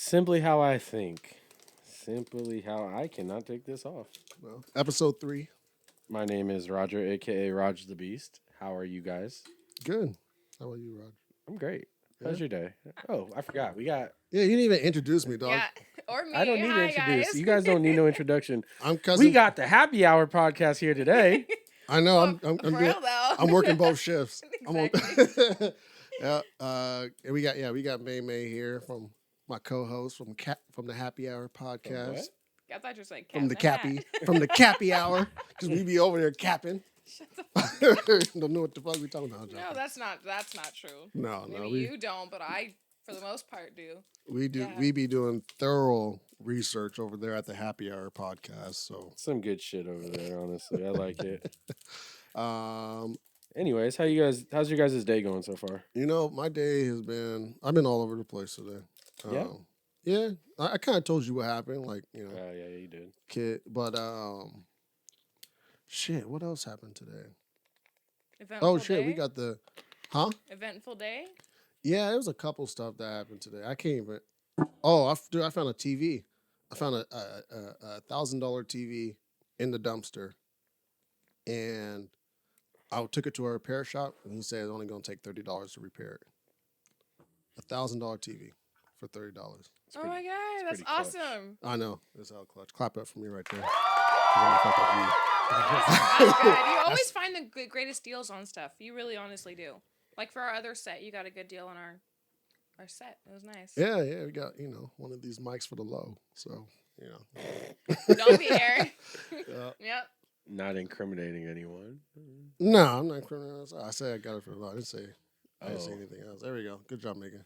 Simply how I think. Simply how I cannot take this off. Well, episode 3. My name is Roger, aka Raj the Beast. How are you guys? Good. How about you, Rod? I'm great. Yeah? How's your day? Oh, I forgot. We got. Yeah, you didn't even introduce me, dog. Yeah, or me. I don't need to Hi, introduce. guys. You guys don't need no introduction. I'm cousin. We got the happy hour podcast here today. I know. I'm For doing, real, though. I'm working both shifts. Exactly. Yeah. And we got MayMay here from my co-host from the Happy Hour podcast. I thought you were saying From the Cat from the Cappy Hour, because we be over there capping. Shut the fuck Don't know what the fuck we talking about. No, that's not true. No, Maybe we you don't, but I, for the most part, do. we do. Yeah. We be doing thorough research over there at the Happy Hour podcast. So, Some good shit over there, honestly. I like it. um, Anyways, how's your guys' day going so far? my day has been. I've been all over the place today. Yeah? Yeah. I kind of told you what happened, Yeah, you did. kid. But shit. What else happened today? Eventful Oh shit, day? we got the, huh? Eventful day? Yeah, there was a couple stuff that happened today. I can't even. Oh, I found a TV. I found a $1,000 TV in the dumpster, and I took it to a repair shop, and he said it's only going to take $30 to repair it. $1,000 TV for $30. Oh my god, that's pretty clutch. awesome. I know. That's how clutch. Clap it up for me right there. 'Cause I'm a fucking G. That's good. You always find the greatest deals on stuff. You really honestly do. Like for our other set, you got a good deal on our set. It was nice. Yeah, we got one of these mics for the low. So Don't be here. Yeah. Yep. Not incriminating anyone. No, I'm not criminal. I said I got it for the low. I didn't say Oh. anything else. There we go. Good job, Megan.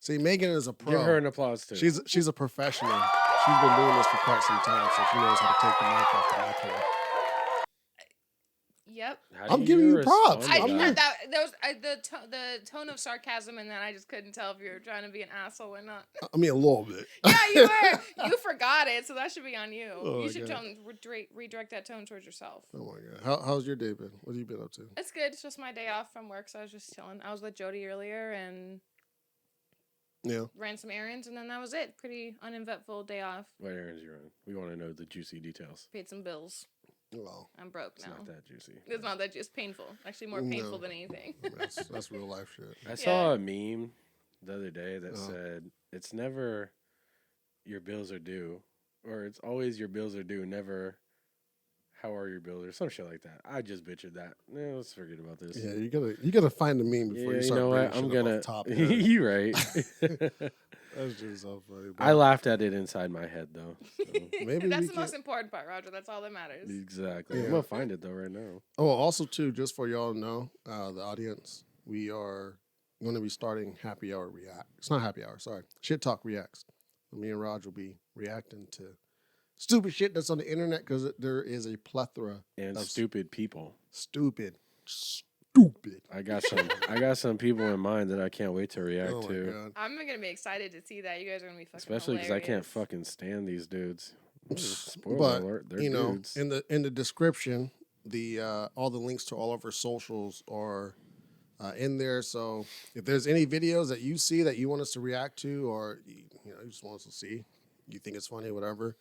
See, Megan is a pro. Give her an applause too. She's a professional. She's been doing this for quite some time, so she knows how to take the mic off the microphone. Yep. How do I'm giving you respond props. to I that? there was the tone of sarcasm in that. I just couldn't tell if you were trying to be an asshole or not. I mean, a little bit. Yeah, you were. You forgot it, so that should be on you. Oh, You should God. redirect that tone towards yourself. Oh my god. How's your day been? What have you been up to? It's good. It's just my day off from work, so I was just chilling. I was with Jody earlier and Yeah. ran some errands, and then that was it. Pretty uneventful day off. What errands you run? We want to know the juicy details. Paid some bills. Well, I'm broke It's now. not that juicy. It's not that just painful. Actually, more painful No. than anything. that's real life shit. I saw a meme the other day that Uh-huh. said, it's never your bills are due, or it's always your bills are due, never how are your bills, or some shit like that. I just butchered that. No, let's forget about this. Yeah, you gotta find the meme before Yeah, you start bringing I'm shit gonna. up off top. You right. That's just so funny. I laughed at it inside my head though. So. Maybe That's we the most important part, Roger. That's all that matters. Exactly. Yeah. I'm gonna find it though right now. Oh, also too, just for y'all to know, the audience, we are going to be starting Happy Hour React. It's not Happy Hour, sorry. Shit Talk Reacts. Me and Raj will be reacting to stupid shit that's on the internet because there is a plethora And of stupid people. stupid. I got some people in mind that I can't wait to react Oh my to. god. I'm gonna be excited to see that. You guys are gonna be fucking Especially because I can't hilarious. fucking stand these dudes. Spoiler But alert, they're you know, dudes. in the description, the all the links to all of our socials are in there. So if there's any videos that you see that you want us to react to, or you just want us to see, you think it's funny, whatever,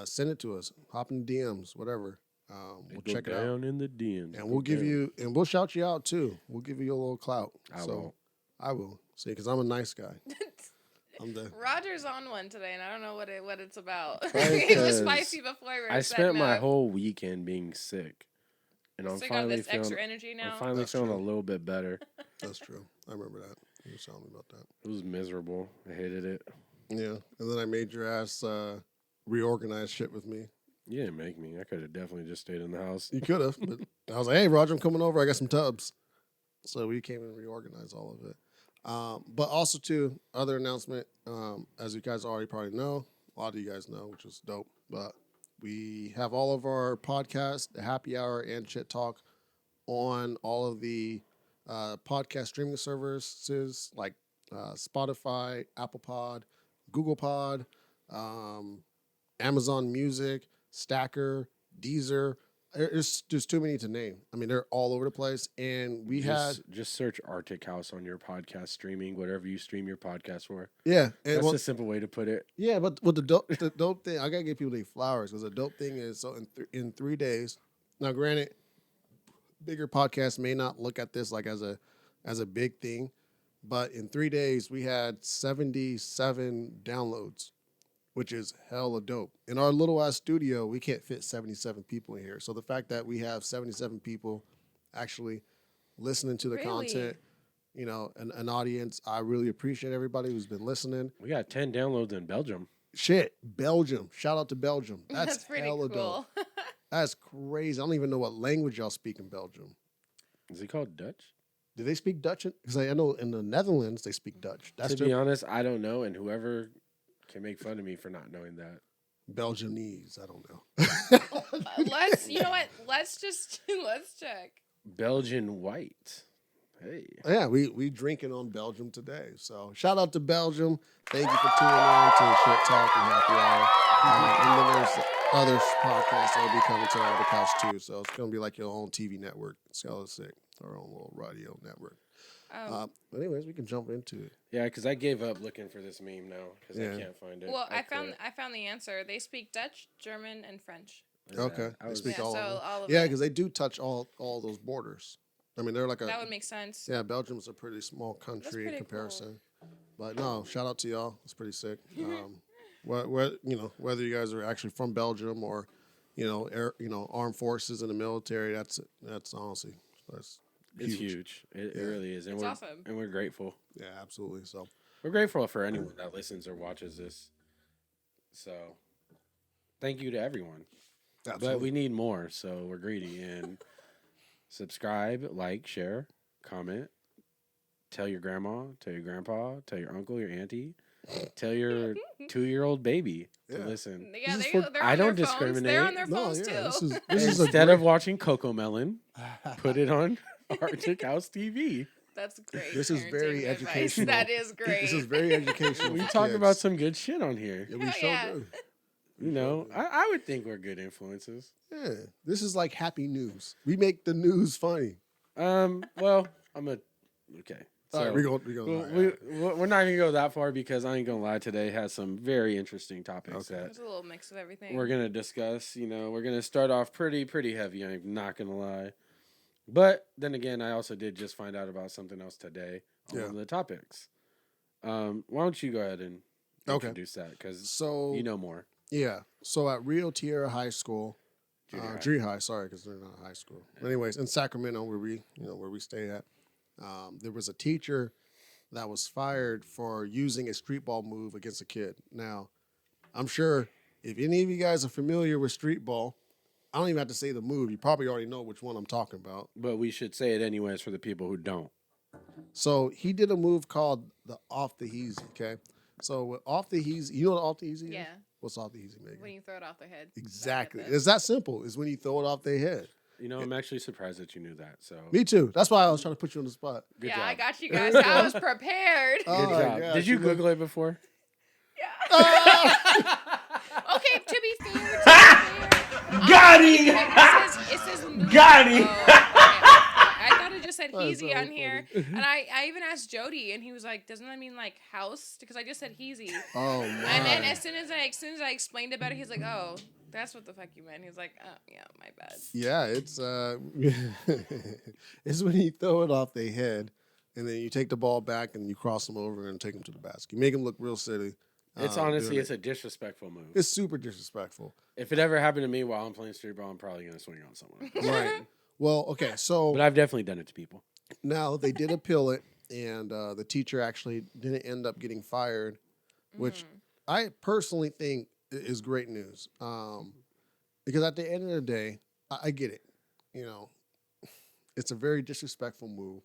send it to us. Hop in the DMs, whatever. We'll Go check it out, down in the DMs. and we'll give you, and we'll shout you out too. We'll give you a little clout. I won't. I will. See, because I'm a nice guy. I'm the. Roger's on one today, and I don't know what it's about. Probably It was 'cause spicy before we were I spent my up. whole weekend being sick, and I'm Sick of finally this extra feeling. energy now. I'm finally That's feeling true. a little bit better. That's true. I remember that. You were telling me about that. It was miserable. I hated it. Yeah, and then I made your ass reorganize shit with me. You didn't make me. I could have definitely just stayed in the house. You could have, but I was like, "Hey, Roger, I'm coming over. I got some tubs." So we came and reorganized all of it. But also, too, other announcement, as you guys already probably know, a lot of you guys know, which is dope. But we have all of our podcasts, the Happy Hour and Shit Talk, on all of the podcast streaming services like Spotify, Apple Pod, Google Pod, Amazon Music, Stacker, Deezer, There's too many to name. I mean, they're all over the place, and we had just search Arctic House on your podcast streaming, whatever you stream your podcast for. yeah. And That's a simple way to put it. yeah, but what the dope thing, I gotta give people their flowers because the dope thing is so in 3 days. Now, granted, bigger podcasts may not look at this like as a big thing, but in 3 days we had 77 downloads, which is hella dope. In our little ass studio, we can't fit 77 people in here. So the fact that we have 77 people actually listening to the content, you know, an audience, I really appreciate everybody who's been listening. We got 10 downloads in Belgium. Shit, Belgium. Shout out to Belgium. That's pretty hella cool. dope. That's crazy. I don't even know what language y'all speak in Belgium. Is it called Dutch? Do they speak Dutch? Because I know in the Netherlands they speak Dutch. That's to be honest, I don't know, and whoever can make fun of me for not knowing that. Belgianese. I don't know. You know what? Let's check. Belgian white. Hey. Yeah, we drinking on Belgium today. So shout out to Belgium. Thank you for tuning in to Shit Talk and Happy Hour. And then there's other podcasts that will be coming to the couch too. So it's gonna be like your own TV network. It's hella sick. Our own little radio network. But anyways, we can jump into it. Yeah, because I gave up looking for this meme now because I can't find it. Well, I found the answer. They speak Dutch, German, and French. Okay, they speak all of them. All of Yeah, it. because they do touch all those borders. I mean, they're like That would make sense. Yeah, Belgium's a pretty small country in comparison. Cool. But no, shout out to y'all. It's pretty sick. Whether you guys are actually from Belgium or, armed forces in the military, that's honestly it's huge. It really is, and it's we're awesome. And we're grateful. Yeah, absolutely. So we're grateful for anyone that listens or watches this. So thank you to everyone. Absolutely. But we need more, so we're greedy and subscribe, like, share, comment, tell your grandma, tell your grandpa, tell your uncle, your auntie, tell your 2-year-old baby to listen. Yeah, they're I don't discriminate. They're on their phones too. This is instead of watching Coco Melon, put it on Arctic House TV. That's great. This is very educational. That is great. This is very educational. We talk about some good shit on here. Yeah, we sure do. You know, I would think we're good influences. Yeah, this is like happy news. We make the news funny. Well, okay. So all right, we're not gonna go that far because I ain't gonna lie. Today has some very interesting topics that there's a little mix of everything we're gonna discuss. You know, we're gonna start off pretty heavy. I'm not gonna lie, but then again, I also did just find out about something else today on one of the topics. Why don't you go ahead and introduce that because you know more. Yeah. So at Rio Tierra High School, Junior High, sorry, because they're not high school. Yeah. But anyways, in Sacramento, where we stay at, there was a teacher that was fired for using a street ball move against a kid. Now, I'm sure if any of you guys are familiar with street ball, I don't even have to say the move. You probably already know which one I'm talking about. But we should say it anyways for the people who don't. So he did a move called the off the heezy. Okay. So with off the heezy, you know what off the heezy is? Yeah. What's off the heezy, Megan? When you throw it off their head. Exactly. It's that simple. It's when you throw it off their head. You know, I'm actually surprised that you knew that. So me too. That's why I was trying to put you on the spot. Good job. I got you guys. I was prepared. Good job. Yeah, did you Google it before? Yeah. Okay, to be fair. Got him! It says got him! I thought it just said heezy on here. And I even asked Jody, and he was like, doesn't that mean like house? Because I just said heezy. Oh, my. And then as soon as I explained it better, he's like, oh, that's what the fuck you meant. He was like, oh, yeah, my bad. Yeah, it's it's when you throw it off their head, and then you take the ball back, and you cross them over and take them to the basket. You make them look real silly. It's honestly, it's a disrespectful move. It's super disrespectful. If it ever happened to me while I'm playing street ball, I'm probably going to swing on someone. Right. Well, okay, so... But I've definitely done it to people. Now, they did appeal it, and the teacher actually didn't end up getting fired, which I personally think is great news. Because at the end of the day, I get it. You know, it's a very disrespectful move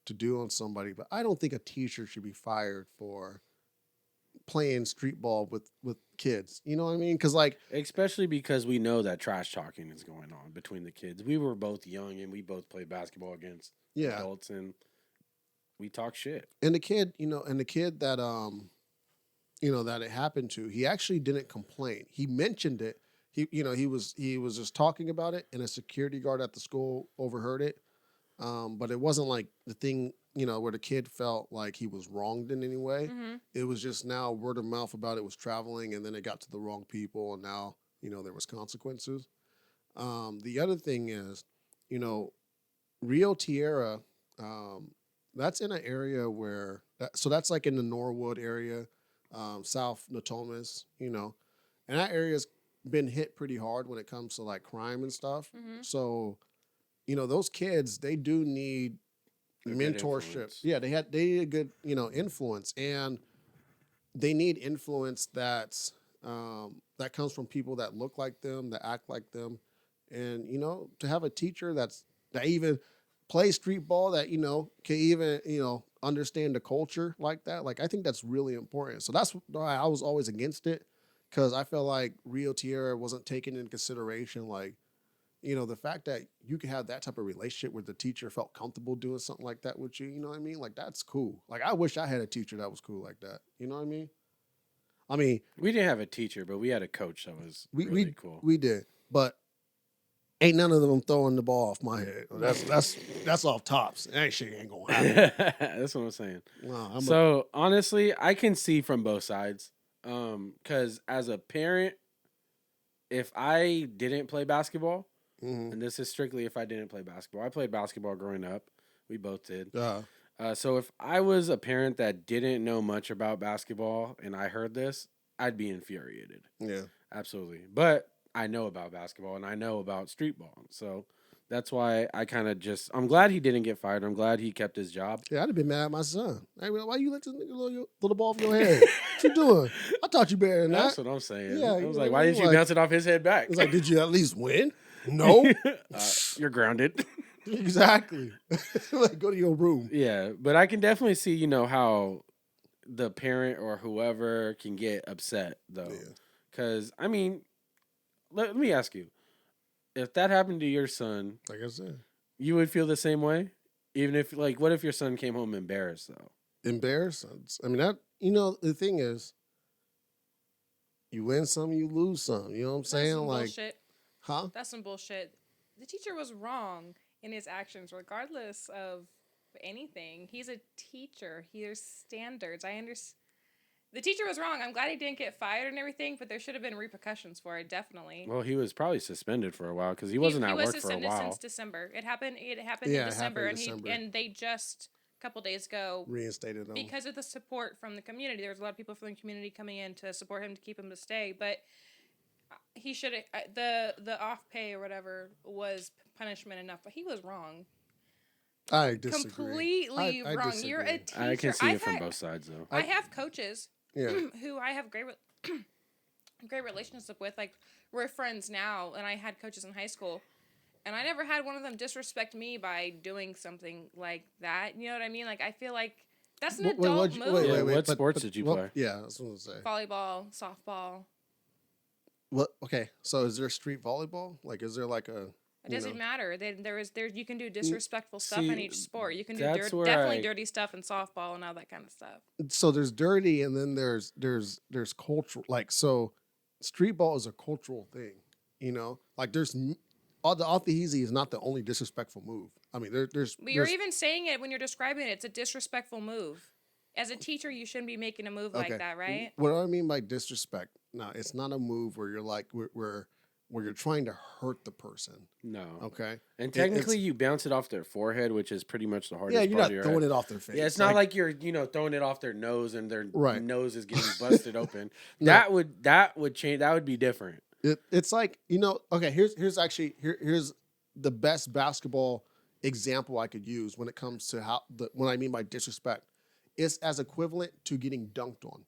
to do on somebody, but I don't think a teacher should be fired for playing street ball with kids. You know what I mean? Because especially because we know that trash talking is going on between the kids. We were both young and we both played basketball against adults, and we talk shit. And the kid, that that it happened to, he actually didn't complain. He mentioned it. he was just talking about it, and a security guard at the school overheard it. But it wasn't like the thing, where the kid felt like he was wronged in any way. Mm-hmm. It was just now word of mouth about it was traveling, and then it got to the wrong people, and now, there was consequences. The other thing is, Rio Tierra, that's in an area so that's like in the Norwood area, South Natomas, and that area's been hit pretty hard when it comes to like crime and stuff. Mm-hmm. So, those kids, they do need mentorship. Yeah, they need a good, influence, and they need influence that comes from people that look like them, that act like them, and to have a teacher that even plays street ball, that can even understand the culture like that. Like, I think that's really important. So that's why I was always against it, because I felt like Rio Tierra wasn't taken into consideration, like, the fact that you can have that type of relationship where the teacher felt comfortable doing something like that with you, you know what I mean? Like, that's cool. Like, I wish I had a teacher that was cool like that. You know what I mean? We didn't have a teacher, but we had a coach that was really cool. We did, but ain't none of them throwing the ball off my head. That's off tops. That shit ain't gonna happen. That's what I'm saying. Wow, honestly, I can see from both sides. Because as a parent, if I didn't play basketball, and this is strictly if I didn't play basketball, I played basketball growing up. We both did. So if I was a parent that didn't know much about basketball and I heard this, I'd be infuriated. Yeah, absolutely. But I know about basketball and I know about street ball, so that's why I kind of I'm glad he didn't get fired. I'm glad he kept his job. Yeah, I'd have been mad at my son. Hey, why you let this nigga throw the ball off your head? What you doing? I taught you better than that. That's what I'm saying. Yeah, I was like, why didn't you bounce it off his head back? It's like, did you at least win? No. You're grounded. Exactly. Like, go to your room. Yeah, but I can definitely see, how the parent or whoever can get upset, though. Because, let me ask you. If that happened to your son, like I said, you would feel the same way? Even if, what if your son came home embarrassed, though? Embarrassed? The thing is, you win some, you lose some. You know what I'm saying? Some like, bullshit. Huh? That's some bullshit. The teacher was wrong in his actions, regardless of anything. He's a teacher. There's standards. I understand. The teacher was wrong. I'm glad he didn't get fired and everything, but there should have been repercussions for it, definitely. Well, he was probably suspended for a while because he wasn't at work for a while. He was suspended since December. It happened in December, and they just a couple days ago reinstated him because of the support from the community. There was a lot of people from the community coming in to support him to keep him to stay, but he should have the off pay or whatever was punishment enough, but he was wrong. I disagree. Completely wrong. Disagree. You're a teacher. I can see it from both sides, though. I have coaches who I have great relationship with. Like, we're friends now, and I had coaches in high school, and I never had one of them disrespect me by doing something like that. You know what I mean? Like, I feel like that's an adult move. Wait, what sports did you play? Yeah, that's what I was going to say. Volleyball, softball. What? Okay, so is there street volleyball? Like, is there like a... It doesn't matter. There you can do disrespectful stuff in each sport. You can do definitely dirty stuff in softball and all that kind of stuff. So there's dirty, and then there's cultural. Like, so street ball is a cultural thing, Like, there's the off the easy is not the only disrespectful move. There's. But you're even saying it when you're describing it. It's a disrespectful move. As a teacher, you shouldn't be making a move like that, right? What do I mean by disrespect? No, it's not a move where you're like where you're trying to hurt the person. No. Okay. And technically, you bounce it off their forehead, which is pretty much the hardest part. Yeah, you're not throwing it off their face. Yeah, it's not like you're, throwing it off their nose and their nose is getting busted open. That would change. That would be different. It's like, okay, here's the best basketball example I could use when it comes to what I mean by disrespect. It's as equivalent to getting dunked on.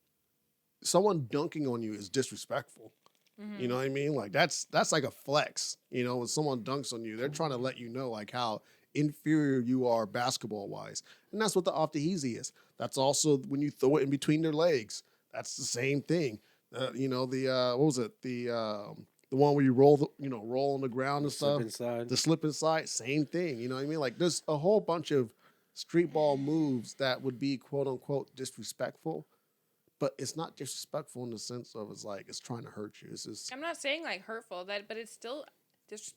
Someone dunking on you is disrespectful. Mm-hmm. You know what I mean? Like, that's like a flex. When someone dunks on you, they're trying to let you know like how inferior you are basketball wise, and that's what the off the easy is. That's also when you throw it in between their legs. That's the same thing. What was it? The one where you roll on the ground and stuff. The slip inside, same thing. You know what I mean? Like, there's a whole bunch of street ball moves that would be quote unquote disrespectful, but it's not disrespectful in the sense of it's trying to hurt you. It's just I'm not saying like hurtful, but it's still.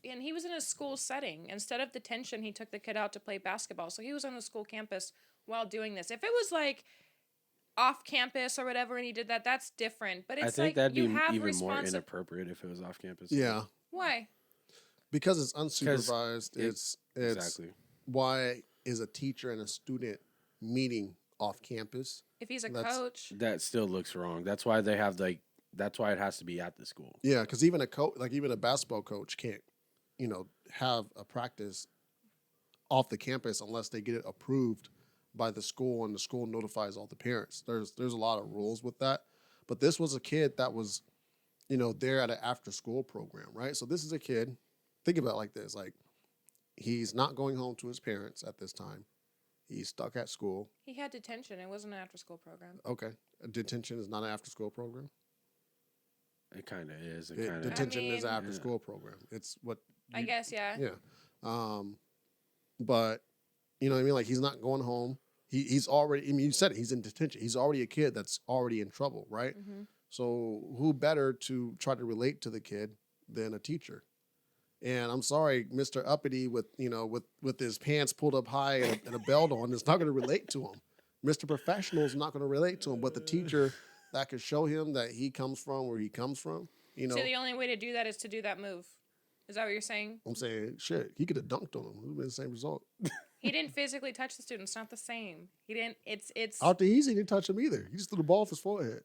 And he was in a school setting. Instead of detention, he took the kid out to play basketball. So he was on the school campus while doing this. If it was like off campus or whatever, and he did that, that's different. But it's I think like that'd be you have even more inappropriate if it was off campus. yeah, Why? because it's unsupervised. It's exactly. Why is a teacher and a student meeting off campus? If he's a coach, that still looks wrong. That's why they have that's why it has to be at the school. Yeah, because even a coach, like even a basketball coach, can't, have a practice off the campus unless they get it approved by the school and the school notifies all the parents. There's a lot of rules with that, but this was a kid that was, there at an after school program, right? So this is a kid. Think about it like this: like he's not going home to his parents at this time. He's stuck at school. he had detention. It wasn't an after school program. Okay, detention is not an after school program. It kind of is. Detention is an I mean, after school program. It's what I guess, yeah. Yeah. But you know what I mean? Like he's not going home. He's already, I mean, you said it, he's in detention. He's already a kid that's already in trouble, right? Mm-hmm. So who better to try to relate to the kid than a teacher? And I'm sorry, Mr. Uppity with his pants pulled up high and a belt on is not going to relate to him. Mr. Professional is not going to relate to him, but the teacher that could show him that he comes from where he comes from, So the only way to do that is to do that move. Is that what you're saying? I'm saying, shit, he could have dunked on him. It would have been the same result. He didn't physically touch the student. It's not the same. He didn't. It's. Out the easy, he didn't touch him either. He just threw the ball off his forehead.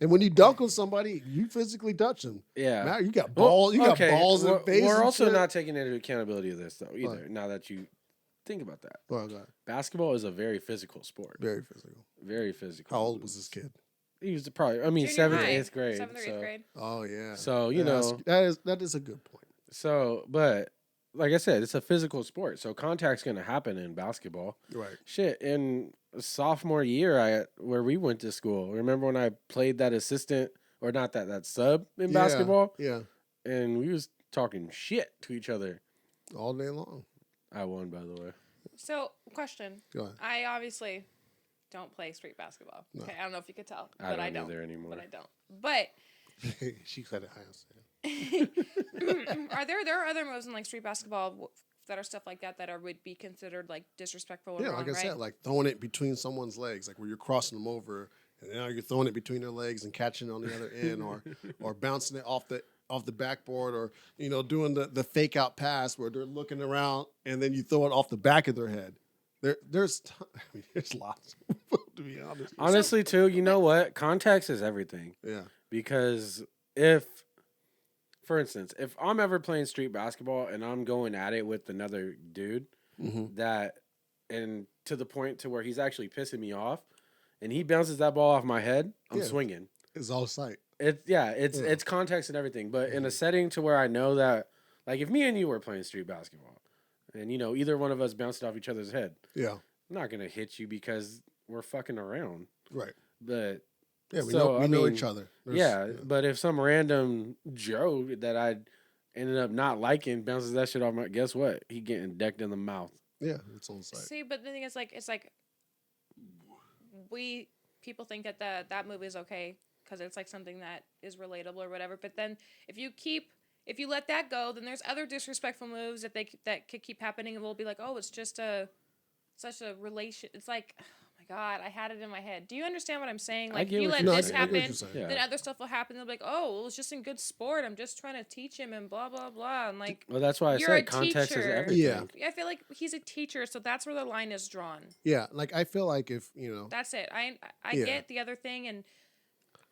And when you dunk on somebody, you physically touch them. Yeah. Now you got balls. You got balls in the face. We're also shit. not taking into accountability of this though either. What? Now that you think about that, Oh, God. basketball is a very physical sport. Very physical. Very physical. How old was this kid? He was probably. I mean, junior 7th, high. 8th grade. 7th or 8th grade. Oh yeah. So that is a good point. So, but like I said, it's a physical sport. So contact's gonna happen in basketball. Right. Shit, in sophomore year, where we went to school. Remember when I played that assistant or not that sub in basketball? Yeah. And we was talking shit to each other All day long. I won, by the way. So, question. Go ahead. I obviously don't play street basketball. No. Okay, I don't know if you could tell, I but don't I don't. either anymore. But I don't. But She said it. I understand. there are other moves in like street basketball that are stuff like that would be considered like disrespectful or Yeah, wrong, like I right? said, like throwing it between someone's legs, like where you're crossing them over, and now you're throwing it between their legs and catching it on the other end, or bouncing it off the backboard, or doing the fake out pass where they're looking around and then you throw it off the back of their head. There's lots. To be honest. Honestly, too, you know what? Context is everything. Yeah. Because for instance, if I'm ever playing street basketball and I'm going at it with another dude and to the point to where he's actually pissing me off and he bounces that ball off my head, I'm swinging. It's all sight. It's context and everything. But in a setting to where I know that, like if me and you were playing street basketball and, either one of us bounced it off each other's head, Yeah. I'm not going to hit you because we're fucking around. Right. But Yeah, we So, know I mean, each other. but if some random Joe that I ended up not liking bounces that shit off my, guess what? He getting decked in the mouth. Yeah, it's on sight. See, but the thing is, it's like people think that that move is okay because it's like something that is relatable or whatever. But then if you let that go, then there's other disrespectful moves that could keep happening, and we'll be like, oh, it's just such a relation. It's like, oh my God, I had it in my head. Do you understand what I'm saying? Like, if you let this happen, then other stuff will happen. They'll be like, oh, well, it's just in good sport. I'm just trying to teach him and blah, blah, blah. And like, well, that's why I said context is everything. Yeah. I feel like he's a teacher, so that's where the line is drawn. Yeah, like I feel like if, That's it. I get the other thing, and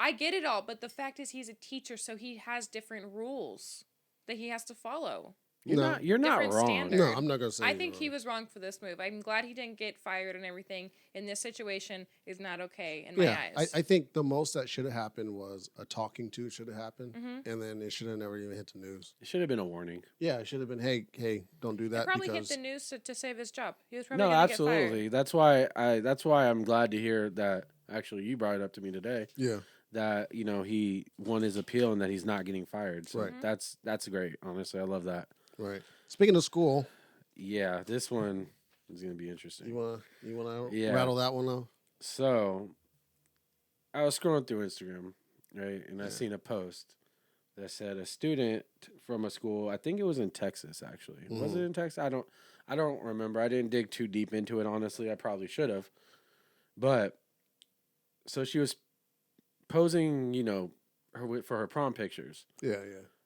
I get it all, but the fact is he's a teacher, so he has different rules that he has to follow. You're not Different wrong. standard. No, I'm not going to say I think he was wrong for this move. I'm glad he didn't get fired and everything. In this situation, is not okay in my eyes. I think the most that should have happened was a talking to should have happened, and then it should have never even hit the news. It should have been a warning. Yeah, it should have been, hey, don't do that. It probably hit the news to save his job. He was probably gonna get fired. That's why I'm glad to hear that. Actually, you brought it up to me today. Yeah. That he won his appeal and that he's not getting fired. So Right. That's great. Honestly, I love that. Right. Speaking of school, yeah, this one is gonna be interesting. you wanna Yeah. rattle that one off? So, I was scrolling through Instagram, right, and I seen a post that said a student from a school. I think it was in Texas, actually. Was it in Texas? I don't remember. I didn't dig too deep into it. Honestly, I probably should have. But so she was posing, for her prom pictures. Yeah.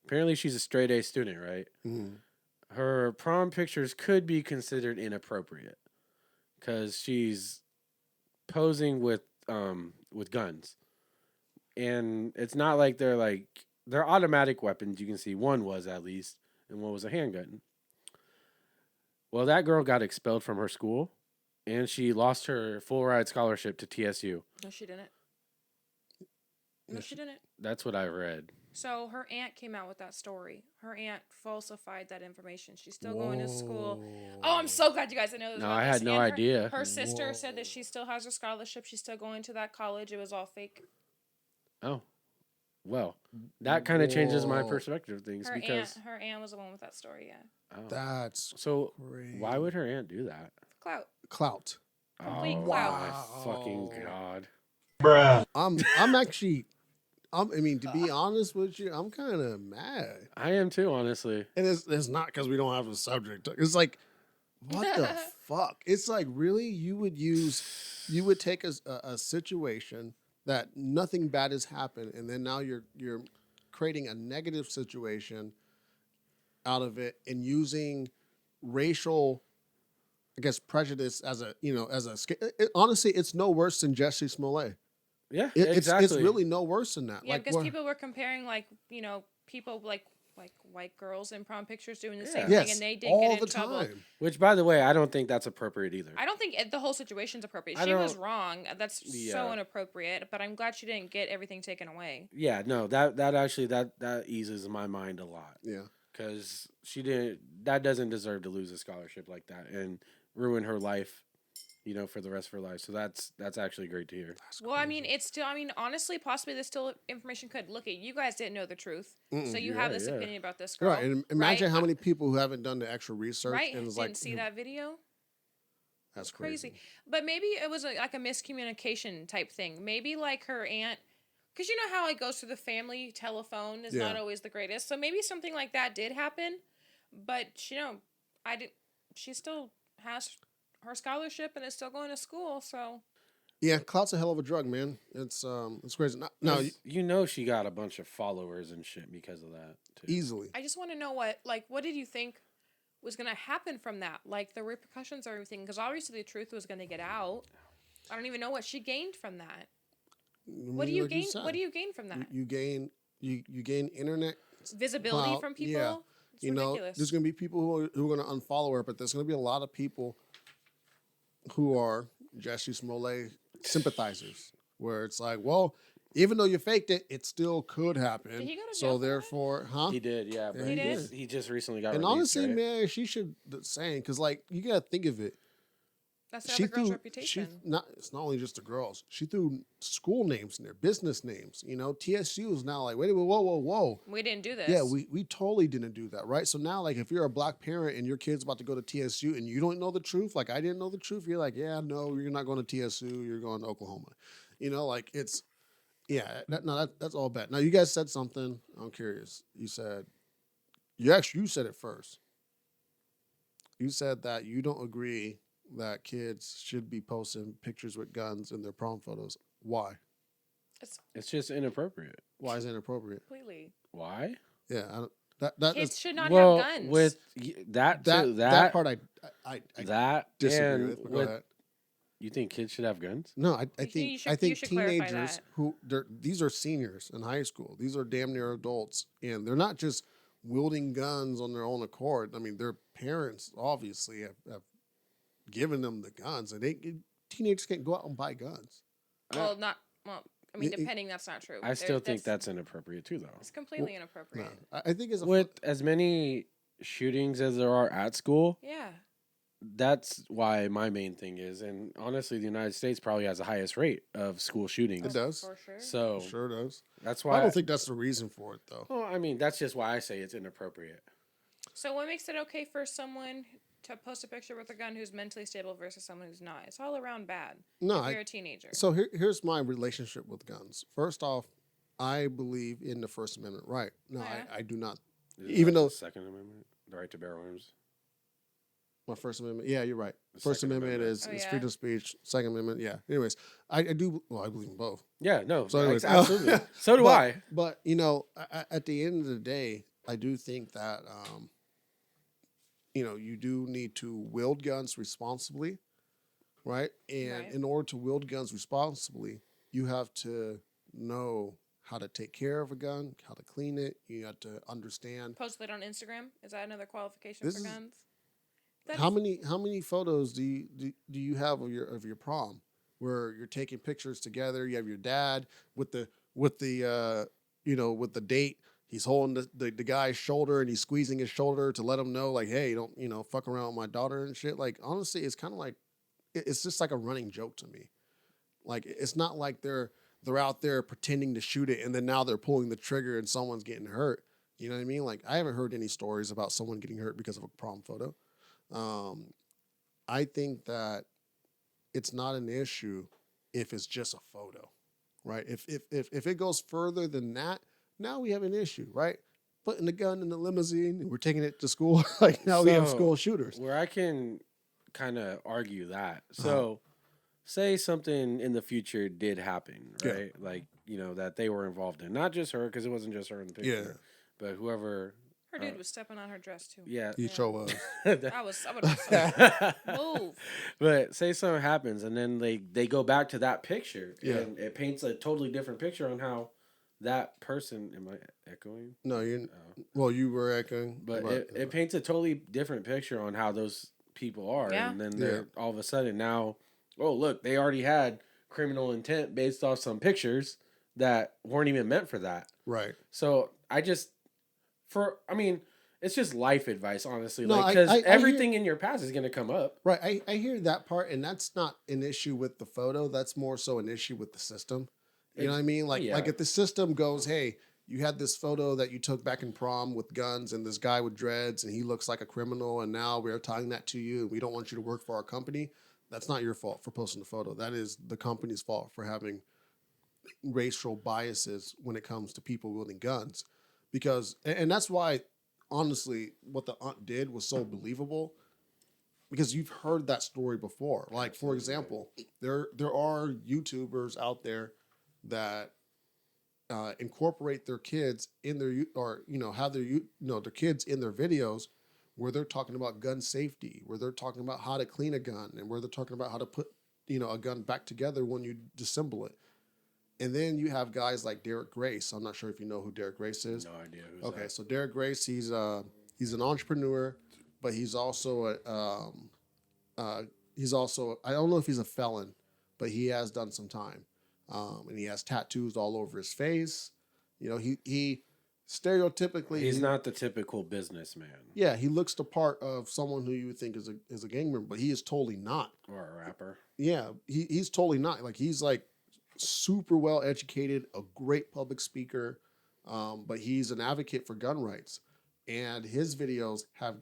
Apparently, she's a straight A student, right? Mm-hmm. Her prom pictures could be considered inappropriate because she's posing with guns, and it's not like they're automatic weapons. You can see one was, at least, and one was a handgun. Well, that girl got expelled from her school, and she lost her full ride scholarship to TSU. No, she didn't. No, she didn't. That's what I read. So her aunt came out with that story. Her aunt falsified that information. She's still going to school. Oh, I'm so glad you guys didn't know this. No, I had no idea. Her sister said that she still has her scholarship. She's still going to that college. It was all fake. Oh, well, that kind of changes my perspective of things because her aunt was the one with that story. Yeah. Oh. That's so. crazy. Why would her aunt do that? Clout. Complete clout. My fucking God. Bruh. I'm actually. I mean, to be honest with you, I'm kind of mad. I am too, honestly. And it's not because we don't have a subject. It's like, what the fuck? It's like, really? You would take a situation that nothing bad has happened, and then now you're creating a negative situation out of it and using racial, I guess, prejudice as honestly, it's no worse than Jesse Smollett. Yeah, exactly. It's really no worse than that. Yeah, because people were comparing people like white girls in prom pictures doing the same thing, and they didn't get in trouble. Which, by the way, I don't think that's appropriate either. I don't think the whole situation's appropriate. She was wrong. That's so inappropriate. But I'm glad she didn't get everything taken away. Yeah, no, that actually that eases my mind a lot. Yeah, because she didn't. That doesn't deserve to lose a scholarship like that and ruin her life. For the rest of her life. So that's actually great to hear. Well, I mean, it's still, honestly, possibly there's still information could look at. You guys didn't know the truth. So you have this opinion about this girl. Right. And imagine how many people who haven't done the extra research. Right. And didn't see that video. That's crazy. But maybe it was like a miscommunication type thing. Maybe like her aunt, because you know how it goes through the family telephone is not always the greatest. So maybe something like that did happen. But, she still has her scholarship and is still going to school, so yeah, clout's a hell of a drug, man. It's crazy. No, she got a bunch of followers and shit because of that too. Easily. I just want to know what did you think was going to happen from that, like the repercussions or everything, because obviously the truth was going to get out. I don't even know what she gained from that. What do you gain? What do you gain from that? You gain internet visibility from people. Yeah. It's ridiculous. There's going to be people who are going to unfollow her, but there's going to be a lot of people who are Jesse Smollett sympathizers, where it's like, well, even though you faked it, it still could happen. Did he go to jail? So therefore, He did, yeah. But he just recently got. And released, honestly, right? man, she should saying because you got to think of it. That's the other girl's reputation. It's not only just the girls. She threw school names in there, business names. TSU is now like, wait a minute, whoa. We didn't do this. Yeah, we totally didn't do that, right? So now, if you're a black parent and your kid's about to go to TSU and you don't know the truth, like I didn't know the truth, you're like, yeah, no, you're not going to TSU, you're going to Oklahoma. It's, yeah, that's all bad. Now, you guys said something, I'm curious. You said it first. You said that you don't agree that kids should be posting pictures with guns in their prom photos. Why? It's just inappropriate. Why is it inappropriate? Completely. Why? Yeah, I don't. Kids should not have guns. With that part, I disagree with. But go ahead. You think kids should have guns? No, I think teenagers these are seniors in high school. These are damn near adults, and they're not just wielding guns on their own accord. I mean, their parents obviously have given them the guns, and teenagers can't go out and buy guns. Depending, that's not true. I still think that's inappropriate too, though. It's completely inappropriate. No, I think with as many shootings as there are at school. Yeah. That's why my main thing is, and honestly, the United States probably has the highest rate of school shootings. It does. For sure. So it sure does. That's why I don't think that's the reason for it, though. Well, that's just why I say it's inappropriate. So what makes it okay for someone to post a picture with a gun who's mentally stable versus someone who's not. It's all around bad. No, if you're a teenager. So here's my relationship with guns. First off, I believe in the First Amendment right. No, I do not. Even though the Second Amendment, the right to bear arms. My First Amendment. Yeah, you're right. The First Second Amendment Amendment. is freedom of speech. Second Amendment, yeah. Anyways, I do. Well, I believe in both. Yeah, no. So anyways, absolutely. So do I. But at the end of the day, I do think that you do need to wield guns responsibly, right? And in order to wield guns responsibly, you have to know how to take care of a gun, how to clean it. You have to understand. Post it on Instagram. Is that another qualification for guns? How many photos do you have of your prom where you're taking pictures together? You have your dad with the date. He's holding the guy's shoulder and he's squeezing his shoulder to let him know, like, hey, don't fuck around with my daughter and shit. Like, honestly, it's kind of like it's just like a running joke to me. Like, it's not like they're out there pretending to shoot it and then now they're pulling the trigger and someone's getting hurt. You know what I mean? Like, I haven't heard any stories about someone getting hurt because of a prom photo. I think that it's not an issue if it's just a photo, right? If it goes further than that, now we have an issue, right? Putting the gun in the limousine and we're taking it to school. Like now we have school shooters. Where I can kind of argue that. So say something in the future did happen, right? Yeah. Like, that they were involved in. Not just her, because it wasn't just her in the picture. Yeah. But whoever... Her dude was stepping on her dress, too. Yeah. You sure was. I would have move. But say something happens, and then they go back to that picture, and it paints a totally different picture on how that person... Am I echoing? No, well, you were echoing. But it paints a totally different picture on how those people are. Yeah. And then they're all of a sudden now, oh, look, they already had criminal intent based off some pictures that weren't even meant for that. Right. So it's just life advice, honestly. No, because everything in your past is going to come up. Right. I hear that part, and that's not an issue with the photo. That's more so an issue with the system. You know what I mean? Like if the system goes, hey, you had this photo that you took back in prom with guns and this guy with dreads and he looks like a criminal and now we're tying that to you and we don't want you to work for our company. That's not your fault for posting the photo. That is the company's fault for having racial biases when it comes to people wielding guns. Because, and that's why, honestly, what the aunt did was so believable, because you've heard that story before. Like, for example, there are YouTubers out there that incorporate their kids in their, or, have their kids in their videos where they're talking about gun safety, where they're talking about how to clean a gun, and where they're talking about how to put, a gun back together when you disassemble it. And then you have guys like Derek Grace. I'm not sure if you know who Derek Grace is. No idea who's that. So Derek Grace, he's an entrepreneur, but he's also I don't know if he's a felon, but he has done some time. And he has tattoos all over his face. He stereotypically he's not the typical businessman. Yeah, he looks the part of someone who you would think is a gang member, but he is totally not. Or a rapper. Yeah, he's totally not. Like he's like super well educated, a great public speaker, but he's an advocate for gun rights, and his videos have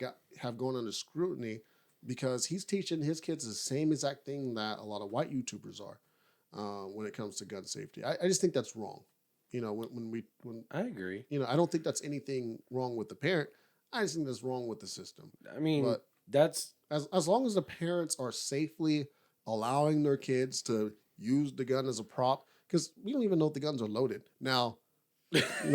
gone under scrutiny because he's teaching his kids the same exact thing that a lot of white YouTubers are when it comes to gun safety. I just think that's wrong. When I agree. I don't think that's anything wrong with the parent. I just think that's wrong with the system. I mean, but that's as long as the parents are safely allowing their kids to use the gun as a prop, because we don't even know if the guns are loaded. Now,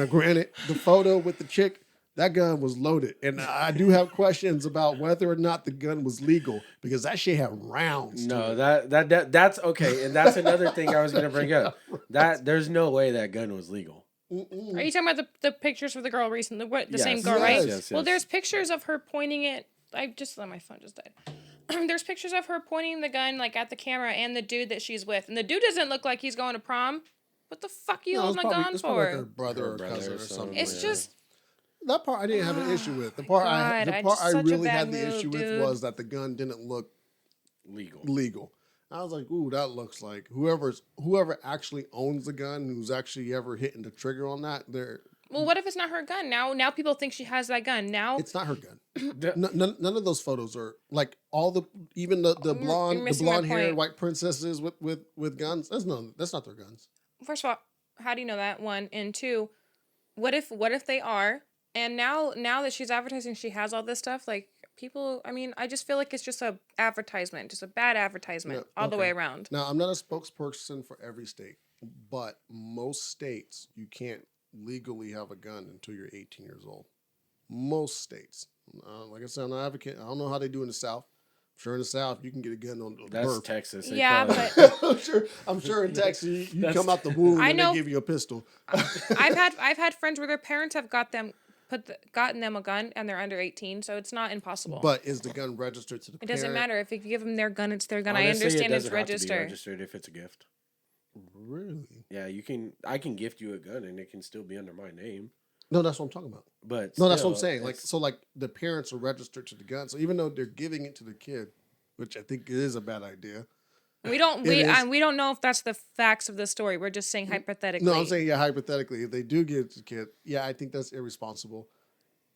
granted, the photo with the chick, that gun was loaded. And I do have questions about whether or not the gun was legal, because that shit had rounds. No, that's okay. And that's another thing I was going to bring up. That there's no way that gun was legal. Mm-mm. Are you talking about the pictures with the girl recently? The same girl, right? Yes. Well, there's pictures of her pointing it. My phone just died. There's pictures of her pointing the gun like at the camera and the dude that she's with, and the dude doesn't look like he's going to prom. What the fuck are you holding a gun for? Like her brother or cousin or something. It's just that part I didn't have an issue with. The part I really had the issue with was that the gun didn't look legal. I was like, ooh, that looks like whoever actually owns the gun, who's actually ever hitting the trigger on that, Well, what if it's not her gun? Now people think she has that gun. Now It's not her gun. None of those photos are like all the even the blonde haired white princesses with guns. That's not their guns. First of all, how do you know that? One and two, what if they are? And now that she's advertising, she has all this stuff. Like people, I mean, I just feel like it's just a advertisement, just a bad advertisement all the way around. Now, I'm not a spokesperson for every state, but most states you can't legally have a gun until you're 18 years old. Most states. Like I said, I'm not advocate. I don't know how they do in the South. I'm sure in the South you can get a gun on the That's birth. Texas. Yeah, but I'm sure in Texas you come out the womb and they give you a pistol. I've had friends where their parents have gotten them a gun and they're under 18, so it's not impossible. But is the gun registered to the parent? It doesn't matter if you give them their gun; it's their gun. Honestly, I understand it's registered. registered. Have to be registered if it's a gift. Really? Yeah, you can. I can gift you a gun and it can still be under my name. No, that's what I'm talking about. But no, that's what I'm saying. Like the parents are registered to the gun. So even though they're giving it to the kid, which I think is a bad idea. We don't know if that's the facts of the story. We're just saying hypothetically. No, I'm saying hypothetically, if they do give it to the kid, I think that's irresponsible.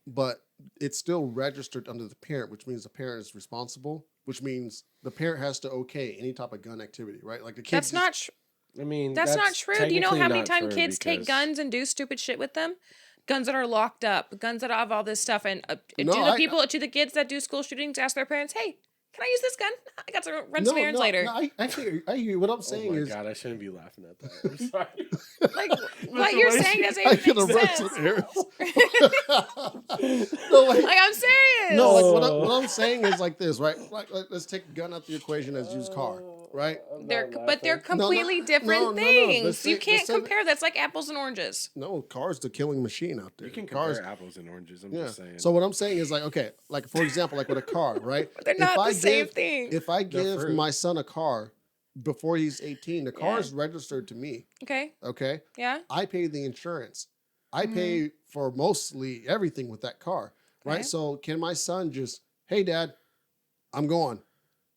But it's still registered under the parent, which means the parent is responsible, which means the parent has to okay any type of gun activity, right? Like the kid. That's not true. Do you know how many times kids take guns and do stupid shit with them? Guns that are locked up, guns that have all this stuff, and to the kids that do school shootings, ask their parents, "Hey, can I use this gun? I got to run some errands later." No, I hear what I'm saying is. Oh my God, I shouldn't be laughing at that. I'm sorry. Like what you're saying doesn't even make sense. No, like I'm serious. No, like what I'm saying is like this, right? Like let's take a gun out the equation as used car, right? They're completely different things. You can't compare. That's like apples and oranges. No, car's the killing machine out there. You can compare apples and oranges. I'm just saying. So what I'm saying is like, okay, like for example, like with a car, right? They're not the same thing. If I give my son a car before he's 18, the car is registered to me. Okay. Okay. Yeah. I pay the insurance. I pay for mostly everything with that car, right? Okay. So can my son just, hey, Dad, I'm going.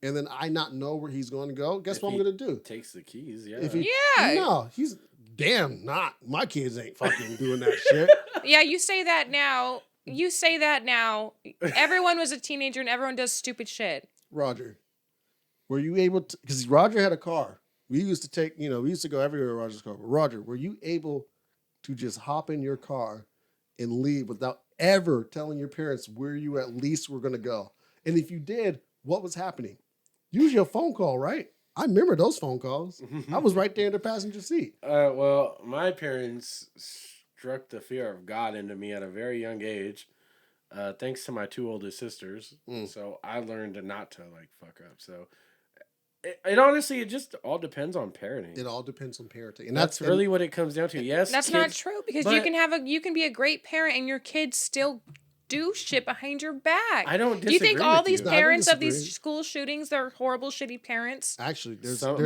And then I not know where he's going to go. Guess what I'm going to do? Takes the keys, yeah. No, he's damn not. My kids ain't fucking doing that shit. Yeah, you say that now. Everyone was a teenager and everyone does stupid shit. Roger, were you able to, because Roger had a car. We used to take, we used to go everywhere with Roger's car. But Roger, were you able to just hop in your car and leave without ever telling your parents where you at least were going to go? And if you did, what was happening? Usually a phone call, right? I remember those phone calls. I was right there in the passenger seat. Well, my parents struck the fear of God into me at a very young age, thanks to my two oldest sisters. So I learned not to fuck up. So it honestly, it just all depends on parenting. It all depends on parenting, and that's really what it comes down to. Yes, that's not true because you can be a great parent and your kids still do shit behind your back. I don't disagree. Do you think all these No, parents of these school shootings, they're horrible, shitty parents? Actually,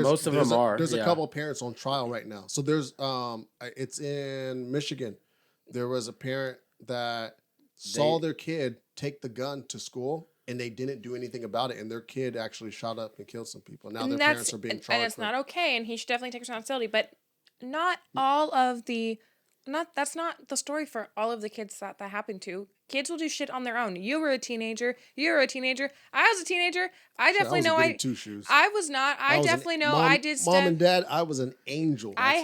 most of them are. There's a couple of parents on trial right now. So there's it's in Michigan. There was a parent that saw their kid take the gun to school and they didn't do anything about it, and their kid actually shot up and killed some people. Now their parents are being charged. And it's not okay, and he should definitely take responsibility. But not all of the that's not the story for all of the kids that happened to. Kids will do shit on their own. You were a teenager. I was a teenager. I definitely know two shoes. I was not. I definitely know I did stuff. Mom and Dad, I was an angel. I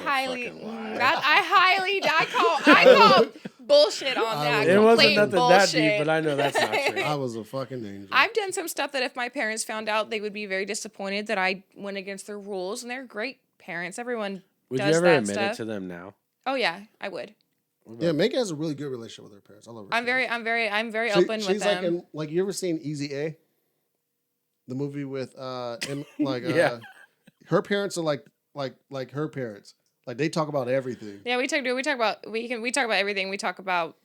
call bullshit on that. It wasn't nothing that deep, but I know that's not true. I was a fucking angel. I've done some stuff that if my parents found out, they would be very disappointed that I went against their rules, and they're great parents. Everyone would does you ever that admit stuff. it to them now? Oh yeah, I would. Yeah, Megan has a really good relationship with her parents. I love her. I'm very open with them. She's like you ever seen Easy A? The movie with her parents are like her parents. Like they talk about everything. Yeah, we talk about everything. We talk about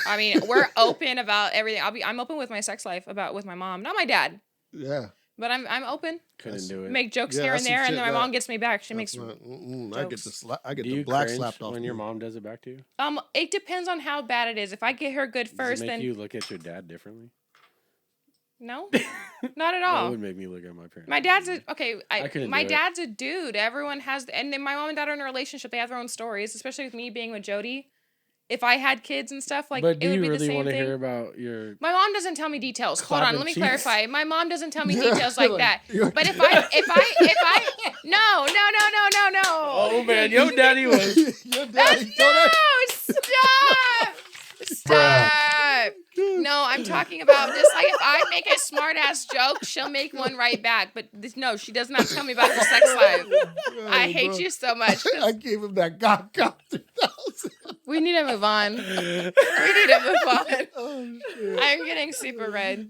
I mean, we're open about everything. I'm open with my sex life with my mom, not my dad. Yeah. But I'm open. Couldn't do it. Make jokes here and there, and then my mom gets me back. She makes jokes. I get do the black cringe slapped off when your mom does it back to you. It depends on how bad it is. If I get her good first, does it make then you look at your dad differently? No, not at all. That would make me look at my parents. My dad's my do dad's a dude. Everyone has, and then my mom and dad are in a relationship. They have their own stories, especially with me being with Jody. if I had kids and stuff, like, But it do would you be the really same want to thing. hear about your? My mom doesn't tell me details. Hold on, Clapping let me cheeks? clarify. My mom doesn't tell me Yeah, details like like, that. you're- But if I, no. Oh man, yo, daddy was. Your daddy told her. Stop. No, I'm talking about just like if I make a smart ass joke, she'll make one right back. But no, she does not tell me about her sex life. I hate you so much. I gave him that God 3000. We need to move on. We need to move on. Oh shit. I'm getting super red.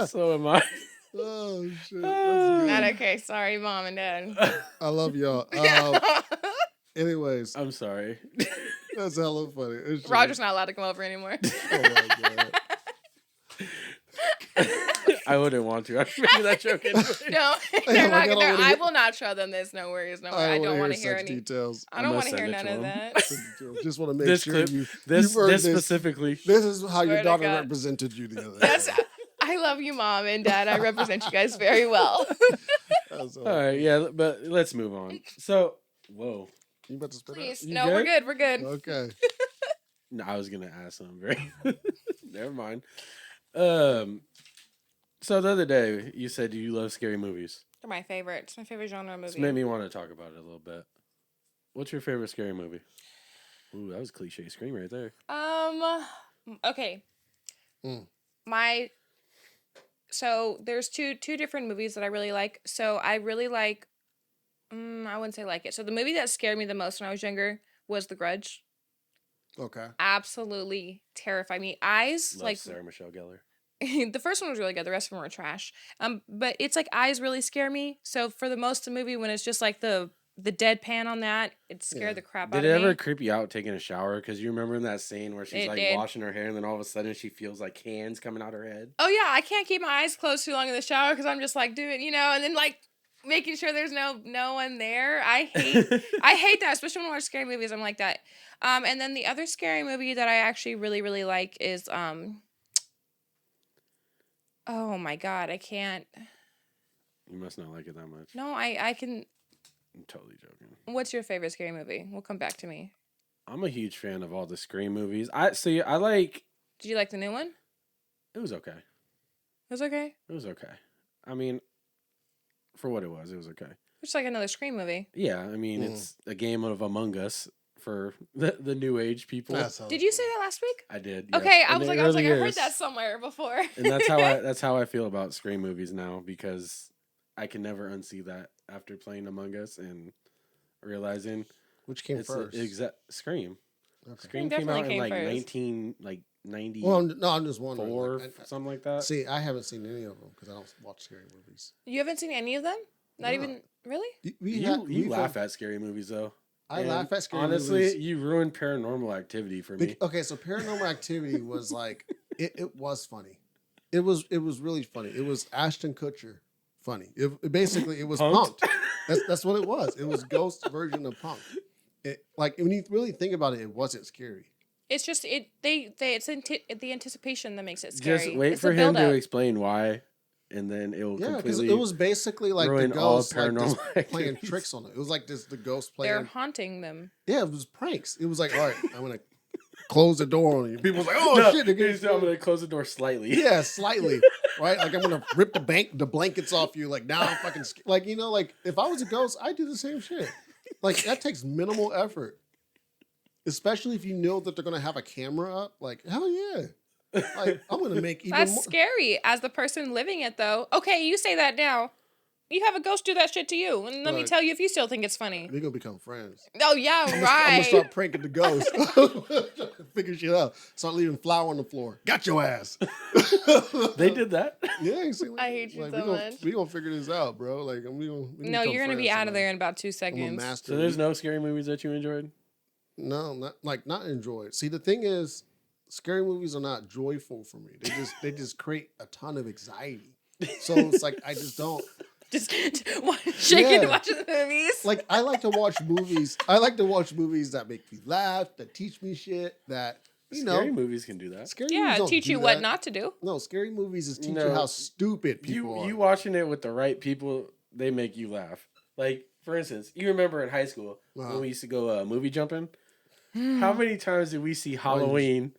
So am I. Oh shit. That's Not good. okay. Sorry, mom and dad. I love y'all. Anyways, I'm sorry. that's hella funny. It's just- Roger's not allowed to come over anymore. Oh my god. I wouldn't want to. I'm making that joke anyway. No, Oh they're my not. God, I wanna I hear- will not show them this. No worries. No, I don't want to hear sex any. details. I don't I'm want to gonna hear send none it of to that. Just want to make This sure clip, you've this heard this. specifically. This is how your Swear to daughter God. represented you the other That's. day. I love you, mom and dad. I represent you guys very well. That's all. All right, yeah, but let's move on. So, whoa. You about to spit Please, You no, good? we're good. We're good. out? Okay. No, I was gonna ask something very. Never mind. So the other day you said you love scary movies. They're my favorite. It's my favorite genre This movie. made me want to talk about it a little bit. What's your favorite scary movie? Ooh, that was cliche scream right there. Okay. Mm. So there's two different movies that I really like. So I really like. I wouldn't say like it. So the movie that scared me the most when I was younger was The Grudge. Okay. Absolutely terrified me. Eyes Love like Sarah Michelle Gellar. the first one was really good. The rest of them were trash. But it's like eyes really scare me. So for the most of the movie, when it's just like the deadpan on that, it scared Yeah. the crap Did out it of ever me. creep you out taking a shower? Because you remember in that scene where she's It like did. washing her hair and then all of a sudden she feels like hands coming out her head. Oh yeah, I can't keep my eyes closed too long in the shower because I'm just like doing, and then like making sure there's no one there. I hate that, especially when I watch scary movies. I'm like that. And then the other scary movie that I actually really really like is oh my god, I can't. You must not like it that much. No, I can. I'm totally joking. What's your favorite scary movie? We'll come back to me. I'm a huge fan of all the Scream movies. I like. Did you like the new one? It was okay. It was okay. It was okay. I mean, for what it was okay. It's like another Scream movie. Yeah, I mean, it's a game of Among Us for the new age people. Did you say that last week? I did. Yes. Okay, I And was it like, really I heard is. that somewhere before. And that's how I feel about Scream movies now because I can never unsee that after playing Among Us and realizing Which came it's first? Scream. Okay. Scream Scream came out definitely in came first. 1994, Well, no, I'm just wondering. Like, something like that. see, I haven't seen any of them because I don't watch scary movies. You haven't seen any of them? Not No. even really? You laugh at scary movies though. I And laugh at scary honestly, movies. you ruined Paranormal Activity for me. Okay, so Paranormal Activity was like it was funny. It was really funny. It was Ashton Kutcher funny. It basically was Punked? Punked. That's what it was. It was Ghost version of Punked. Like when you really think about it, it wasn't scary. It's just it's the anticipation that makes it scary. Just wait It's for the him to buildup. explain why, and then it will Yeah, because completely. it was basically like the ruin all ghost like Paranormal just playing Activities. tricks on it. It was like the ghost They're playing. haunting them. Yeah, it was pranks. It was like, all right, I'm gonna close the door on you. People was like, oh No, shit, they're getting he's- I'm gonna close the door slightly. yeah, slightly, right? Like I'm gonna rip the blankets off you. Like now I'm fucking like like if I was a ghost, I'd do the same shit. Like that takes minimal effort, especially if you know that they're gonna have a camera up. Like hell yeah, like I'm gonna make even That's more. scary as the person living it though. Okay, you say that now. You have a ghost do that shit to you, and let me Right. tell you if you still think it's funny. We're gonna become friends. Oh yeah, I'm gonna right. start pranking the ghost. Figure shit out. Start leaving flour on the floor. Got your ass. They did that. Yeah, you see, I hate you like, so much. We gonna figure this out, bro. Like, No, you're gonna be out of there in about 2 I'm a seconds. master. So there's no scary movies that you enjoyed. No, not enjoyed. See, the thing is, scary movies are not joyful for me. They just create a ton of anxiety. So it's like I just don't Just shaking Yeah. to watch the movies. like. I like to watch movies. I like to watch movies that make me laugh, that teach me shit, that Scary movies can do that. Scary movies yeah, don't teach do you what that. not to do. No, scary movies is teach you No. how stupid people are. You watching it with the right people, they make you laugh. Like for instance, you remember in high school Uh-huh. when we used to go movie jumping. How many times did we see Halloween?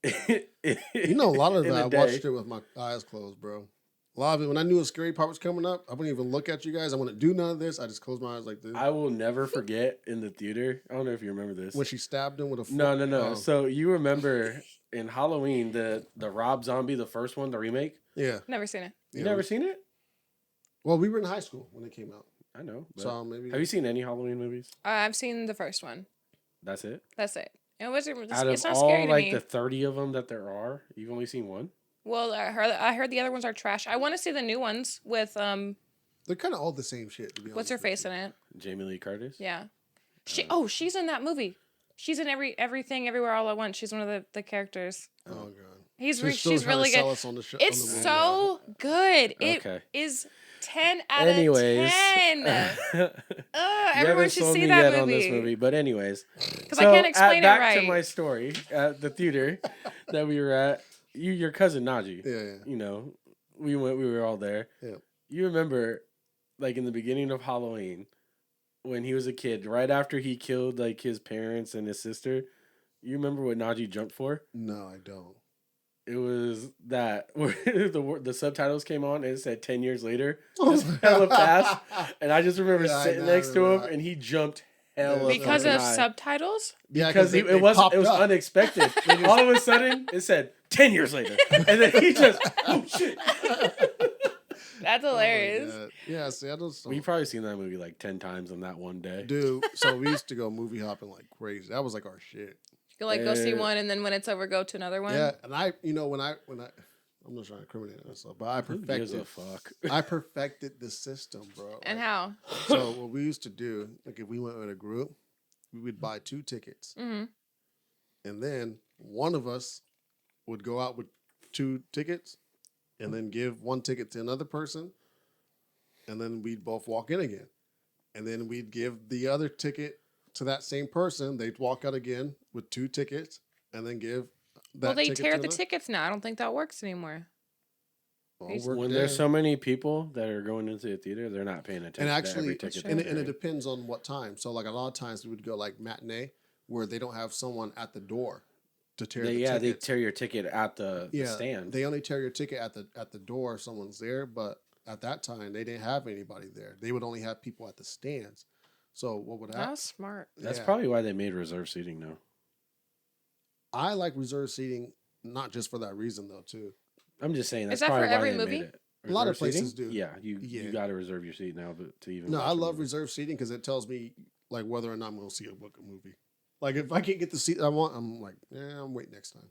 You know, a lot of that I watched it with my eyes closed, bro. A lot of it, when I knew a scary part was coming up, I wouldn't even look at you guys. I wouldn't do none of this. I just closed my eyes like this. I will never forget in the theater. I don't know if you remember this. When she stabbed him with a fork. No. Oh. So you remember in Halloween, the Rob Zombie, the first one, the remake? Yeah. Never seen it. You never seen it? Well, we were in high school when it came out. I know. So maybe. Have you seen any Halloween movies? I've seen the first one. That's it? That's it. It wasn't. Out It's of not all scary to like me. the 30 of them that there are, you've only seen one? Well, I heard the other ones are trash. I want to see the new ones with They're kind of all the same shit. To be what's her honest with face in it? Jamie Lee Curtis? Yeah. She's in that movie. She's in everything everywhere all at once. She's one of the characters. Oh god. She's really good. It's so good. It is 10 out of 10. Everyone should see that on this movie. But anyways, because I can't explain it right. Back to my story at the theater that we were at. Your cousin Najee. Yeah. You know, we were all there. Yeah. You remember, like in the beginning of Halloween, when he was a kid, right after he killed like his parents and his sister. You remember what Najee jumped for? No, I don't. It was that where the subtitles came on and it said 10 years later. Just hella fast. And I just remember sitting next to him and he jumped hella because of high. Subtitles? Yeah, because it was unexpected. All of a sudden it said 10 years later. And then he just, oh shit. That's hilarious. Yeah, see, I don't. We've probably seen that movie like 10 times on that one day. Dude, so we used to go movie hopping like crazy. That was like our shit. You like go see one and then when it's over, go to another one? Yeah, and when I I'm not trying to incriminate myself, but I perfected the system, bro. And how? So what we used to do, like if we went with a group, we would buy 2 tickets. Mm-hmm. And then one of us would go out with 2 tickets and then give 1 ticket to another person. And then we'd both walk in again. And then we'd give the other ticket to that same person. They'd walk out again with 2 tickets and then give that Well, they ticket tear to the tickets now. I don't think that works anymore. When there's so many people that are going into the theater, they're not paying attention and actually, to every ticket. And it depends on what time. So like a lot of times we would go like matinee where they don't have someone at the door to tear the tickets. They tear your ticket at the stand. They only tear your ticket at the door if someone's there, but at that time they didn't have anybody there. They would only have people at the stands. So what would happen? That's smart. That's probably why they made reserve seating now. I like reserve seating not just for that reason though too. I'm just saying that's that probably for every why they movie? made it. A lot of places do. Yeah, you got to reserve your seat now to even. No, I love reserve seating because it tells me like whether or not I'm going to see a movie. Like if I can't get the seat I want, I'm like, I'm waiting next time.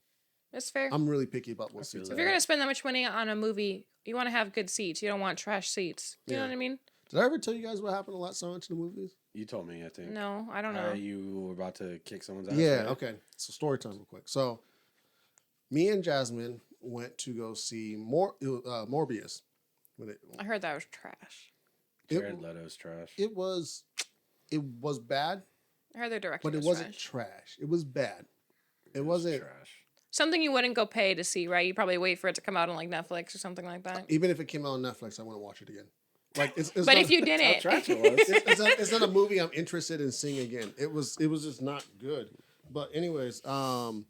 That's fair. I'm really picky about what seats. If you're gonna spend that much money on a movie, you want to have good seats. You don't want trash seats. You know what I mean? Did I ever tell you guys what happened the last time I went to the movies? You told me, I think. No, I don't know. You were about to kick someone's ass. Yeah. Right? Okay. So story time, real quick. So, me and Jasmine went to go see Morbius. I heard that was trash. Jared Leto's trash. It was bad. I heard their director, but it wasn't trash. It was bad. It wasn't trash. Something you wouldn't go pay to see, right? You probably wait for it to come out on like Netflix or something like that. Even if it came out on Netflix, I wouldn't watch it again. Like, it's but not, if you didn't, trash it was. it's not a movie I'm interested in seeing again. It was just not good. But anyways, so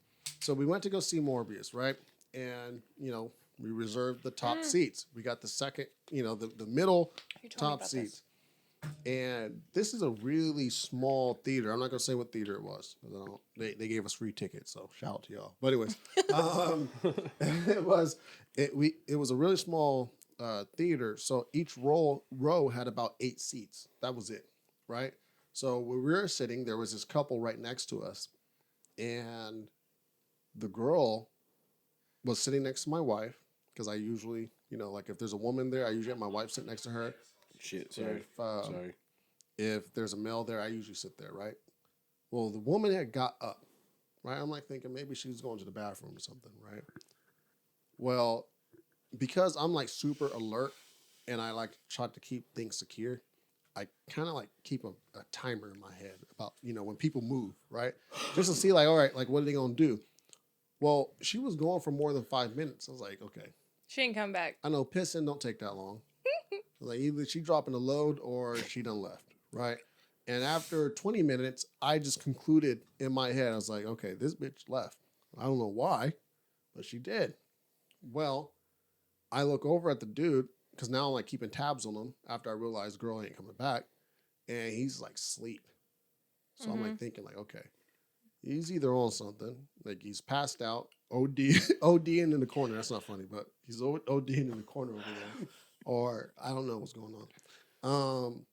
we went to go see Morbius, right? And we reserved the top seats. We got the second, the middle top seats. And this is a really small theater. I'm not gonna say what theater it was. They gave us free tickets, so shout out to y'all. But anyways, it was a really small theater. So each row had about 8 seats. That was it, right? So where we were sitting, there was this couple right next to us, and the girl was sitting next to my wife because I usually, like if there's a woman there, I usually have my wife sit next to her. Shit, sorry. Sorry. If there's a male there, I usually sit there, right? Well, the woman had got up, right? I'm like thinking maybe she was going to the bathroom or something, right? Well, because I'm like super alert and I like try to keep things secure, I kind of like keep a timer in my head about, when people move, right? Just to see like, all right, like what are they going to do? Well, she was going for more than 5 minutes. I was like, okay. She didn't come back. I know pissing don't take that long. Like either she dropping a load or she done left, right? And after 20 minutes, I just concluded in my head, I was like, okay, this bitch left. I don't know why, but she did. Well, I look over at the dude because now I'm like keeping tabs on him after I realized girl ain't coming back. And he's like asleep. So I'm like thinking like, okay, he's either on something, like he's passed out, ODing in the corner. That's not funny, but he's ODing in the corner over there. Or I don't know what's going on.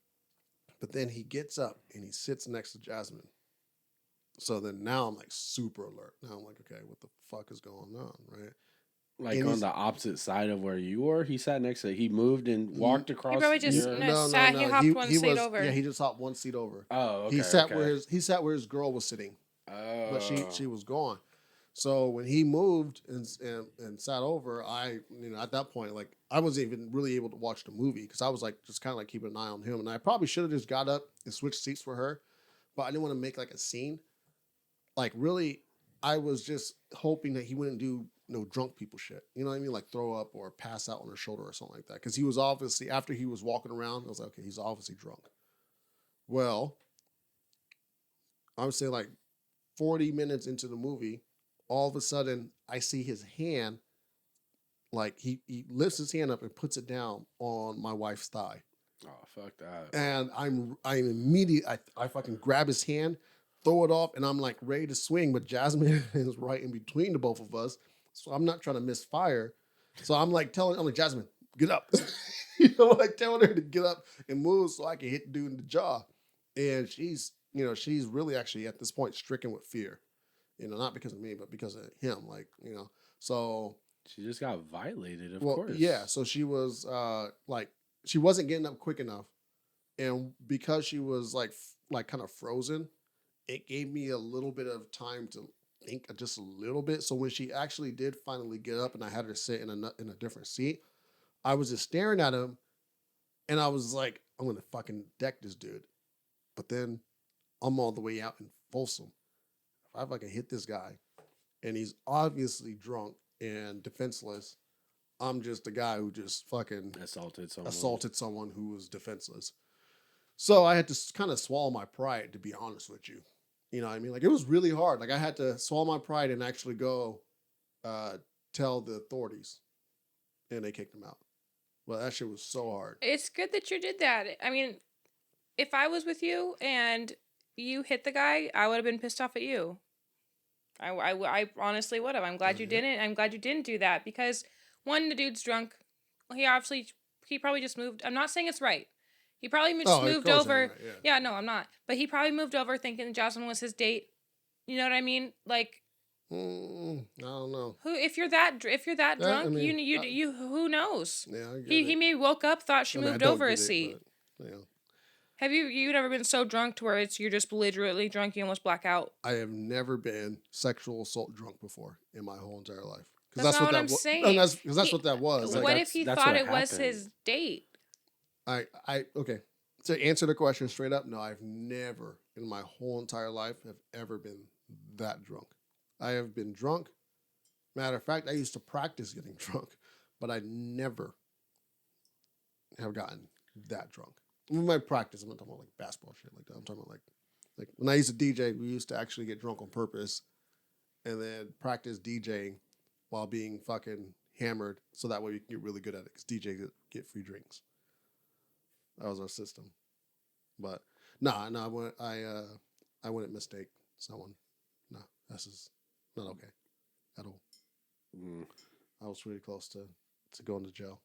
But then he gets up and he sits next to Jasmine. So then now I'm like super alert. Now I'm like, okay, what the fuck is going on, right? Like on the opposite side of where you were, he sat next to. He moved and walked across. He probably just sat. He hopped one seat over. Yeah, he just hopped one seat over. Oh, okay. He sat where his girl was sitting. Oh, but she was gone. So when he moved and sat over, I at that point like I wasn't even really able to watch the movie because I was like just kind of like keeping an eye on him, and I probably should have just got up and switched seats for her, but I didn't want to make like a scene. Like really, I was just hoping that he wouldn't do no drunk people shit. You know what I mean? Like throw up or pass out on her shoulder or something like that. Because he was obviously, after he was walking around, I was like, okay, he's obviously drunk. Well, I would say like 40 minutes into the movie, all of a sudden I see his hand, like he lifts his hand up and puts it down on my wife's thigh. Oh, fuck that. And I'm immediately, I fucking grab his hand, throw it off, and I'm like ready to swing, but Jasmine is right in between the both of us. So I'm not trying to miss fire. So I'm like Jasmine, get up. Like telling her to get up and move so I can hit the dude in the jaw. And she's really actually at this point stricken with fear. Not because of me, but because of him. Like, so. She just got violated, of course. Yeah. So she was she wasn't getting up quick enough. And because she was like kind of frozen, it gave me a little bit of time to think just a little bit. So when she actually did finally get up and I had her sit in a different seat, I was just staring at him and I was like, I'm going to fucking deck this dude. But then I'm all the way out in Folsom. If I fucking hit this guy and he's obviously drunk and defenseless, I'm just a guy who just fucking assaulted someone who was defenseless. So I had to kind of swallow my pride, to be honest with you. You know what I mean? Like, it was really hard. Like, I had to swallow my pride and actually go tell the authorities. And they kicked him out. Well, that shit was so hard. It's good that you did that. I mean, if I was with you and you hit the guy, I would have been pissed off at you. I honestly would have. I'm glad you didn't. I'm glad you didn't do that because, one, the dude's drunk. He probably just moved. I'm not saying it's right. He probably just moved over. Right, yeah, no, I'm not. But he probably moved over thinking Jocelyn was his date. You know what I mean? Like, I don't know. If you're that drunk, I mean, you who knows? Yeah, he maybe woke up, thought she moved over a seat. Yeah. Have you never been so drunk to where you're just belligerently drunk, you almost black out? I have never been sexual assault drunk before in my whole entire life. That's not what I'm saying. Because that's what that was. What if he thought it was his date? Okay. To answer the question straight up, no, I've never in my whole entire life have ever been that drunk. I have been drunk. Matter of fact, I used to practice getting drunk, but I never have gotten that drunk. When I practice, I'm not talking about like basketball shit like that. I'm talking about like when I used to DJ, we used to actually get drunk on purpose and then practice DJing while being fucking hammered so that way we can get really good at it because DJ get free drinks. That was our system. But I wouldn't mistake someone. No, this is not okay at all. I was really close to going to jail.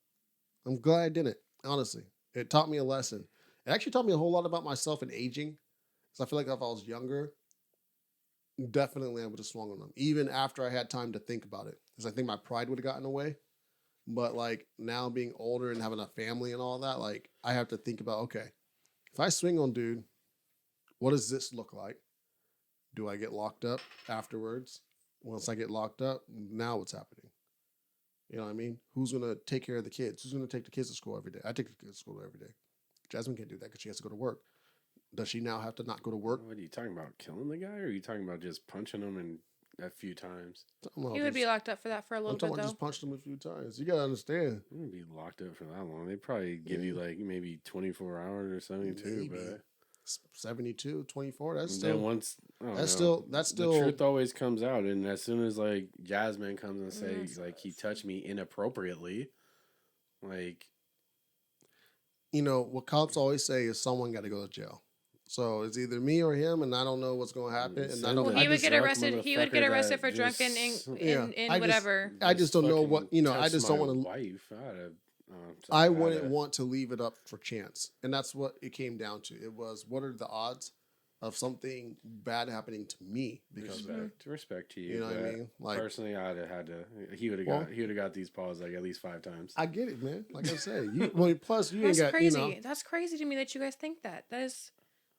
I'm glad I didn't, honestly. It taught me a lesson. It actually taught me a whole lot about myself and aging. Because I feel like if I was younger, definitely I would have swung on them. Even after I had time to think about it. Because I think my pride would have gotten away. But like now being older and having a family and all that, like I have to think about, okay, if I swing on dude, what does this look like? Do I get locked up afterwards? Once I get locked up, now what's happening? You know what I mean? Who's going to take care of the kids? Who's going to take the kids to school every day? I take the kids to school every day. Jasmine can't do that because she has to go to work. Does she now have to not go to work? What are you talking about? Killing the guy? Or are you talking about just punching him a few times? He would be locked up for that for a little bit, though. Just punched him a few times. You got to understand. You wouldn't be locked up for that long. They'd probably give you like maybe 24 hours or something too. But 72, 24. That's And still. then once That's still. the truth always comes out, and as soon as like Jasmine comes and says like he touched me inappropriately, like What cops always say is someone got to go to jail. So it's either me or him, and I don't know what's going to happen. And I don't. Well, he would get arrested. He would get arrested for drunken in whatever. I just don't know what I just don't want to. Wife. I wouldn't want to leave it up for chance, and that's what it came down to. It was what are the odds of something bad happening to me because respect to you. You know what I mean? Like personally, I'd have had to. He would have got these paws like at least 5 times. I get it, man. Like I said, plus you That's ain't got crazy. That's crazy to me that you guys think that. That is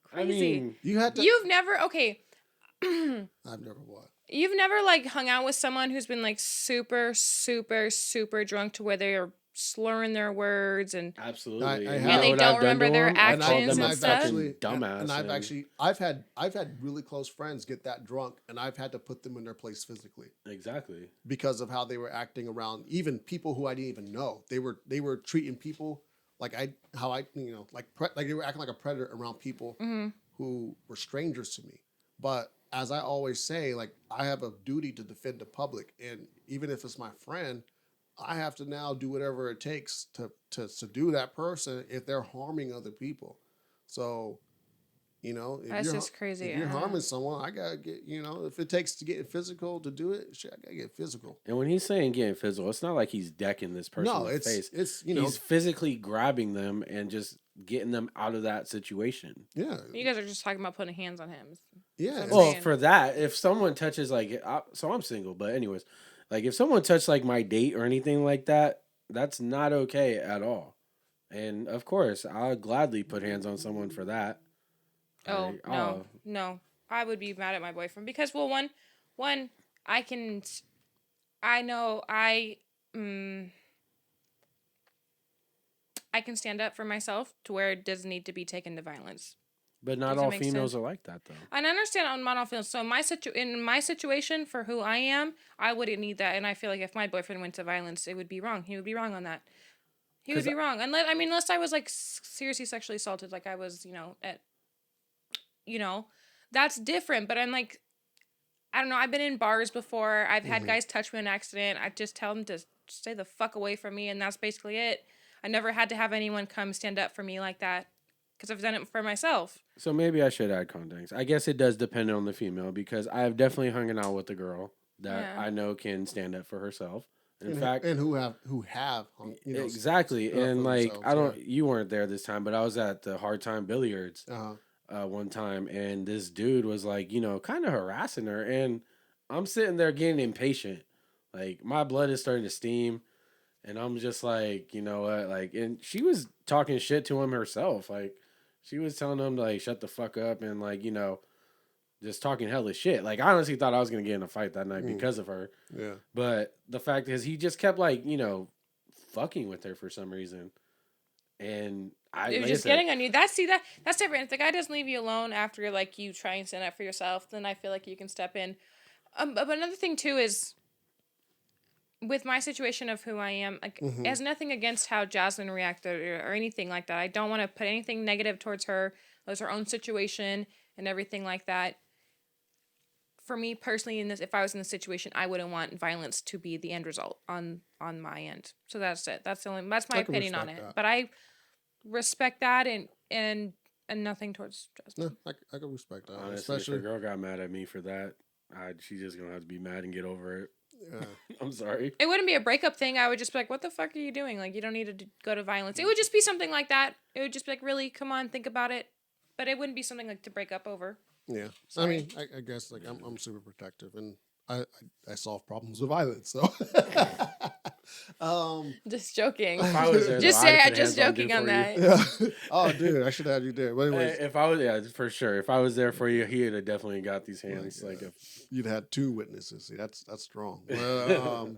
crazy. I mean, You've never I've never what. You've never like hung out with someone who's been like super, super, super drunk to where they're slurring their words and absolutely, I and they don't remember their actions and stuff. Dumbass. And I've had really close friends get that drunk, and I've had to put them in their place physically. Exactly. Because of how they were acting around even people who I didn't even know. They were treating people like they were acting like a predator around people who were strangers to me. But as I always say, like I have a duty to defend the public, and even if it's my friend, I have to now do whatever it takes to subdue that person if they're harming other people. So, if that's just crazy. If you're harming someone, I gotta get, if it takes to get physical to do it, shit, I gotta get physical. And when he's saying getting physical, it's not like he's decking this person in the face. It's he's physically grabbing them and just getting them out of that situation. Yeah. You guys are just talking about putting hands on him. Yeah. Well, for that, if someone touches so I'm single, but anyways. Like, if someone touched, like, my date or anything like that, that's not okay at all. And, of course, I'll gladly put hands on someone for that. Oh, no. I would be mad at my boyfriend because, well, one, I can stand up for myself to where it doesn't need to be taken to violence. But not all females are like that, though. And I understand on not all females. So in my situation, for who I am, I wouldn't need that. And I feel like if my boyfriend went to violence, it would be wrong. He would be wrong on that. He would be wrong. Unless I was, like, seriously sexually assaulted, like I was, that's different. But I'm like, I don't know. I've been in bars before. I've had guys touch me in an accident. I just tell them to stay the fuck away from me. And that's basically it. I never had to have anyone come stand up for me like that. Because I've done it for myself. So maybe I should add context. I guess it does depend on the female because I've definitely hung out with a girl that I know can stand up for herself. In fact, who have exactly. And like you weren't there this time, but I was at the Hard Time Billiards one time, and this dude was like, kind of harassing her, and I'm sitting there getting impatient. Like my blood is starting to steam. And I'm just like, you know what? Like, and she was talking shit to him herself. Like, she was telling him to, like, shut the fuck up and, like, just talking hella shit. Like, I honestly thought I was going to get in a fight that night because of her. Yeah. But the fact is, he just kept, like, fucking with her for some reason. And it was just getting on you. That's different. If the guy doesn't leave you alone after, like, you try and stand up for yourself, then I feel like you can step in. But another thing, too, is with my situation of who I am, like, it has nothing against how Jasmine reacted or anything like that. I don't want to put anything negative towards her. It was her own situation and everything like that. For me personally, if I was in this situation, I wouldn't want violence to be the end result on my end. So that's it. That's my opinion on it. That. But I respect that and nothing towards Jasmine. No, I can respect that. Honestly, if a girl got mad at me for that, she's just gonna have to be mad and get over it. Yeah. I'm sorry. It wouldn't be a breakup thing. I would just be like, what the fuck are you doing? Like, you don't need to go to violence. It would just be something like that. It would just be like, really, come on, think about it. But it wouldn't be something like to break up over. Yeah. Sorry. I mean, I guess like I'm super protective and I solve problems with violence. So just joking. If I was there, just joking on that. Yeah. Oh, dude, I should have had you there. But anyways, if I was, for sure. If I was there for you, he'd have definitely got these hands. You'd had 2 witnesses. See, that's strong. Well,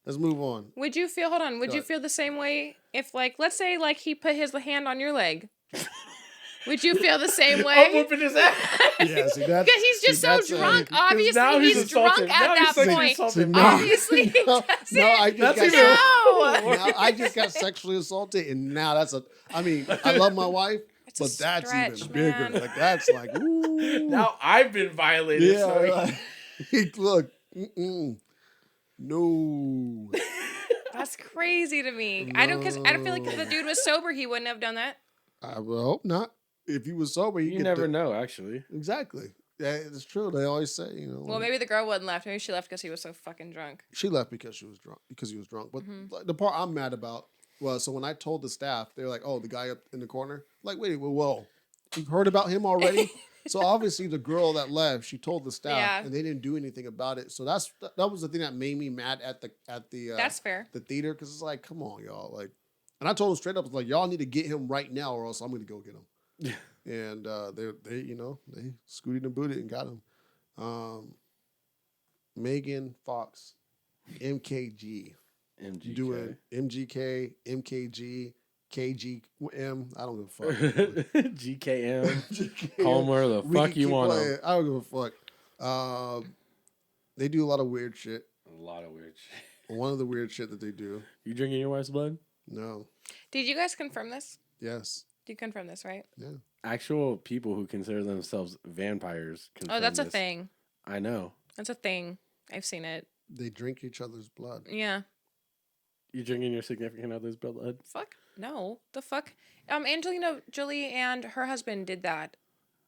let's move on. Would you feel the same way if, like, let's say, like, he put his hand on your leg? Would you feel the same way? I'm whooping his ass. Yeah, see that? Because he's just so drunk. Obviously, he's drunk at that point. Obviously, I just got sexually assaulted, and now I love my wife, but that's stretch, even bigger. man. Like that's like, ooh. Now I've been violated. Yeah, So like, look, no. That's crazy to me. I don't feel like if the dude was sober, he wouldn't have done that. I will hope not. If he was sober, you never know. Actually, exactly. Yeah, it's true. They always say, Well, maybe the girl wouldn't left. Maybe she left because he was so fucking drunk. she left because she was drunk. Because he was drunk. But like, the part I'm mad about was so when I told the staff, they were like, "Oh, the guy up in the corner." Like, wait, whoa, you've heard about him already? So obviously the girl that left, she told the staff, and they didn't do anything about it. So that was the thing that made me mad at the that's fair. the theater, because it's like, come on, y'all, like, and I told them straight up, like, y'all need to get him right now, or else I'm gonna go get him. And they scooted and booted and got him. Megan Fox, MKG, doing MGK, MKG. KGM, I don't give a fuck. GKM. Call them where the fuck you want them. I don't give a fuck. They do a lot of weird shit. A lot of weird shit. One of the weird shit that they do. You drinking your wife's blood? No. Did you guys confirm this? Yes. You confirm this, right? Yeah. Actual people who consider themselves vampires. Oh, that's a thing. I know. That's a thing. I've seen it. They drink each other's blood. Yeah. You drinking your significant other's blood? Fuck no. The fuck. Angelina Jolie and her husband did that.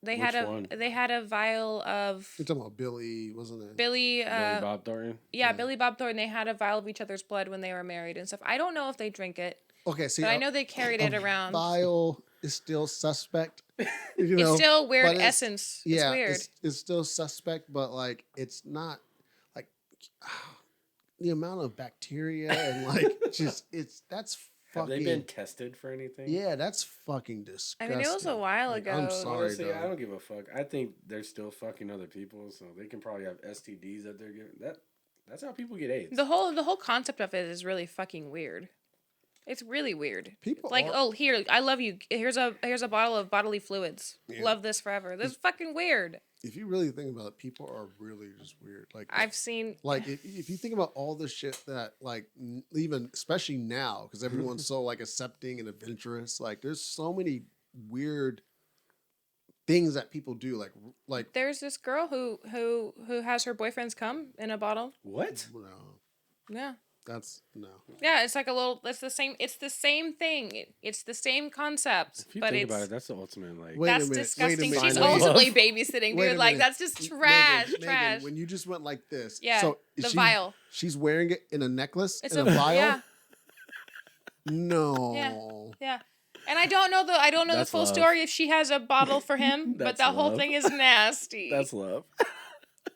They had a vial of. You're talking about Billy, wasn't it? Billy Bob Thornton. Yeah, Billy Bob Thornton. They had a vial of each other's blood when they were married and stuff. I don't know if they drink it. Okay, see, but I know they carried it around. Vial is still suspect. It's still weird essence. Yeah, it's weird. It's still suspect, but like it's not like the amount of bacteria and like that's fucking. Have they been tested for anything? Yeah, that's fucking disgusting. I mean, it was a while ago. I'm sorry, honestly, I don't give a fuck. I think they're still fucking other people, so they can probably have STDs that they're giving. That's how people get AIDS. The whole concept of it is really fucking weird. It's really weird. People like, oh, here, I love you. Here's a bottle of bodily fluids. Yeah. Love this forever. This is fucking weird. If you really think about it, people are really just weird. Like I've seen, like if you think about all the shit that like even especially now because everyone's so like accepting and adventurous. Like there's so many weird things that people do. Like there's this girl who has her boyfriends come in a bottle. What? No. Yeah. That's no. Yeah, it's like a little. It's the same. It's the same thing. It's the same concept. If you but think about it, that's the ultimate like. That's disgusting. She's ultimately babysitting, dude. Like that's just trash. Trash. When you just went like this. Yeah. So the vial. She's wearing it in a necklace. It's in a vial. Yeah. No. Yeah. Yeah. And I don't know the full story if she has a bottle for him, but the whole thing is nasty. That's love.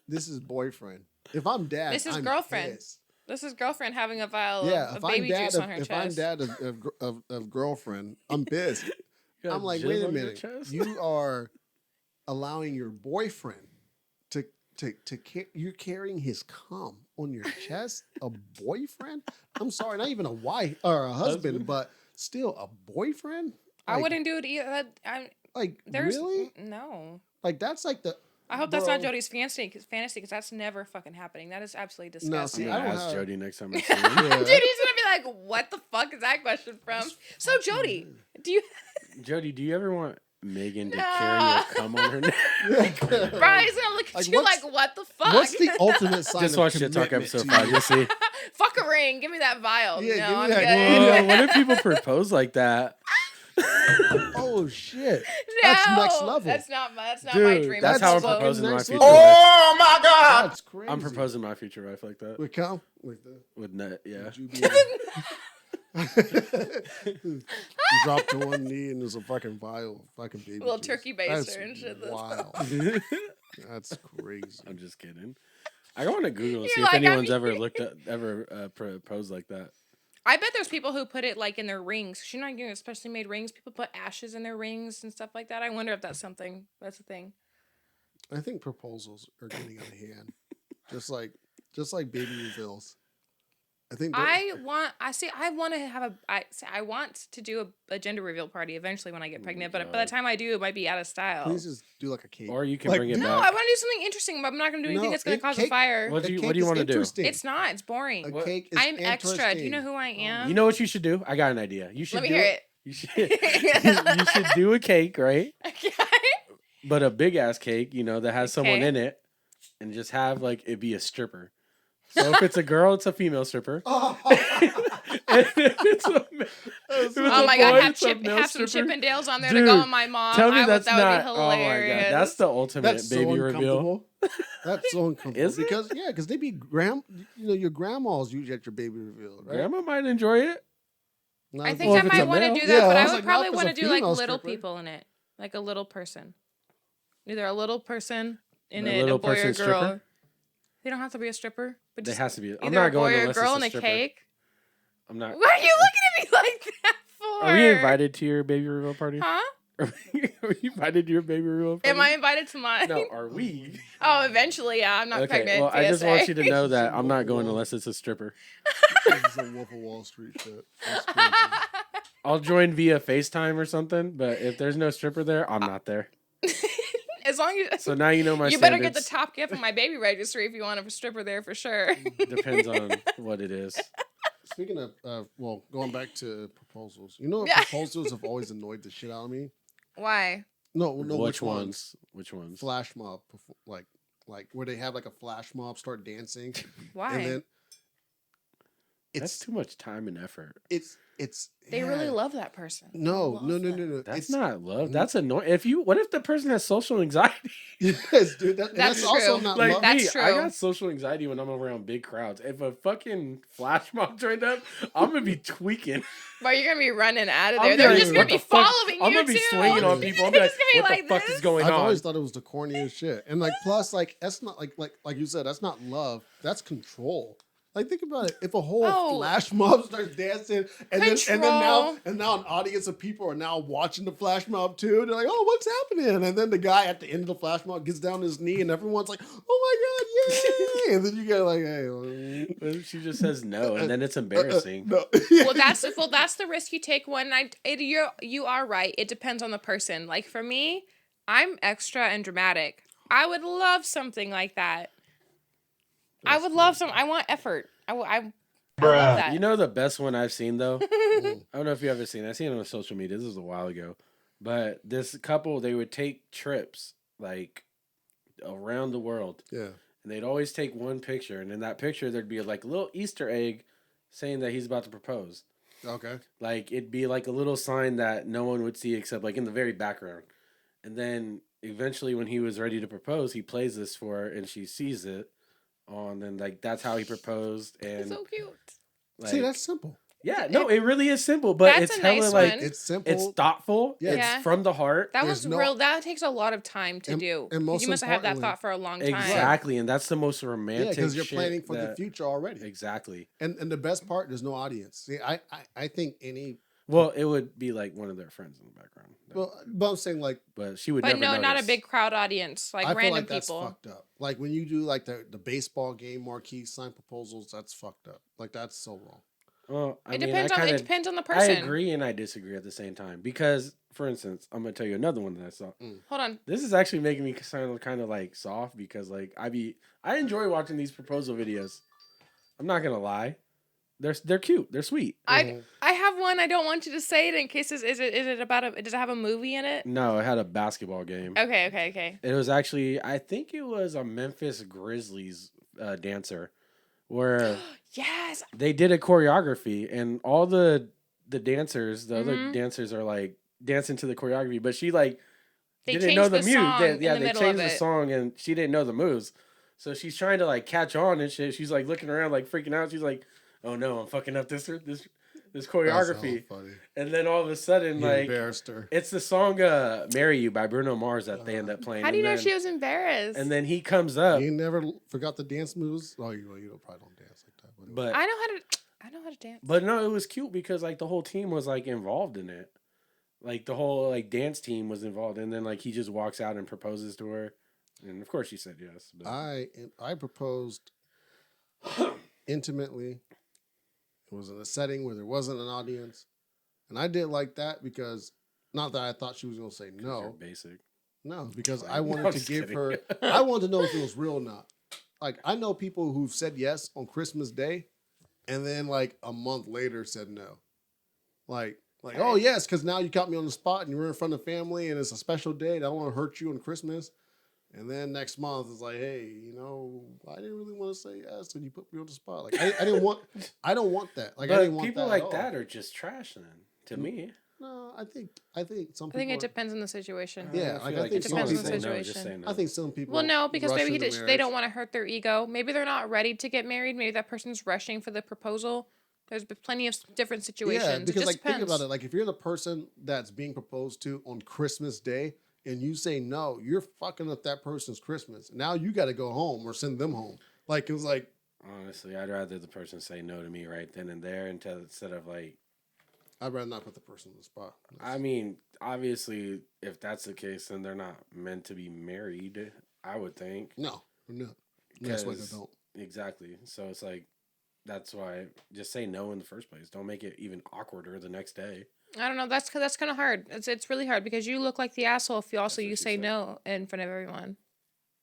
This is boyfriend. If I'm dad, this is I'm girlfriend. Pissed. This is girlfriend having a vial of baby juice on her chest. If I'm dad of girlfriend, I'm pissed. I'm like, wait a minute. You are allowing your boyfriend to you're carrying his cum on your chest? A boyfriend? I'm sorry, not even a wife or a husband, but still a boyfriend? I wouldn't do it either. Really? No. Like that's like the. I hope that's not Jody's fantasy because that's never fucking happening. That is absolutely disgusting. No, I'm gonna ask Jody next time I see her. Jody's gonna be like, "What the fuck is that question from?" So Jody, Jody, do you ever want Megan to carry your cum on her neck? Bry's gonna look at you like, "What the fuck?" What's the ultimate sign? Just watch Shit Talk episode 5. You'll see. Fuck a ring. Give me that vial. Yeah, no, I'm good. Whoa, what if people propose like that? Oh shit! No, that's next level. That's not my dream. That's how I'm proposing my future. Oh my god, that's crazy. I'm proposing my future wife like that. With cum? With net, yeah. You drop to one knee and there's a fucking vial, fucking baby. Little juice. turkey baster and shit. Wow. That's crazy. I'm just kidding. I want to Google and see if anyone's ever proposed like that. I bet there's people who put it like in their rings. She's not getting especially made rings. People put ashes in their rings and stuff like that. I wonder if that's a thing. I think proposals are getting out of hand. just like baby reveals. I want to do a gender reveal party eventually when I get pregnant, but by the time I do, it might be out of style. Please just do like a cake. Or you can bring it back. No, I want to do something interesting, but I'm not going to do anything that's going to cause a fire. What do you want to do? It's not. It's boring. A cake is I'm extra. Do you know who I am? You know what you should do? I got an idea. Let me hear it. You should do a cake, right? Okay. But a big ass cake, that has someone Okay. in it, and just have like it be a stripper. So if it's a girl, it's a female stripper. And if it's a, Oh my God, have some Chippendales on there to go on my mom. Tell me that not. would be hilarious. Oh my God, that's the ultimate That's baby so reveal. uncomfortable. That's so uncomfortable. Is it? Because they be your grandmas usually at your baby reveal, right? Grandma might enjoy it. I think Well, I if it's might a want to male. do that, but I I was would like, probably not if want to it's a do like female little stripper. people in it, like a little person, either a little person in A it, little a boy or person a girl. stripper? They don't have to be a stripper, but There just has to be. I'm either not a boy going or a unless girl it's and a stripper. cake. I'm not. What are you looking at me like that for? Are we invited to your baby reveal party? Huh? Are we invited to your baby reveal party? Am I invited to mine? No, are we? Oh, eventually, yeah. I'm not Okay, pregnant. well, I just PSA. want you to know that I'm not Wolf of going Wall. unless it's a stripper. It's a Wolf of Wall Street shit. That's crazy. I'll join via FaceTime or something, but if there's no stripper there, I'm not there. As long as So now you know my you standards. better get the top gift from my baby registry if you want a stripper there for sure. Depends on what it is. Speaking of, going back to proposals, what Yeah. proposals have always annoyed the shit out of me? Why? No, Which ones? Which ones? Flash mob, like where they have like a flash mob start dancing, Why? and then That's it's too much time and effort. They really love that person. No. That's It's not love. That's annoying. What if the person has social anxiety? yes, dude. That's also true. not Like love. That's me, true. I got social anxiety when I'm around big crowds. If a fucking flash mob joined up, I'm gonna be tweaking. But you're gonna be running out of I'm there. They're like, just gonna what be the fuck? following you I'm gonna be too. swinging on people. I'm like, It's gonna be what like the fuck this. is going I've on? always thought it was the corniest shit, and plus, that's not like you said, that's not love. That's control. Like, think about it. If a whole flash mob starts dancing, and now an audience of people are now watching the flash mob too, they're like, "Oh, what's happening?" And then the guy at the end of the flash mob gets down on his knee, and everyone's like, "Oh my god, yay!" And then you get like, "Hey." What if she just says no, and then it's embarrassing. No. Well, that's the risk you take when you are right. It depends on the person. Like for me, I'm extra and dramatic. I would love something like that. I would love some. I want effort. I love that. You know the best one I've seen though? I don't know if you ever seen it. I seen it on social media. This was a while ago. But this couple, they would take trips like around the world. Yeah. And they'd always take one picture, and in that picture there'd be like a little Easter egg saying that he's about to propose. Okay. Like it'd be like a little sign that no one would see except like in the very background. And then eventually when he was ready to propose, he plays this for her and she sees it. And then like that's how he proposed. And It's so cute. Like, see, that's simple. Yeah, no, it really is simple, but That's it's a hella nice like one. It's simple. it's thoughtful. Yeah. It's from the heart. That was real. That takes a lot of time to do. And most you must have had that importantly- thought for a long time. Exactly, and that's the most romantic. Yeah, because you're shit planning for the future already. Exactly. And the best part, there's no audience. See, I think any. Well, it would be like one of their friends in the background. Well, but I'm saying like. But she would. But never no, not a notice. big crowd audience, like I feel random like that's people. fucked up. Like when you do like the baseball game marquee sign proposals, that's fucked up. Like that's so wrong. Well, It depends on the person. I agree and I disagree at the same time because, for instance, I'm gonna tell you another one that I saw. Hold on. This is actually making me sound kind of like soft because like I enjoy watching these proposal videos. I'm not gonna lie, they're cute, they're sweet. I have one. I don't want you to say it in case is it about does it have a movie in it? No, it had a basketball game. Okay. It was actually I think it was a Memphis Grizzlies dancer. Where yes, they did a choreography and all the dancers, the other dancers are like dancing to the choreography, but she like didn't know the music. They changed the song and she didn't know the moves, so she's trying to like catch on and shit. She's like looking around like freaking out. She's like, "Oh no, I'm fucking up this choreography." That's so funny. And then all of a sudden, You like embarrassed her. it's the song "Marry You" by Bruno Mars that they end up playing. How do you know she was embarrassed? And then he comes up. You never forgot the dance moves. Oh, you probably don't dance like that. But I know how to dance. But no, it was cute because like the whole team was like involved in it. Like the whole like dance team was involved, and then like he just walks out and proposes to her, and of course she said yes. But. I proposed intimately. It was in a setting where there wasn't an audience, and I did like that because not that I thought she was gonna say no. Basic. No, because I wanted to give her. I wanted to know if it was real or not. Like I know people who've said yes on Christmas Day, and then like a month later said no. Like Like, oh yes, because now you caught me on the spot and you were in front of family and it's a special day. I don't want to hurt you on Christmas. And then next month it's like, hey, I didn't really want to say yes, and you put me on the spot. Like I don't want that. Like but I didn't want people that like that are just trash. Then to me, no, I think some people. I think it depends on the situation. Yeah, I think it depends on the No, situation. just say no. I think some people. Well, no, because rush maybe into they marriage. don't want to hurt their ego. Maybe they're not ready to get married. Maybe that person's rushing for the proposal. There's plenty of different situations. Yeah, because it just like depends. think about it. Like if you're the person that's being proposed to on Christmas Day and you say no, you're fucking up that person's Christmas. Now you got to go home or send them home. Like it was like. Honestly, I'd rather the person say no to me right then and there instead of like. I'd rather not put the person on the spot. I mean, obviously, if that's the case, then they're not meant to be married. I would think. No. That's why they don't. Exactly. So it's like, that's why just say no in the first place. Don't make it even awkwarder the next day. I don't know. That's kind of hard. It's really hard because you look like the asshole if you say said. no in front of everyone.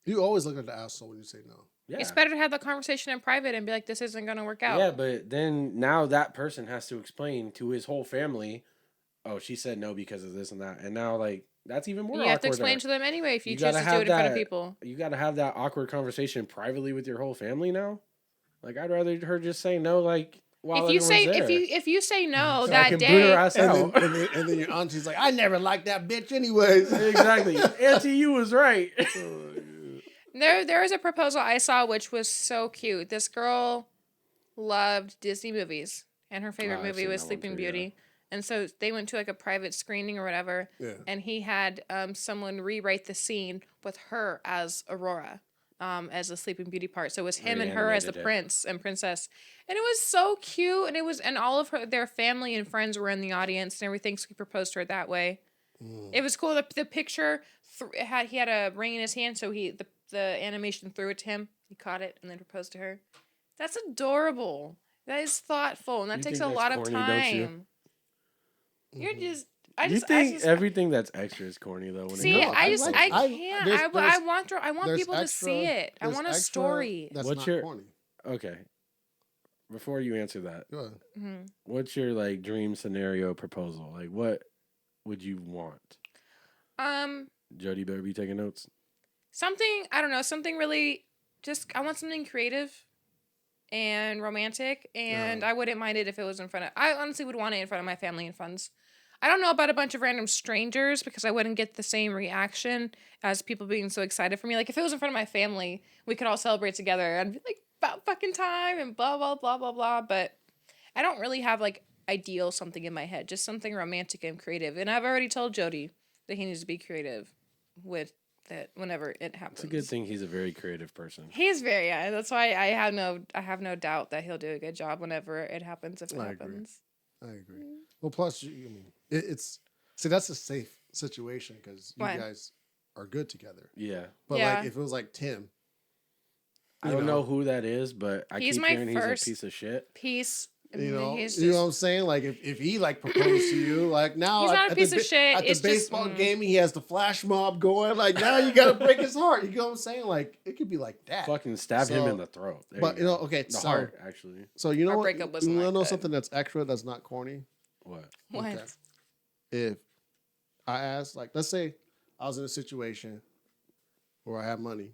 You always look at the asshole when you say no. Yeah. It's better to have the conversation in private and be like, this isn't going to work out. Yeah, but then now that person has to explain to his whole family, oh, she said no because of this and that. And now, like, that's even more awkward. You have to explain to them anyway if you choose to do it in front of people. You got to have that awkward conversation privately with your whole family now. Like, I'd rather her just say no, like, while if you say there. if you say no so that I can day, boot her ass out. And then your auntie's like, I never liked that bitch anyways. Exactly. Auntie, you was right. There was a proposal I saw which was so cute. This girl loved Disney movies, and her favorite I've movie seen was that one Sleeping too, Beauty. yeah. And so they went to like a private screening or whatever, and he had someone rewrite the scene with her as Aurora, as the Sleeping Beauty part. So it was him and her as the prince and princess, and it was so cute. And all of their family and friends were in the audience and everything. So he proposed to her that way. It was cool. The picture he had a ring in his hand, so the animation threw it to him. He caught it and then proposed to her. That's adorable. That is thoughtful, and that takes a lot of time. You're just. You think everything that's extra is corny though? When See, I can't. I want people to see it. I want a story. That's not corny. Okay. Before you answer that, go ahead. Mm-hmm. What's your like dream scenario proposal? Like, what would you want? Jody better be taking notes. Something, I don't know, something really, I want something creative and romantic, and I wouldn't mind it if it was I honestly would want it in front of my family and friends. I don't know about a bunch of random strangers because I wouldn't get the same reaction as people being so excited for me. Like if it was in front of my family, we could all celebrate together. I'd be like, about fucking time and blah, blah, blah, blah, blah. But I don't really have like ideal something in my head, just something romantic and creative. And I've already told Jody that he needs to be creative with that whenever it happens. It's a good thing he's a very creative person. He's very, that's why I have no doubt that he'll do a good job whenever it happens, if it happens. I agree. Well, plus, it's that's a safe situation because you guys are good together. Yeah. But like, if it was like Tim, I don't know who that is, but I keep hearing he's a piece of shit. You know what I'm saying? Like if he like proposed to you, like now he's not a piece of shit. At the baseball game, he has the flash mob going. Like now you got to break his heart. You know what I'm saying? Like it could be like that. Fucking stab him in the throat. But you know, okay, the heart actually. So you know what? You want to know something that's extra that's not corny? What? Okay. If I asked, like, let's say I was in a situation where I have money.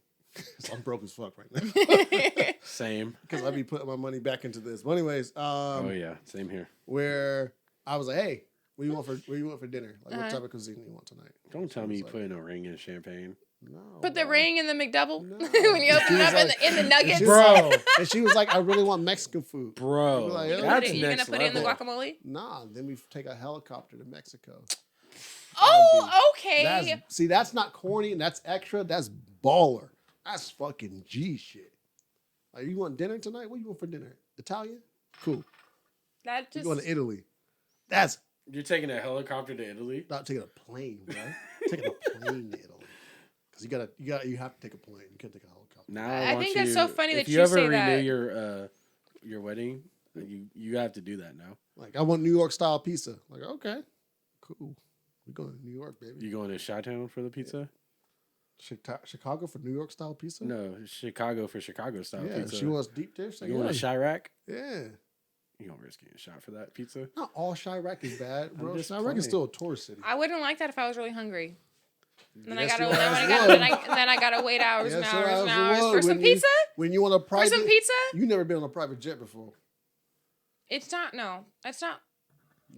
So I'm broke as fuck right now. Same. Because I'd be putting my money back into this. But anyways, oh yeah, same here. Where I was like, hey, what do you want for dinner? Like, what type of cuisine do you want tonight? Don't tell me you put in a ring in champagne. No. Put the ring in the McDouble when you open it up in the nuggets, bro. And she was like, I really want Mexican food, bro. Like, that's you gonna put it in the guacamole? Nah. Then we take a helicopter to Mexico. Oh, okay. That's not corny and that's extra. That's baller. That's fucking G shit. Like, you want dinner tonight? What you want for dinner? Italian? Cool. You going to Italy? You're taking a helicopter to Italy? Not taking a plane, bro. Taking a plane to Italy. Because you have to take a plane. You can't take a helicopter. Now I think that's so funny that you say that. If you ever renew your wedding, you have to do that now. Like, I want New York style pizza. Like, okay, cool. We're going to New York, baby. You going to Chi-Town for the pizza? Chicago for New York style pizza? No, Chicago for Chicago style pizza. She wants deep dish. You want a Chirac? Yeah. You gonna risk getting shot for that pizza? Not all Chirac is bad, bro. just Chirac playing. is still a tourist city. I wouldn't like that if I was really hungry. Then Yes, I gotta, your then, ass I would. gotta, then I gotta wait hours and Yes, hours your and ass hours would. for some When you- pizza. When you on a For private, some pizza? You never been on a private jet before. It's not. No, it's not.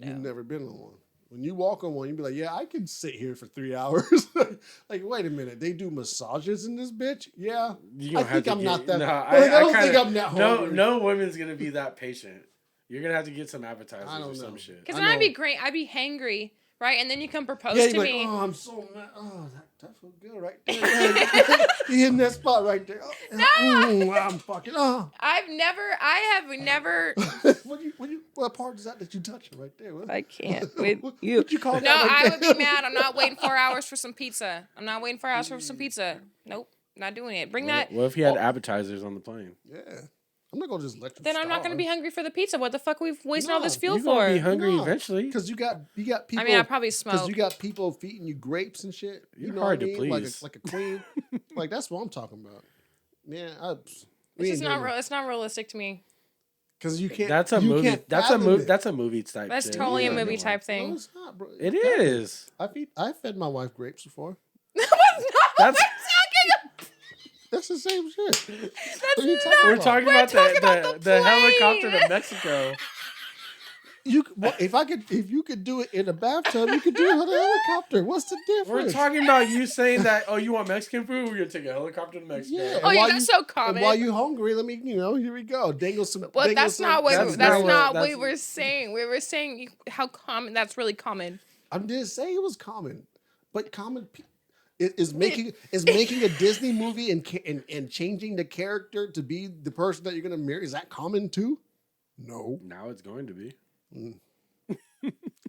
You've No. never been on one. When you walk on one, you be like, yeah, I can sit here for 3 hours. Like, wait a minute, they do massages in this bitch? Yeah. You I gonna have think to I'm get, not that. No, I I don't kinda, think I'm that hungry. No woman's gonna be that patient. You're gonna have to get some appetizers I or don't some know. shit. Because I then I'd be know. great. I'd be hangry, right? And then you come propose Yeah, to you're like, me. oh, I'm so mad. Oh, that feels good right there. Yeah, you hitting that spot right there. Oh, I'm fucking. Oh. I have never. What part is that you touching right there? What, I can't what, with you. What you call No, that? I Right would there? be mad. I'm not waiting 4 hours for some pizza. I'm not waiting 4 hours for some pizza. Nope, not doing it. Bring that. What if you had appetizers on the plane? Yeah. I'm not gonna just let you. Then I'm not gonna be hungry for the pizza. What the fuck are we wasting all this Nah, fuel You're gonna be for? hungry No, eventually. Because you got people. I mean, I probably Because smoke. you got people feeding you grapes and shit. You You're know hard what I to mean? please. Like a queen. Like that's what I'm talking about. Yeah, It's just not real. It's not realistic to me. Because you can't. That's a you movie. can't That's a fathom movie. it. That's a movie type. That's shit. totally You a know, movie no. type No, thing. it's not, bro. It Fathom is. I fed my wife grapes before. That's not That's- That's the same shit. That's What are you not. talking We're about? talking We're about talking about the the helicopter plane. to Mexico. If you could do it in a bathtub, you could do it on a helicopter. What's the difference? We're talking about you saying that. Oh, you want Mexican food? We're gonna take a helicopter to Mexico. Yeah. Oh, And yeah, while that's you- so And common. while you hungry, let me, here we go. Dangle some. But dangle that's some- not what That's that's not not what- what we that's- were saying. We were saying how common. That's really common. I'm just saying it was common, but common is making a Disney movie and changing the character to be the person that you're gonna marry. Is that common too? No, Now it's going to be.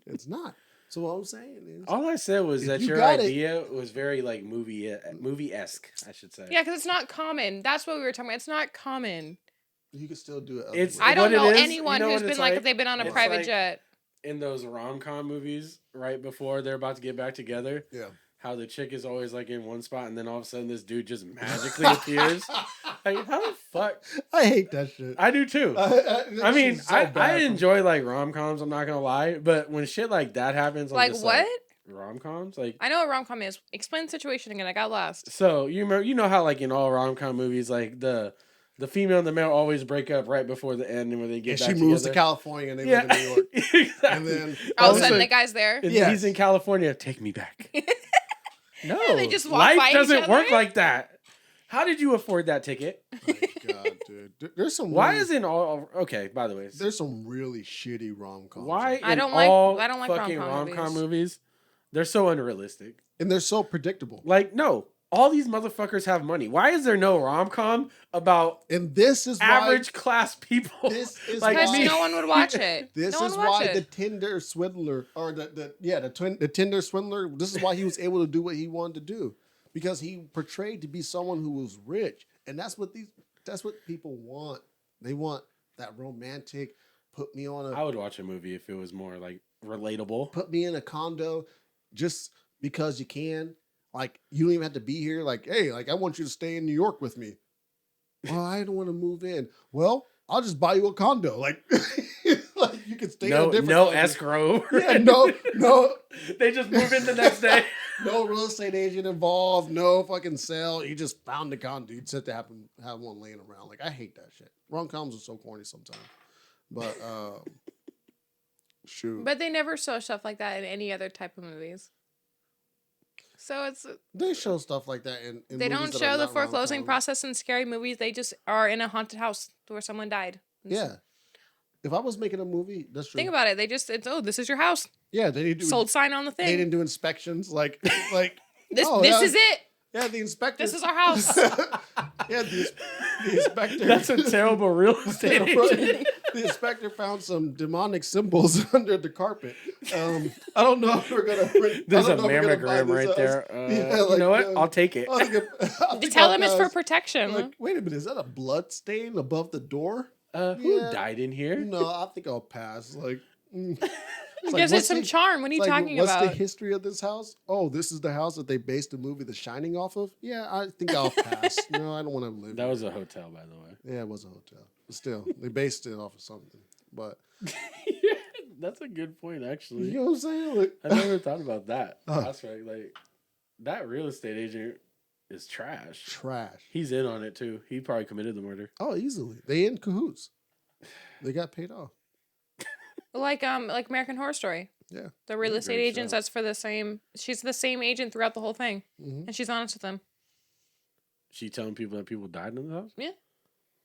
it's not. So what I'm saying is, All I said was If that you your got it- idea was very like movie-esque, I should say. Yeah, because it's not common. That's what we were talking about. It's not common. you can still do it. It's- I don't What it know is, anyone you know who's what it's been like like? if they've been on a It's private like- jet. In those rom-com movies, right before they're about to get back together, Yeah. how the chick is always like in one spot, and then all of a sudden this dude just magically appears. Like, how the fuck? I hate that shit. I do too. That I mean, shit's so I bad. enjoy like rom-coms. I'm not gonna lie, but when shit like that happens, I'm Like just what? rom-coms, like. I know what rom com is. Explain the situation again. I got lost. So you remember, you know how like in all rom-com movies, like the female and the male always break up right before the end, and when they get And back she moves together. to California and they Yeah, live in New York. exactly. And then All of a it's sudden, like- the guy's there. and Yes. he's in California. Take me back. No, they just walk life by each doesn't work other? like that. How did you afford that ticket? my God, dude. There's some. Why really, isn't all okay? By the way, there's some really shitty rom coms? why I in don't like- all I don't like fucking rom-com rom-com movies. movies? They're so unrealistic. And they're so predictable. Like, no, all these motherfuckers have money. Why is there no rom-com about And this is average class people? This is like Because why- me. no one would watch it. This no one is would watch why the it. Tinder swindler, or the Tinder swindler. This is why he was able to do what he wanted to do, because he portrayed to be someone who was rich, and that's what people want. They want that romantic. Put me on I a would watch a movie if it was more like relatable. put me in a condo, just because you can. Like you don't even have to be here. Like hey, like I want you to stay in New York with me. Well, I don't want to move in. Well, I'll just buy you a condo. Like, like you can stay in a No, different no condo. escrow. Yeah, no. They just move in the next day. No real estate agent involved. No fucking sale. You just found the condo. You just have to have one laying around. Like I hate that shit. Rom-coms are so corny sometimes. But shoot, But they never show stuff like that in any other type of movies. So it's they show stuff like that in they movies don't that show are the not foreclosing rom-coms. process in scary movies. They just are in a haunted house where someone died. Yeah. If I was making a movie, that's true. Think about it. They just this is your house. Yeah, they didn't do Sold sign on the They thing. didn't do inspections like This oh, this yeah. is it. Yeah, the inspector. This is our house. Yeah, the inspector. That's a terrible real estate agent. The inspector found some demonic symbols under the carpet. I don't know if we're gonna. There's I a don't know if we're gonna buy mammogram this right house. there. Yeah, You like, know what? I'll take it. I think You tell them it's for I'll- protection. Like, wait a minute, is that a blood stain above the door? Who Yeah. died in here? No, I think I'll pass. Like, It gives it some charm. What are you talking what's about? the history of this house? Oh, this is the house that they based the movie The Shining off of? Yeah, I think I'll pass. No, I don't want to live That here. was a hotel, by the way. Yeah, it was a hotel. But still, they based it off of something. But Yeah, that's a good point, actually. you know what I'm saying? Like, I never thought about that. Oh. That's right. Like, that real estate agent is trash. trash. He's in on it, too. He probably committed the murder. Oh, easily. They in cahoots. They got paid off. Like American Horror Story. Yeah. The real That's a estate great agents, show. that's for the same. She's the same agent throughout the whole thing, Mm-hmm. and she's honest with them. She telling people that people died in the house?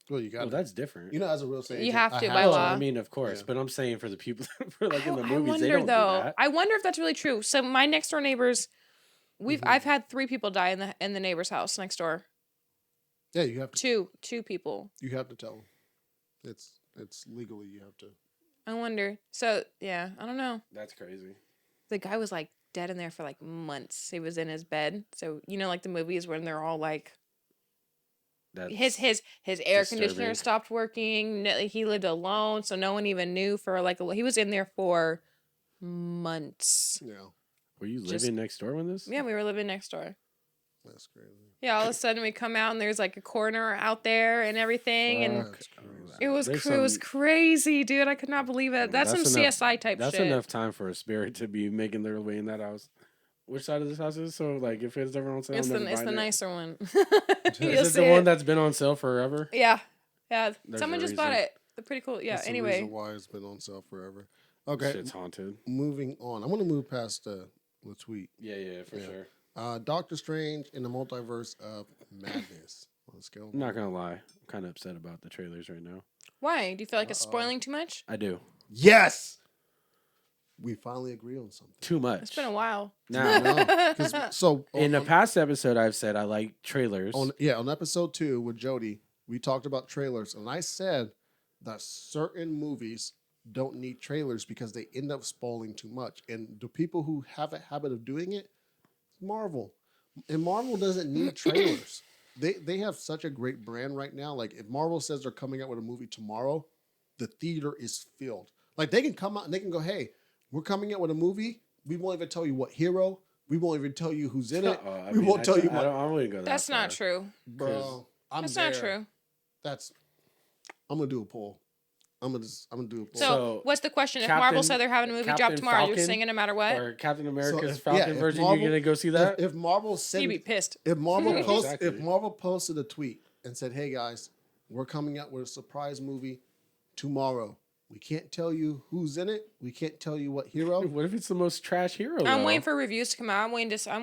Well, you got Well, that's different. You know, as a real estate You agent, have I to by Well, law. I mean, of course. Yeah. But I'm saying for the people, for like in the I movies, wonder they don't though. do that. I wonder if that's really true. So my next door neighbors, I've had 3 people die in the neighbor's house next door. Yeah, you have to. Two people. You have to tell them. It's legally you have to. I wonder. So yeah, I don't know. That's crazy. The guy was like dead in there for like months. He was in his bed. So you know, like the movies when they're all like That's his air conditioner disturbing. stopped working. He lived alone, so no one even knew for like he was in there for months. Yeah, Were you Just- living next door when this? Yeah, we were living next door. that's crazy. Yeah, all of a sudden we come out and there's like a corner out there and everything, and Fuck. That's crazy. it was There's it was some- crazy, dude. I could not believe it. That's some That's enough- CSI type That's shit. enough time for a spirit to be making their way in that house. Which side of this house is it? So like if it's ever on sale? It's I'm the never it's the buying it. nicer one. Is You'll it see the one that's been on sale forever? Yeah. There's Someone a just bought reason. it. They're pretty cool. Yeah. That's the Anyway, reason why it's been on sale forever. Okay, Shit's haunted. moving on. I'm gonna move past the tweet. Yeah, for Yeah. sure. Doctor Strange in the Multiverse of Madness. Let's go. I'm not gonna lie. I'm kind of upset about the trailers right now. why? Do you feel like it's Uh-oh. spoiling too much? I do. Yes, we finally agree on something. Too much. It's been a while. Now, No, 'cause- so in the past episode, I've said I like trailers. on episode 2 with Jody, we talked about trailers, and I said that certain movies don't need trailers because they end up spoiling too much. And the people who have a habit of doing it, Marvel, and Marvel doesn't need trailers. They have such a great brand right now. Like if Marvel says they're coming out with a movie tomorrow, the theater is filled. Like they can come out and they can go, "Hey, we're coming out with a movie. We won't even tell you what hero. We won't even tell you who's in it. I we mean, won't tell you I what." don't want to go that That's not far. true. Bro, I'm That's there. not true. I'm gonna do a poll. I'm gonna do a poll. So, So, what's the question? If Captain- Marvel said they're having a movie drop Captain tomorrow, you're Falcon singing no matter what? Or Captain America's if- Falcon yeah, if version, Marvel- you're gonna go see that? if Marvel You'd sent, be pissed. if Marvel Yeah, post, exactly. if Marvel posted a tweet and said, "Hey guys, we're coming out with a surprise movie tomorrow. We can't tell you who's in it. We can't tell you what hero." What if it's the most trash hero? I'm though? waiting for reviews to come out. I'm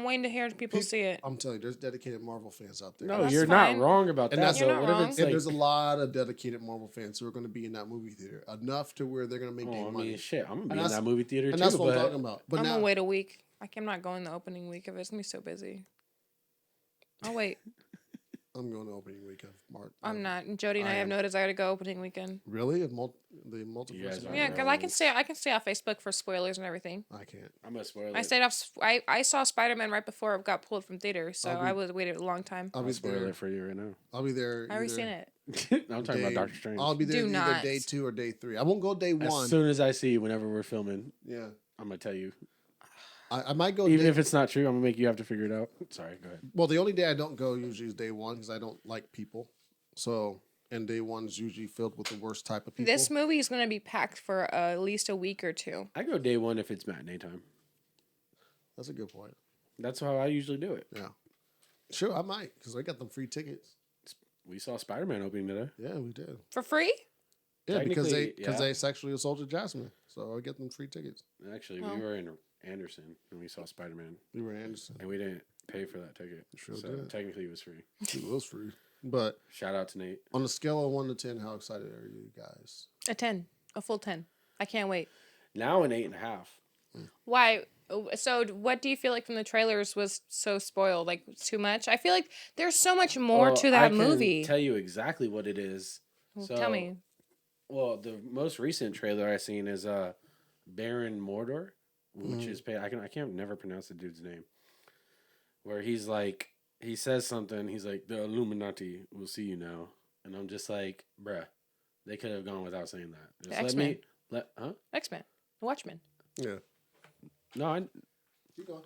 waiting to hear people see it. I'm telling you, there's dedicated Marvel fans out there. No, That's you're fine. not wrong about And that. that's- You're though. not What if wrong. it's And like, there's a lot of dedicated Marvel fans who are going to be in that movie theater, enough to where they're going to make oh, their I money. mean, shit, I'm gonna And be in that's- that movie theater And too. that's what I'm but talking about. But I'm now, gonna wait a week. I'm not going the opening week of it. It's gonna be so busy. I'll wait. I'm going to opening week of March. I'm not. And Jody and I have am. no desire to go opening weekend. Really? The You multiverse? guys of are Yeah, Madness? because I can stay off Facebook for spoilers and everything. I can't. I'm gonna spoil I it. stayed off. I saw Spider-Man right before it got pulled from theater, so I'll be- I was waited a long time. I'll I'll be spoil there. it for you right now. I'll be there. I already either seen it. I'm talking day- about Doctor Strange. I'll be there Do either not. day 2 or day 3. I won't go day As 1. soon as I see you, whenever we're filming, Yeah. I'm gonna tell you. I might go. Even day, if it's not true, I'm gonna make you have to figure it out. Sorry, go ahead. well, the only day I don't go usually is day 1 because I don't like people. So, and day 1 is usually filled with the worst type of people. This movie is gonna be packed for at least a week or two. I go day one if it's matinee time. That's a good point. That's how I usually do it. Yeah. Sure, I might because I got them free tickets. We saw Spider-Man opening today. Yeah, we did. For free? Yeah, because Technically, yeah. they sexually assaulted Jasmine, so I get them free tickets. Actually, Oh. we were in Anderson and we saw Spider-Man, We were Anderson. and we didn't pay for that ticket. Sure so did. technically, it was free. It was free. But Shout out to Nate. on a scale of 1 to 10, how excited are you guys? A 10. A full 10. I can't wait. Now an 8.5. Why? So, what do you feel like from the trailers was so spoiled? Like, too much? I feel like there's so much more Well, to I that can movie. Tell you exactly what it is. Well, So, tell me. Well, the most recent trailer I seen is Baron Mordor, which is I can't never pronounce the dude's name. Where he's like, he says something. He's like, the Illuminati will see you now, and I'm just like, bruh, they could have gone without saying that. Just let X-Men. me huh? X-Men. Watchmen. Yeah. No, Keep going.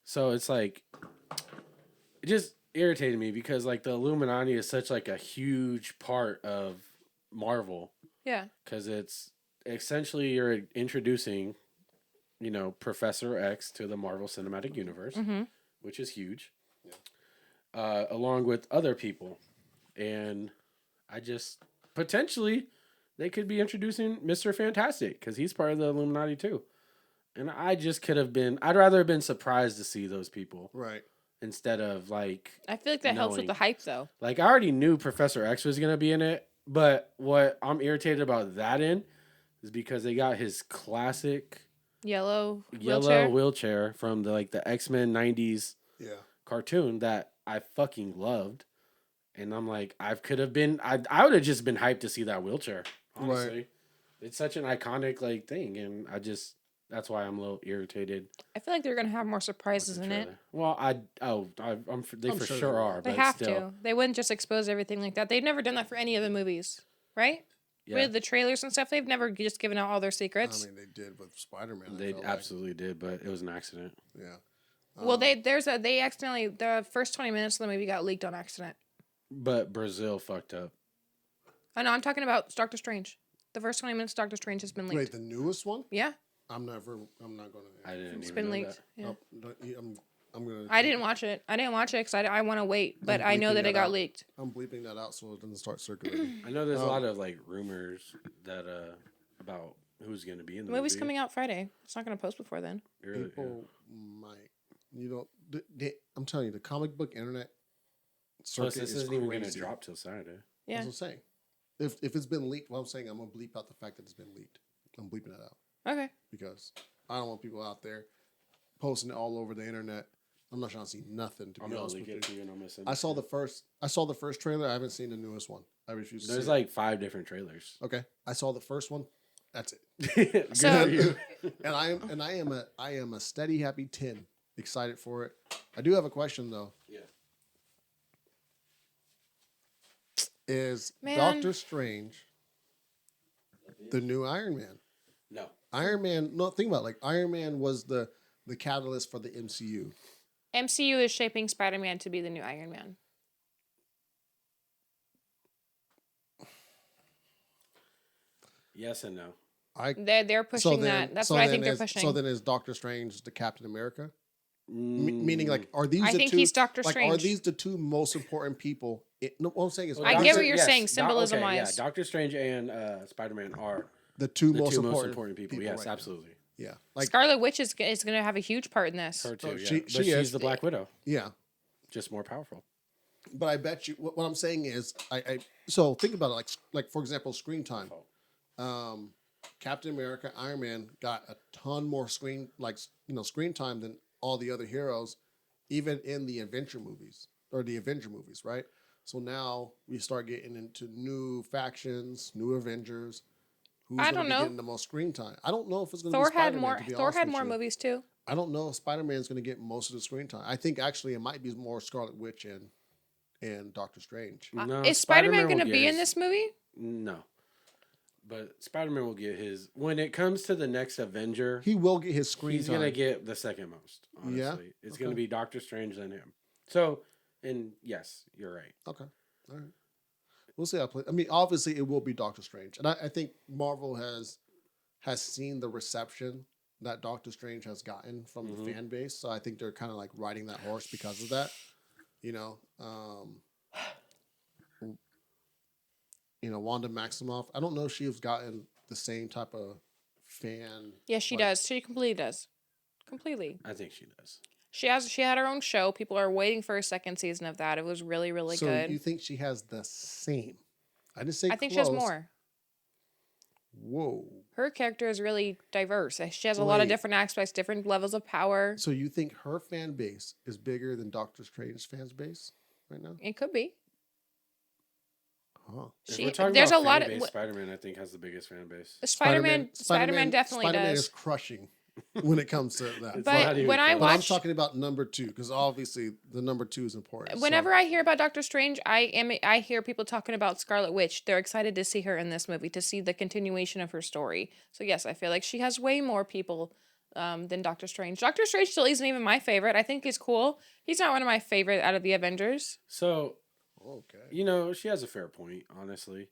so it's like, it just irritated me because like the Illuminati is such like a huge part of Marvel. Yeah. Because it's essentially you're introducing, Professor X to the Marvel Cinematic Universe, which is huge, along with other people. And I just, potentially, they could be introducing Mr. Fantastic, because he's part of the Illuminati too. And I'd rather have been surprised to see those people. Right. Instead of, like... I feel like that helps with the hype, though. Like, I already knew Professor X was going to be in it, but what I'm irritated about that is because they got his classic... Yellow wheelchair from the X-Men 90s cartoon that I fucking loved. And I'm like, I would have just been hyped to see that wheelchair, honestly. Right. It's such an iconic, thing, and that's why I'm a little irritated. I feel like they're gonna have more surprises in it. Well, they for sure are. They have to. They wouldn't just expose everything like that. They've never done that for any of the movies, right? Yeah. With the trailers and stuff, they've never just given out all their secrets. I mean, they did with Spider-Man. They absolutely did, but it was an accident. Yeah. Well, they accidentally, the first 20 minutes of the movie got leaked on accident. But Brazil fucked up. I know. I'm talking about Doctor Strange. The first 20 minutes of Doctor Strange has been leaked. Wait, the newest one? Yeah. I'm not going to. I didn't It's even been know leaked. that. Yeah. I'm going to. I didn't watch it. Because I want to wait. But I know that it got leaked. I'm bleeping that out so it doesn't start circulating. I know there's a lot of rumors that about who's going to be in the movie's movie. coming out Friday. It's not going to post before then. People might. I'm telling you, the comic book internet circuit this isn't even going to drop till Saturday. Yeah. That's what I'm saying. If it's been leaked, I'm saying I'm going to bleep out the fact that it's been leaked. I'm bleeping that out. Okay. Because I don't want people out there posting it all over the internet. I'm not trying to see nothing. To be honest with you, I saw the first trailer. I haven't seen the newest one. I refuse. There's like 5 different trailers. Okay, I saw the first one. That's it. So, and I am a steady happy 10. Excited for it. I do have a question though. Yeah. Is Doctor Strange the new Iron Man? No. Iron Man. No, think about it. Iron Man was the catalyst for the MCU. MCU is shaping Spider-Man to be the new Iron Man. Yes and no. They're pushing that. That's what I think they're pushing. So then is Doctor Strange the Captain America? Meaning, are these? I think he's Doctor Strange. Are these the 2 most important people? What I'm saying is, I get what you're saying, symbolism-wise. Yeah, Doctor Strange and Spider-Man are the two most important people. Yes, absolutely. Yeah, Scarlet Witch is going to have a huge part in this. Her too. Yeah. She's the Black Widow. Yeah, just more powerful. But I bet you, what I'm saying is, so think about it, like for example, screen time. Captain America, Iron Man got a ton more screen time than all the other heroes, even in the Avenger movies, right? So now we start getting into new factions, new Avengers. Who's I don't know. Getting the most screen time? I don't know if it's going to be Spider-Man. Thor had more movies too. I don't know if Spider-Man's going to get most of the screen time. I think actually it might be more Scarlet Witch and Doctor Strange. No, is Spider-Man going to be in this movie? No. But Spider-Man will get his... When it comes to the next Avenger... He will get his screen time. He's going to get the second most, honestly. Yeah? It's going to be Doctor Strange than him. So, and yes, you're right. Okay. All right. We'll see how it plays. I mean, obviously, it will be Doctor Strange. And I think Marvel has seen the reception that Doctor Strange has gotten from the fan base. So I think they're kind of like riding that horse because of that. Wanda Maximoff, I don't know if she's gotten the same type of fan. Yes, she does. She completely does. Completely. I think she does. She had her own show. People are waiting for a second season of that. It was really, really good. So you think she has the same? I didn't say I think she has more. Whoa. Her character is really diverse. She has a lot of different aspects, different levels of power. So you think her fan base is bigger than Doctor Strange's fan base right now? It could be. Huh. There's a lot of Spider-Man. I think has the biggest fan base. Spider-Man definitely Spider-Man does. is crushing when it comes to that. But I'm talking about number 2 because obviously the number 2 is important. Whenever I hear about Doctor Strange, I hear people talking about Scarlet Witch. They're excited to see her in this movie, to see the continuation of her story. So yes, I feel like she has way more people than Doctor Strange. Doctor Strange still isn't even my favorite. I think he's cool. He's not one of my favorite out of the Avengers. So, okay, she has a fair point. Honestly,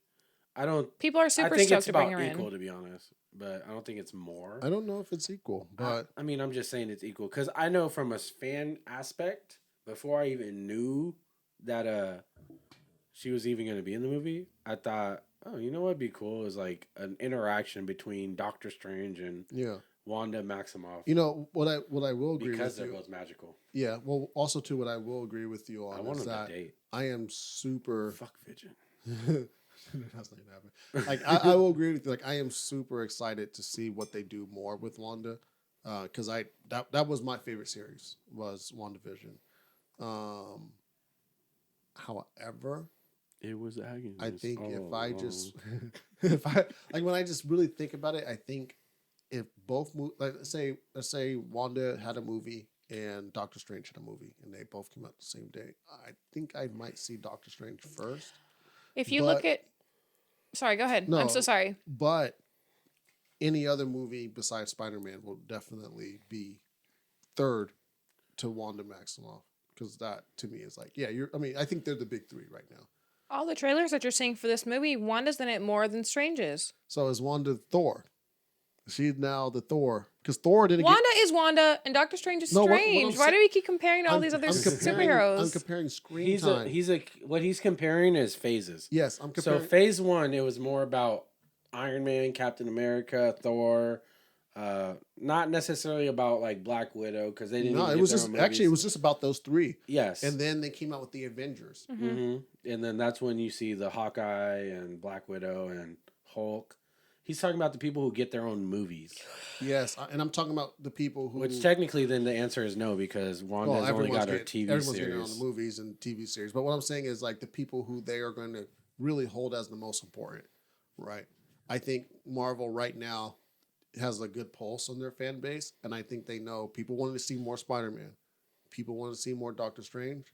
I don't. People are I super think stoked it's to bring about her equal, in. to be honest. But I don't think it's more. I don't know if it's equal, but I mean, I'm just saying it's equal because I know from a fan aspect, before I even knew that she was even going to be in the movie, I thought, oh, you know what'd be cool is like an interaction between Doctor Strange and Wanda Maximoff. You know what I will agree because with they're you. both magical. Yeah, well, also too, what I will agree with you on I want is them that to date. I am super. Fuck Vision. That's not gonna happen. Like I will agree with you. Like I am super excited to see what they do more with Wanda, because that was my favorite series was WandaVision. However, It was agony. I think if I just if I like when I just really think about it, I think if both like let's say Wanda had a movie and Doctor Strange had a movie and they both came out the same day, I think I might see Doctor Strange first. If you look at, sorry, go ahead. No, I'm so sorry. But any other movie besides Spider-Man will definitely be third to Wanda Maximoff, because that to me is like, yeah, I think they're the big three right now. All the trailers that you're seeing for this movie, Wanda's in it more than Strange is. So is Wanda Thor? She's now the Thor, because Thor didn't. Wanda is Wanda, and Doctor Strange is Strange. Why do we keep comparing to all these other superheroes? I'm comparing screen time. What he's comparing is phases. Yes, I'm comparing. So phase 1, it was more about Iron Man, Captain America, Thor. Not necessarily about like Black Widow, because they didn't. No, it was just actually it was just about those three. Yes, and then they came out with the Avengers. Mm-hmm. And then that's when you see the Hawkeye and Black Widow and Hulk. He's talking about the people who get their own movies. Yes, and I'm talking about the people who. Which technically, then the answer is no, because Wanda's only got her TV everyone's series. Getting on the movies and TV series. But what I'm saying is like the people who they are going to really hold as the most important, right? I think Marvel right now has a good pulse on their fan base, and I think they know people want to see more Spider-Man, people want to see more Doctor Strange,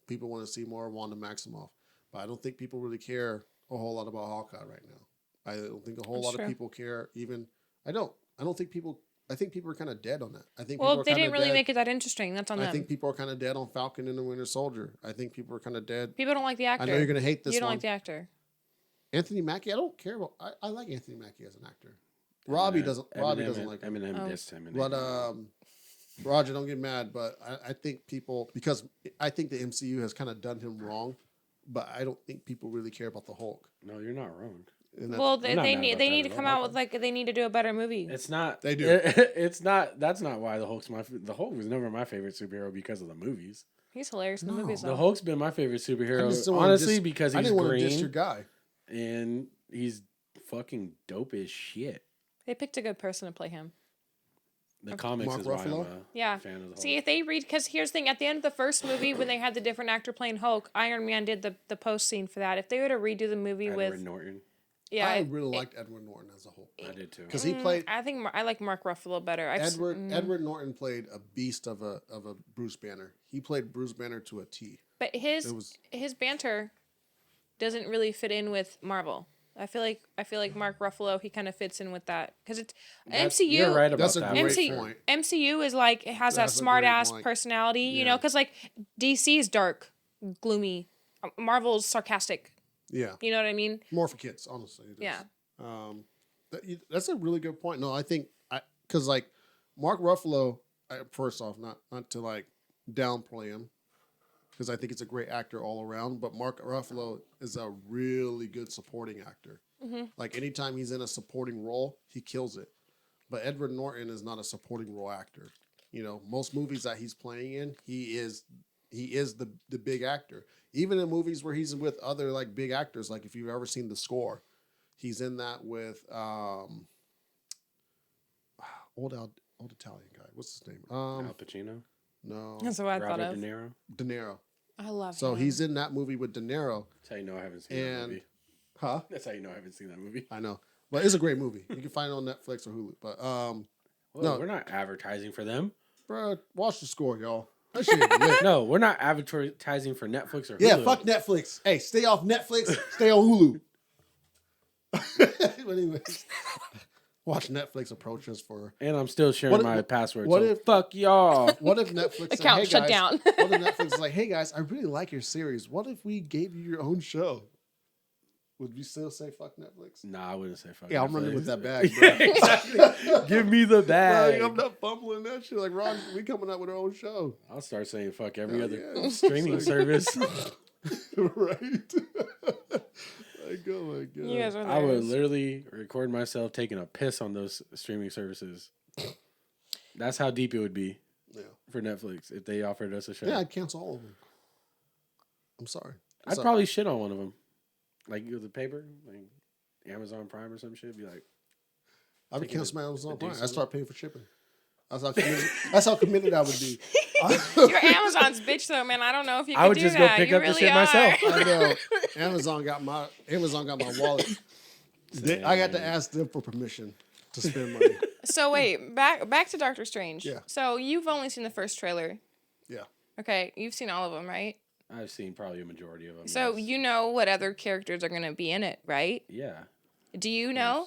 people want to see more Wanda Maximoff. But I don't think people really care a whole lot about Hawkeye right now. I don't think a whole lot of people care. Even I don't think people. I think people are kind of dead on that. I think. Well, they didn't really make it that interesting. That's on them. I think people are kind of dead on Falcon and the Winter Soldier. I think people are kind of dead. People don't like the actor. I know you're gonna hate this. You don't one. like the actor. Anthony Mackie. I don't care about. I like Anthony Mackie as an actor. Robbie doesn't like him. Eminem dissed him. But Roger, don't get mad. But I think people, because I think the MCU has kind of done him wrong. But I don't think people really care about the Hulk. No, you're not wrong. Well, they need to come out with they need to do a better movie. It's not. They do. It's not. That's not why the Hulk's the Hulk was never my favorite superhero because of the movies. He's hilarious in the movies. The Hulk's been my favorite superhero, because he's green. Want to diss your guy, and he's fucking dope as shit. They picked a good person to play him. The comics Mark is Ruffalo? why I'm a fan of the Hulk. See, if they read, because here's the thing: at the end of the first movie, when they had the different actor playing Hulk, Iron Man did the post scene for that. If they were to redo the movie Edward Norton. Yeah, I really liked Edward Norton as a Hulk. I did too, because he played. I think I like Mark Ruffalo better. Edward Norton played a beast of a Bruce Banner. He played Bruce Banner to a T. But his banter doesn't really fit in with Marvel. I feel like Mark Ruffalo, he kind of fits in with that because it's MCU. You're right about that. That's a great point. MCU is like it has that smart ass personality, you know, because like DC is dark, gloomy, Marvel's sarcastic. Yeah, you know what I mean. More for kids, honestly. Yeah. That's a really good point. No, I think because like Mark Ruffalo, first off, not to like downplay him, because I think it's a great actor all around. But Mark Ruffalo is a really good supporting actor. Mm-hmm. Like anytime he's in a supporting role, he kills it. But Edward Norton is not a supporting role actor. You know, most movies that he's playing in, he is the big actor. Even in movies where he's with other like big actors, like if you've ever seen The Score, he's in that with old Italian guy. What's his name? Al Pacino. No, that's what I thought of. De Niro. I love him. So he's in that movie with De Niro. That's how you know I haven't seen that movie. Huh? That's how you know I haven't seen that movie. I know, but it's a great movie. You can find it on Netflix or Hulu. But no, we're not advertising for them. Bro, watch The Score, y'all. No, we're not advertising for Netflix or Hulu. Yeah, fuck Netflix. Hey, stay off Netflix. Stay on Hulu. Anyways, watch Netflix approach us for. And I'm still sharing my password. What so if fuck y'all? What if Netflix account said, hey, shut down? What if Netflix is like, hey guys, I really like your series. What if we gave you your own show? Would you still say fuck Netflix? Nah, I wouldn't say fuck. Yeah, I'm Netflix. running with that bag. Yeah, exactly. Give me the bag. I'm not fumbling that shit. Like, Ron, we coming out with our own show. I'll start saying fuck every other Yeah. streaming service. Right. Like, oh my god. You guys are I would hilarious. literally record myself taking a piss on those streaming services. That's how deep it would be for Netflix if they offered us a show. Yeah, I'd cancel all of them. I'm sorry. I'd probably shit on one of them. Like with the paper, like Amazon Prime or some shit. Be like, I would cancel my Amazon Prime. I decent start paying for shipping. That's how committed I would be. You're Amazon's bitch, though, man. I don't know if you. I would do just that. go pick You up the really shit myself. I know. Amazon got my wallet. I got to ask them for permission to spend money. So wait, back to Doctor Strange. Yeah. So you've only seen the first trailer. Yeah. Okay, you've seen all of them, right? I've seen probably a majority of them. So yes. you know what other characters are going to be in it, right? Yeah. Do you know?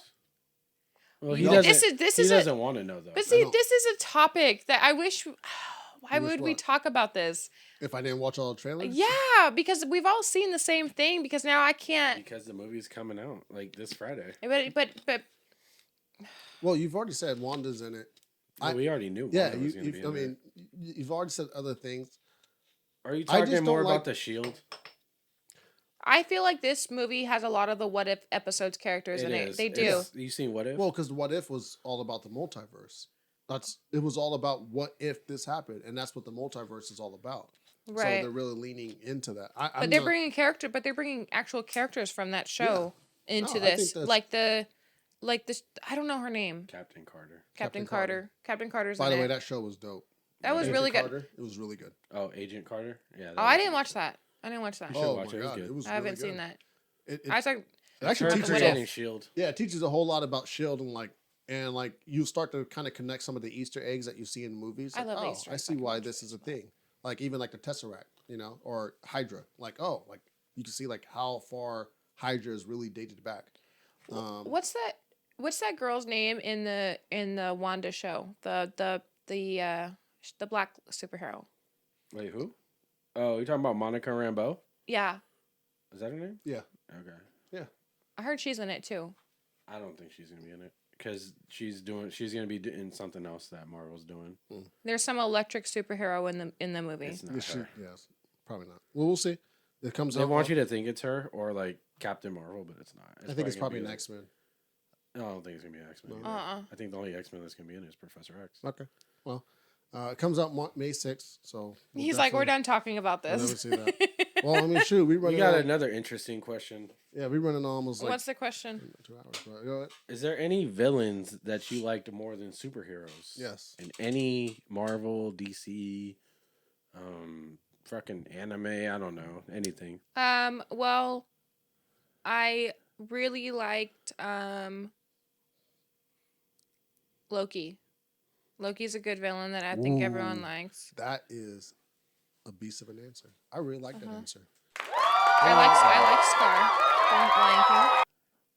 Well, he No. doesn't. This he is doesn't want to know though. But see, know. this is a topic that I wish. Why You wish would we what? talk about this? If I didn't watch all the trailers? Yeah, because we've all seen the same thing. Because now I can't. Because the movie's coming out like this Friday. But Well, you've already said Wanda's in it. Well, we already knew. Yeah, Wanda was gonna be in there. you've already said other things. Are you I just talking don't more like- about the Shield? I feel like this movie has a lot of the What If episodes characters in it. is. They do. It's- You seen What If? Well, because What If was all about the multiverse. It was all about what if this happened, and that's what the multiverse is all about. So Right. they're really leaning into that. But they're bringing actual characters from that show into No, I think this. that's- Like this. I don't know her name. Captain Carter. Captain Captain Carter. Captain Carter's By in the way, it. that show was dope. That was Agent really good. Carter, it was really good. Oh, Agent Carter. Yeah. Oh, I didn't watch that. I didn't watch that. You should Oh watch my it. It was god, good. it was. I haven't really seen good. that. It I was like, it actually Heard teaches the What you. If. Getting Shield. Yeah, it teaches a whole lot about Shield and like you start to kind of connect some of the Easter eggs that you see in movies. I Like, love oh, Easter I eggs. see I can why watch this is a thing. Like even like the Tesseract, or Hydra. Like like you can see like how far Hydra is really dated back. what's that girl's name in the Wanda show? The black superhero. Wait, who? Oh, you're talking about Monica Rambeau? Yeah, Is that her name? Yeah. Okay. I heard she's in it too. I don't think she's gonna be in it because she's gonna be in something else that Marvel's doing. There's some electric superhero in the movie. It's not Yes, her. yes, probably not. Well, we'll see. It comes They out. want you to think it's her or like Captain Marvel, but it's not. I think it's probably gonna an be X-Men. No, I don't think it's gonna be an X-Men. No. either. I think the only X-Men that's gonna be in it is Professor X. Okay. Well, it comes out May 6th, so we'll He's like, we're definitely- done talking about we'll this. never see that. Well, I mean, shoot, we We running. got on, another interesting question. Yeah, we running almost like What's the question? 2 hours. But go ahead. Is there any villains that you liked more than superheroes? Yes. In any Marvel, DC, fucking anime, I don't know, anything. Well, I really liked Loki. Loki's a good villain that I think everyone Ooh. likes. That is a beast of an answer. I really like that answer. I like Scar from Lion King.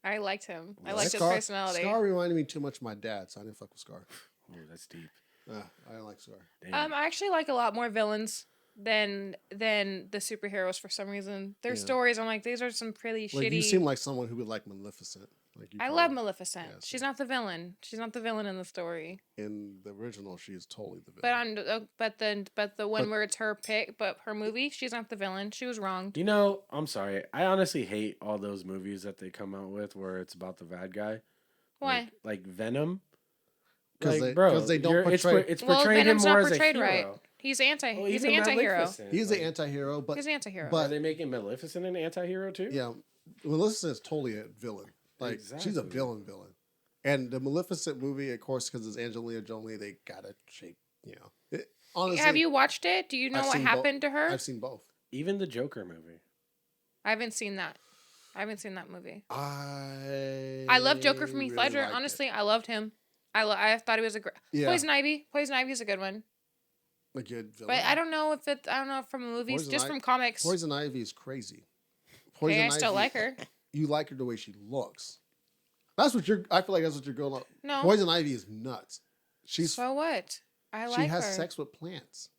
I liked him. I liked his personality. Scar reminded me too much of my dad, so I didn't fuck with Scar. Oh, that's deep. I didn't like Scar. Damn. I actually like a lot more villains than the superheroes for some reason. Their Yeah. stories, I'm like, these are some pretty Like shitty. you seem like someone who would like Maleficent. Like you I probably- love Maleficent. Yeah, She's not the villain. She's not the villain in the story. In the original, she is totally the But villain. but the one where it's her pick, but her movie, she's not the villain. She was wronged. You know, I'm sorry. I honestly hate all those movies that they come out with where it's about the bad guy. Why? Like Venom. 'Cause Like, they- bro, 'cause they don't it's portray- it's Well, portraying Venom's him more not as a portrayed hero. right. He's he's an even anti-hero. Maleficent, He's like, an anti-hero, but He's an anti-hero. Are but they making Maleficent an anti-hero too? yeah, Maleficent is totally a villain. Like she's a Exactly. villain. And the Maleficent movie, of course, because it's Angelina Jolie, they gotta shake. Honestly, Have you watched it? Do you know I've what seen both. happened to her? I've seen both. Even the Joker movie. I haven't seen that. I haven't seen that movie. I I love Joker from Heath really Ledger. liked it. Honestly, I loved him. I thought he was a great Yeah, Poison Ivy. Poison Ivy's a good one. a good villain. But I don't know if from movies, Poison just I- from comics. Poison Ivy is crazy. Hey, I still like her. You like her the way she looks. That's what you're. I feel like that's what you're going on. No. Poison Ivy is nuts. She's So what? I like she has her. sex with plants.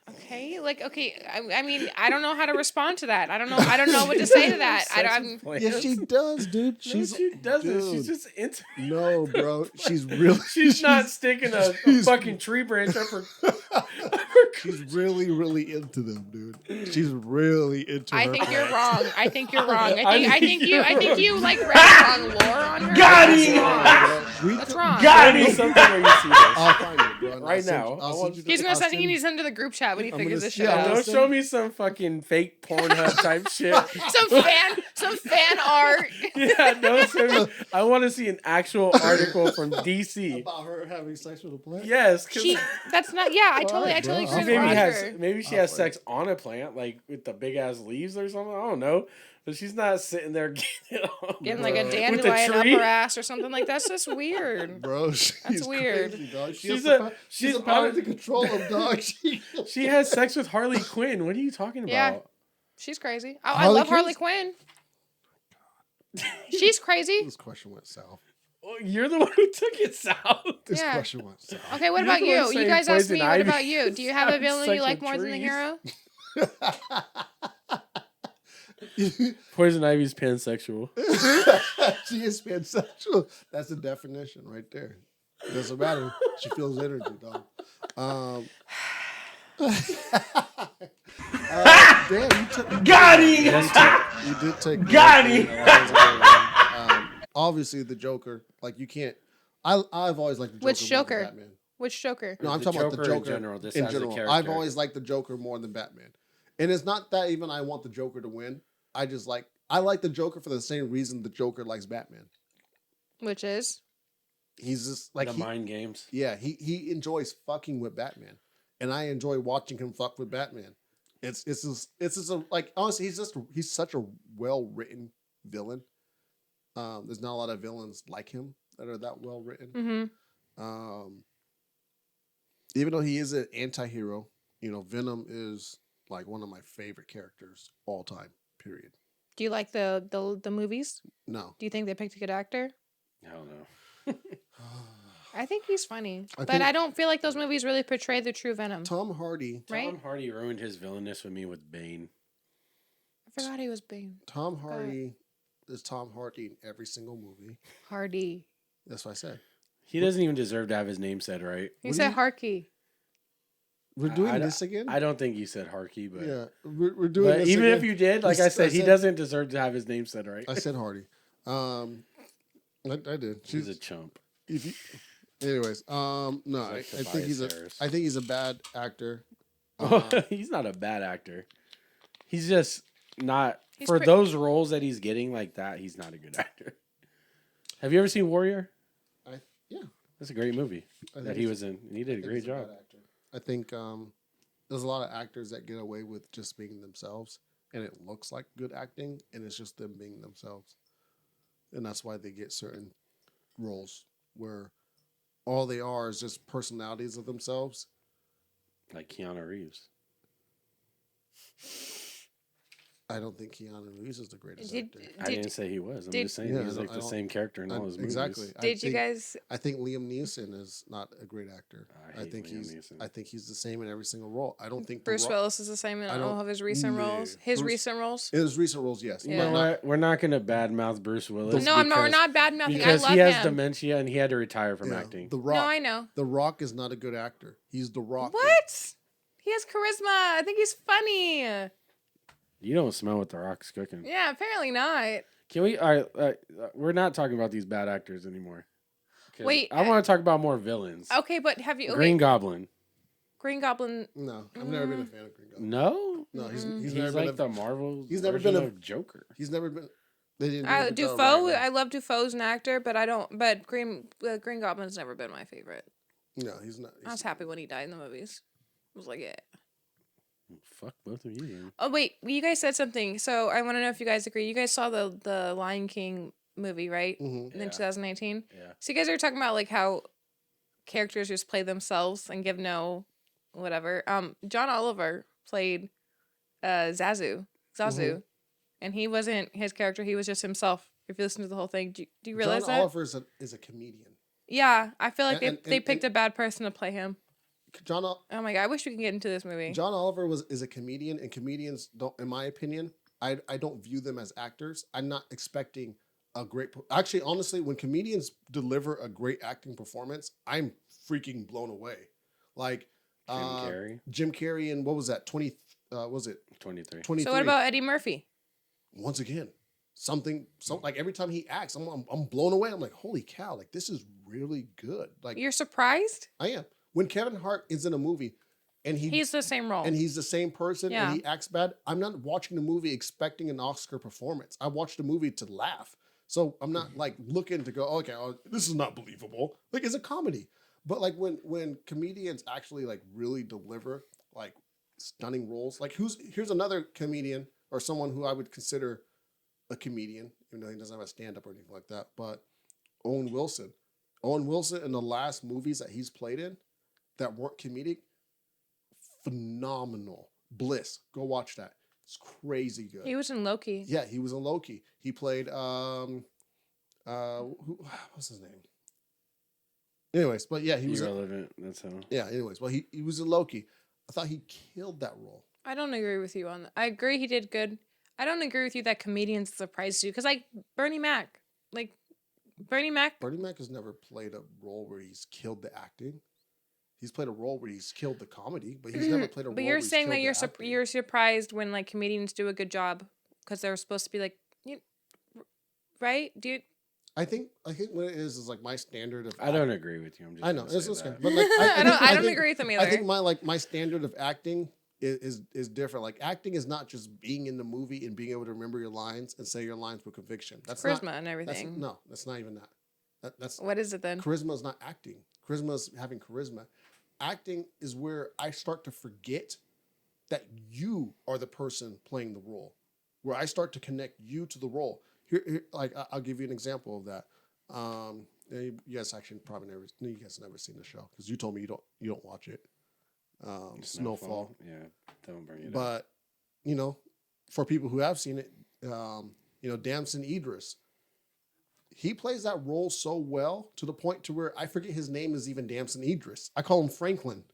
Okay, like okay, I mean I don't know how to respond to that. I don't know what to say to that. Yeah, she does, dude. She doesn't. Dude. She's just into. No, bro. She's really. She's not sticking a fucking tree branch up her. She's really, really into them, dude. She's really into. I her think you're plants. wrong. I think you're wrong. I think you like read wrong lore on her. Got That's him! wrong. That's wrong. Got me something where you see this. I'll find it, bro. Right now. He's gonna send he needs into the group chat when he figures this shit out. Don't show me some fucking fake Pornhub type shit. some fan art. Yeah, don't show me. I want to see an actual article from DC about her having sex with a plant. Yes, that's not. Yeah, I totally agree. Maybe she has sex on a plant, like with the big ass leaves or something. I don't know. But she's not sitting there getting like a dandelion up her ass or something like that. That's just weird, bro. That's weird. Crazy, dog. She's a power to control him, dog. She has sex with Harley Quinn. What are you talking about? Yeah, she's crazy. I love Harley Quinn. She's crazy. This question went south. Well, you're the one who took it south. This question went south. Okay, what about you? You guys asked me. What about you? Do you have a villain you like more than the hero? Poison Ivy's pansexual. She is pansexual. That's the definition right there. It doesn't matter. She feels energy, dog. Damn, you took. Got him! You did take. Got him! Obviously, the Joker. Like, you can't. I've always liked the Joker. Which Joker? More than Batman. Which Joker? No, I'm talking about the Joker in general. In general, I've always liked the Joker more than Batman. And it's not that even I want the Joker to win. I like the Joker for the same reason the Joker likes Batman. Which is? He's just like the mind games. Yeah, he enjoys fucking with Batman, and I enjoy watching him fuck with Batman. It's just like honestly, he's such a well written villain. There's not a lot of villains like him that are that well written. Mm-hmm. Even though he is an anti-hero, Venom is like one of my favorite characters all time. Period. Do you like the movies? No. Do you think they picked a good actor? Hell no. I think he's funny, but I don't feel like those movies really portray the true Venom. Tom Hardy ruined his villainess with me with Bane. I forgot he was Bane. Tom Hardy is Tom Hardy in every single movie. Hardy. That's what I said. He doesn't even deserve to have his name said right. He said Harkey. We're doing this again? I don't think you said Harkey, but yeah, we're doing but this even again. if you did, like I said, he doesn't deserve to have his name said right. I said Hardy. I did. She's a chump. Anyways, no, I think he's a bad actor. He's not a bad actor. He's just not those roles that he's getting like that. He's not a good actor. Have you ever seen Warrior? Yeah, that's a great movie that he was in, and he did a great job. I think there's a lot of actors that get away with just being themselves, and it looks like good acting, and it's just them being themselves, and that's why they get certain roles where all they are is just personalities of themselves. Like Keanu Reeves. I don't think Keanu Reeves is the greatest actor. I didn't say he was. I'm just saying he's like the same character in all his movies. Exactly. I think Liam Neeson is not a great actor. I think he's the same in every single role. I don't think Bruce Willis is the same in all of his recent roles. His recent roles, yes. You know what? We're not going to badmouth Bruce Willis. No, I'm not. We're not badmouthing. Because he has dementia and he had to retire from acting. The Rock. No, I know. The Rock is not a good actor. He's The Rock. What? He has charisma. I think he's funny. You don't smell what The Rock's cooking. Yeah, apparently not. Can we? All right, we're not talking about these bad actors anymore. Wait, I want to talk about more villains. Okay, but have you Green Goblin? Green Goblin. No, I've never been a fan of Green Goblin. No, he's never like the Marvel. He's never been a Joker. He's never been. They didn't. Dafoe. I love Dafoe's an actor, but I don't. But Green Goblin's never been my favorite. No, he's not. I was happy when he died in the movies. I was like, yeah. Fuck both of you. Then. Oh wait, you guys said something. So I want to know if you guys agree. You guys saw the Lion King movie, right? Mm-hmm. In 2018. Yeah. So you guys are talking about like how characters just play themselves and give no whatever. John Oliver played Zazu, Mm-hmm. and he wasn't his character. He was just himself. If you listen to the whole thing, do you realize John that? Oliver is a comedian. Yeah, I feel like they picked a bad person to play him. Oh my god, I wish we could get into this movie. John Oliver is a comedian, and comedians don't, in my opinion, I don't view them as actors. I'm not expecting a great. Actually, honestly, when comedians deliver a great acting performance, I'm freaking blown away. Like Jim Carrey, and what was that? 23. So what about Eddie Murphy? Once again, like every time he acts, I'm blown away. I'm like, holy cow! Like this is really good. Like you're surprised? I am. When Kevin Hart is in a movie, and he's the same role, and he's the same person, and he acts bad, I'm not watching the movie expecting an Oscar performance. I watched the movie to laugh. So I'm not like looking to go, okay, this is not believable. Like it's a comedy. But like when comedians actually like really deliver like stunning roles, like here's another comedian or someone who I would consider a comedian, even though he doesn't have a stand-up or anything like that, but Owen Wilson. Owen Wilson in the last movies that he's played in that weren't comedic, phenomenal. Bliss. Go watch that. It's crazy good. He was in Loki. Yeah, he was in Loki. He played what's his name? Anyways, but yeah, he was irrelevant. That's how. Yeah, anyways, well he was in Loki. I thought he killed that role. I don't agree with you on that. I agree he did good. I don't agree with you that comedians surprised you because like Bernie Mac has never played a role where he's killed the acting. He's played a role where he's killed the comedy, but he's never played a role. But you're saying that you're surprised when like comedians do a good job because they're supposed to be like, right? Do you? I think what it is like my standard of. I don't agree with you. I know it's okay, but like I don't agree with them either. I think my standard of acting is different. Like acting is not just being in the movie and being able to remember your lines and say your lines with conviction. That's charisma and everything. That's not even that. That's what is it then? Charisma is not acting. Charisma is having charisma. Acting is where I start to forget that you are the person playing the role. Where I start to connect you to the role. Here like I'll give you an example of that. You guys actually probably never seen the show because you told me you don't watch it. Snowfall. Yeah, don't bring it up. But for people who have seen it, Damson Idris. He plays that role so well to the point to where I forget his name is even Damson Idris. I call him Franklin.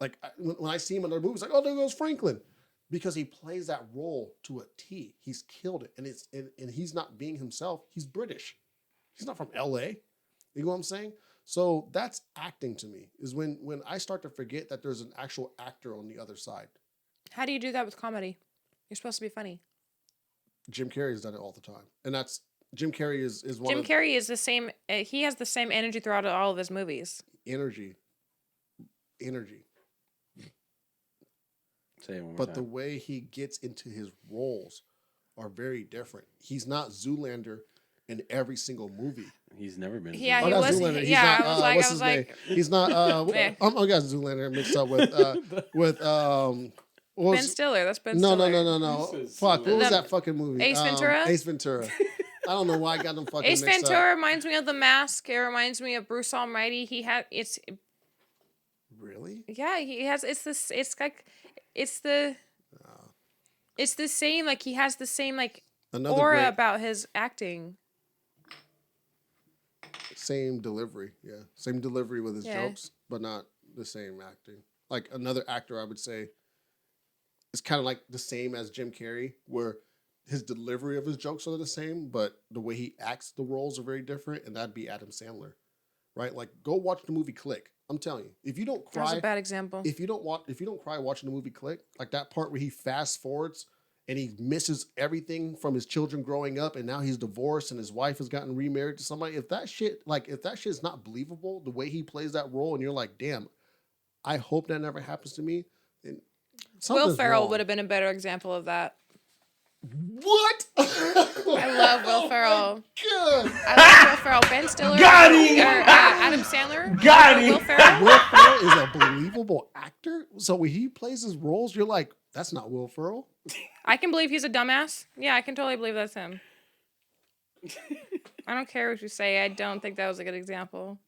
Like when I see him in other movies, like, oh, there goes Franklin, because he plays that role to a T. He's killed it, and he's not being himself. He's British. He's not from L.A. You know what I'm saying? So that's acting to me. Is when I start to forget that there's an actual actor on the other side. How do you do that with comedy? You're supposed to be funny. Jim Carrey's done it all the time, and that's. Jim Carrey is one. Jim Carrey is the same. He has the same energy throughout all of his movies. Energy. Say it one more but time. The way he gets into his roles are very different. He's not Zoolander in every single movie. He's never been. Yeah, he was. Zoolander. Yeah, I was like, he's not. I got Zoolander mixed up with Ben Stiller. That's Ben No. Stiller. Fuck. What was that fucking movie? Ace Ventura. Ace Ventura. I don't know why I got them fucking Ace mixed Ventura up. reminds me of The Mask. It reminds me of Bruce Almighty. Really? Yeah, he has. It's the same. Like he has the same like aura about his acting. Same delivery, yeah. Same delivery with his jokes, but not the same acting. Like another actor, I would say, is kind of like the same as Jim Carrey, where his delivery of his jokes are the same, but the way he acts the roles are very different, and that'd be Adam Sandler, right? Like, go watch the movie Click. I'm telling you, if you don't cry, that's a bad example. If you don't cry watching the movie Click, like that part where he fast forwards and he misses everything from his children growing up, and now he's divorced and his wife has gotten remarried to somebody. If that shit's not believable, the way he plays that role, and you're like, damn, I hope that never happens to me. And Will Ferrell would have been a better example of that. What? I love Will Ferrell. Good. I love Will Ferrell. Ben Stiller. Got him. Adam Sandler. Got him. Will Ferrell. Will Ferrell is a believable actor. So when he plays his roles, you're like, that's not Will Ferrell. I can believe he's a dumbass. Yeah, I can totally believe that's him. I don't care what you say. I don't think that was a good example.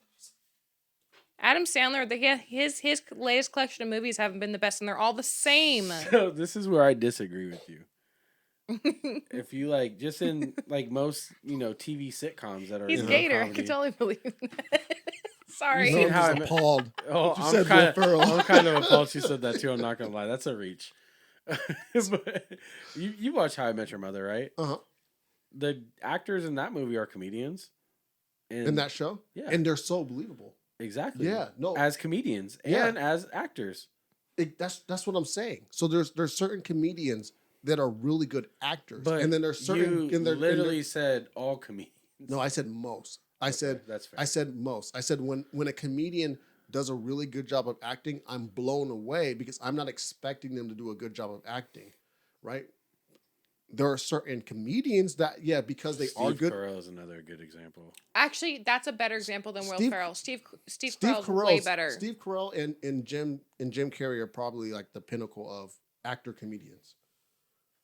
Adam Sandler, his latest collection of movies haven't been the best, and they're all the same. So this is where I disagree with you. If you like, just in like most TV sitcoms that are he's Gator. I can totally believe that. Sorry. You No, seen I'm how just I appalled. Oh, You I'm said kind Will Ferrell. I'm kind of appalled she said that too. I'm not gonna lie, that's a reach. But you watch How I Met Your Mother, right? Uh-huh. The actors in that movie are comedians. In that show? Yeah. And they're so believable. Exactly. Yeah, no. As comedians Yeah. and as actors. That's what I'm saying. So there's certain comedians that are really good actors, But and then there's certain. you literally said all comedians. No, I said most. I said that's fair. I said most. I said when a comedian does a really good job of acting, I'm blown away because I'm not expecting them to do a good job of acting, right? There are certain comedians that because they are good. Steve Carell is another good example. Actually, that's a better example than Will Ferrell. Steve Carell's Carell's way better. Steve Carell and Jim Carrey are probably like the pinnacle of actor comedians.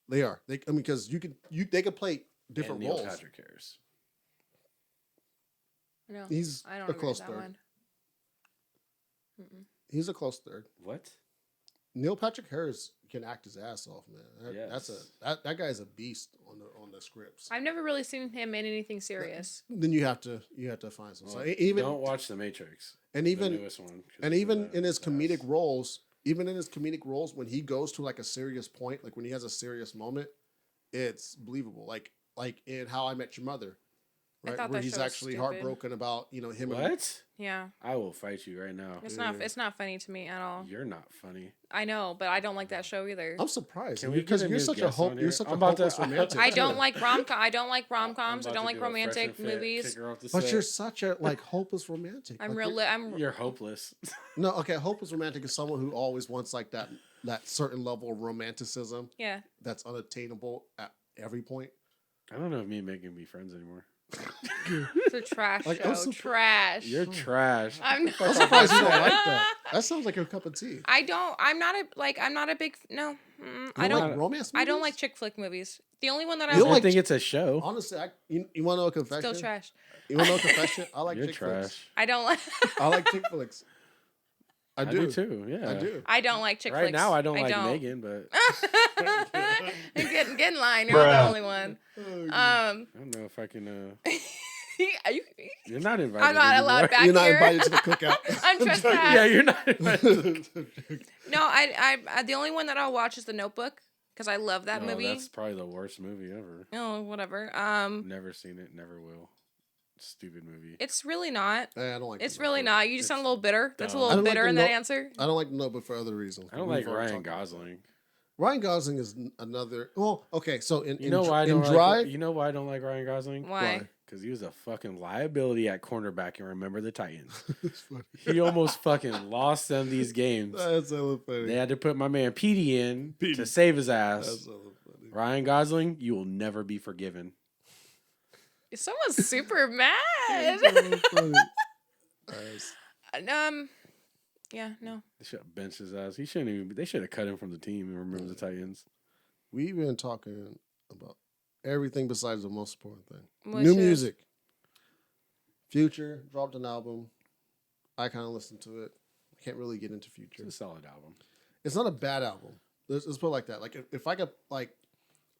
They are. Because they could play different and Neil roles. Patrick Harris. No, He's I don't a agree close with that third. one. Mm-mm. He's a close third. What? Neil Patrick Harris can act his ass off, man. Yes. That guy's a beast on the scripts. I've never really seen him in anything serious. Then you have to find some. Well, So even don't watch The Matrix. and The even newest one. and even in his comedic roles, when he goes to like a serious point, like when he has a serious moment, it's believable. Like in How I Met Your Mother, I right? thought Where that he's show was actually stupid. heartbroken about him. And, What? Yeah, I will fight you right now. it's not funny to me at all. You're not funny. I know, but I don't like that show either. I'm surprised Can we because get a you're new such a guest on you're here? such I'm a about to- hopeless romantic. I don't too. like I don't like rom-coms. I I'm don't about like to do a fresh romantic and fit, movies. kick her off the But set. you're such a like hopeless romantic. I'm Like, real. You're hopeless. No, okay. Hopeless romantic is someone who always wants like that certain level of romanticism Yeah. that's unattainable at every point. I don't know if me and Megan can be friends anymore. It's a trash Like, show. I'm surpri- Trash. You're trash. I'm I'm surprised you don't like that. That sounds like a cup of tea. I'm not a big no. I You don't. like romance movies? I don't like chick flick movies. The only one that I You don't I like like- think it's a show. Honestly, you want to know a confession? still trash. You want to know a confession? I like You're chick flicks. trash. I don't like. I like chick flicks. I do. too. Yeah. I do. I don't like chick Right flicks. now, I don't like Megan, but get in line. You're not the only one. I don't know if I can. You're not invited. I'm not allowed anymore. back You're not here. invited to the cookout. I'm trespassed. Yeah, you're not invited. No, I the only one that I'll watch is The Notebook because I love that Oh, movie. That's probably the worst movie ever. Oh, whatever. Never seen it. Never will. Stupid movie. It's really not. I don't like. It's The really Notebook. not. You just sound a little bitter. That's a dumb. I little don't like bitter the in that note- answer. I don't like the Notebook for other reasons. I don't We've like already Ryan talked about Gosling. it. Ryan Gosling is another. Well, okay, so You know why I in don't Drive, like? You know why I don't like Ryan Gosling? Why? Because he was a fucking liability at cornerback and Remember the Titans. It's funny. He almost fucking lost them these games. That's so funny. They had to put my man Petey in to Petey. save his ass. That's so funny. Ryan Gosling, you will never be forgiven. Someone's super mad. That's so funny. Nice. Yeah, no. They should have benched his ass. He shouldn't even. They should have cut him from the team and Remember the Titans. We've been talking about everything besides the most important thing. Which New is- music. Future dropped an album. I kind of listened to it. I can't really get into Future. It's a solid album. It's not a bad album. Let's put it like that. Like if I could like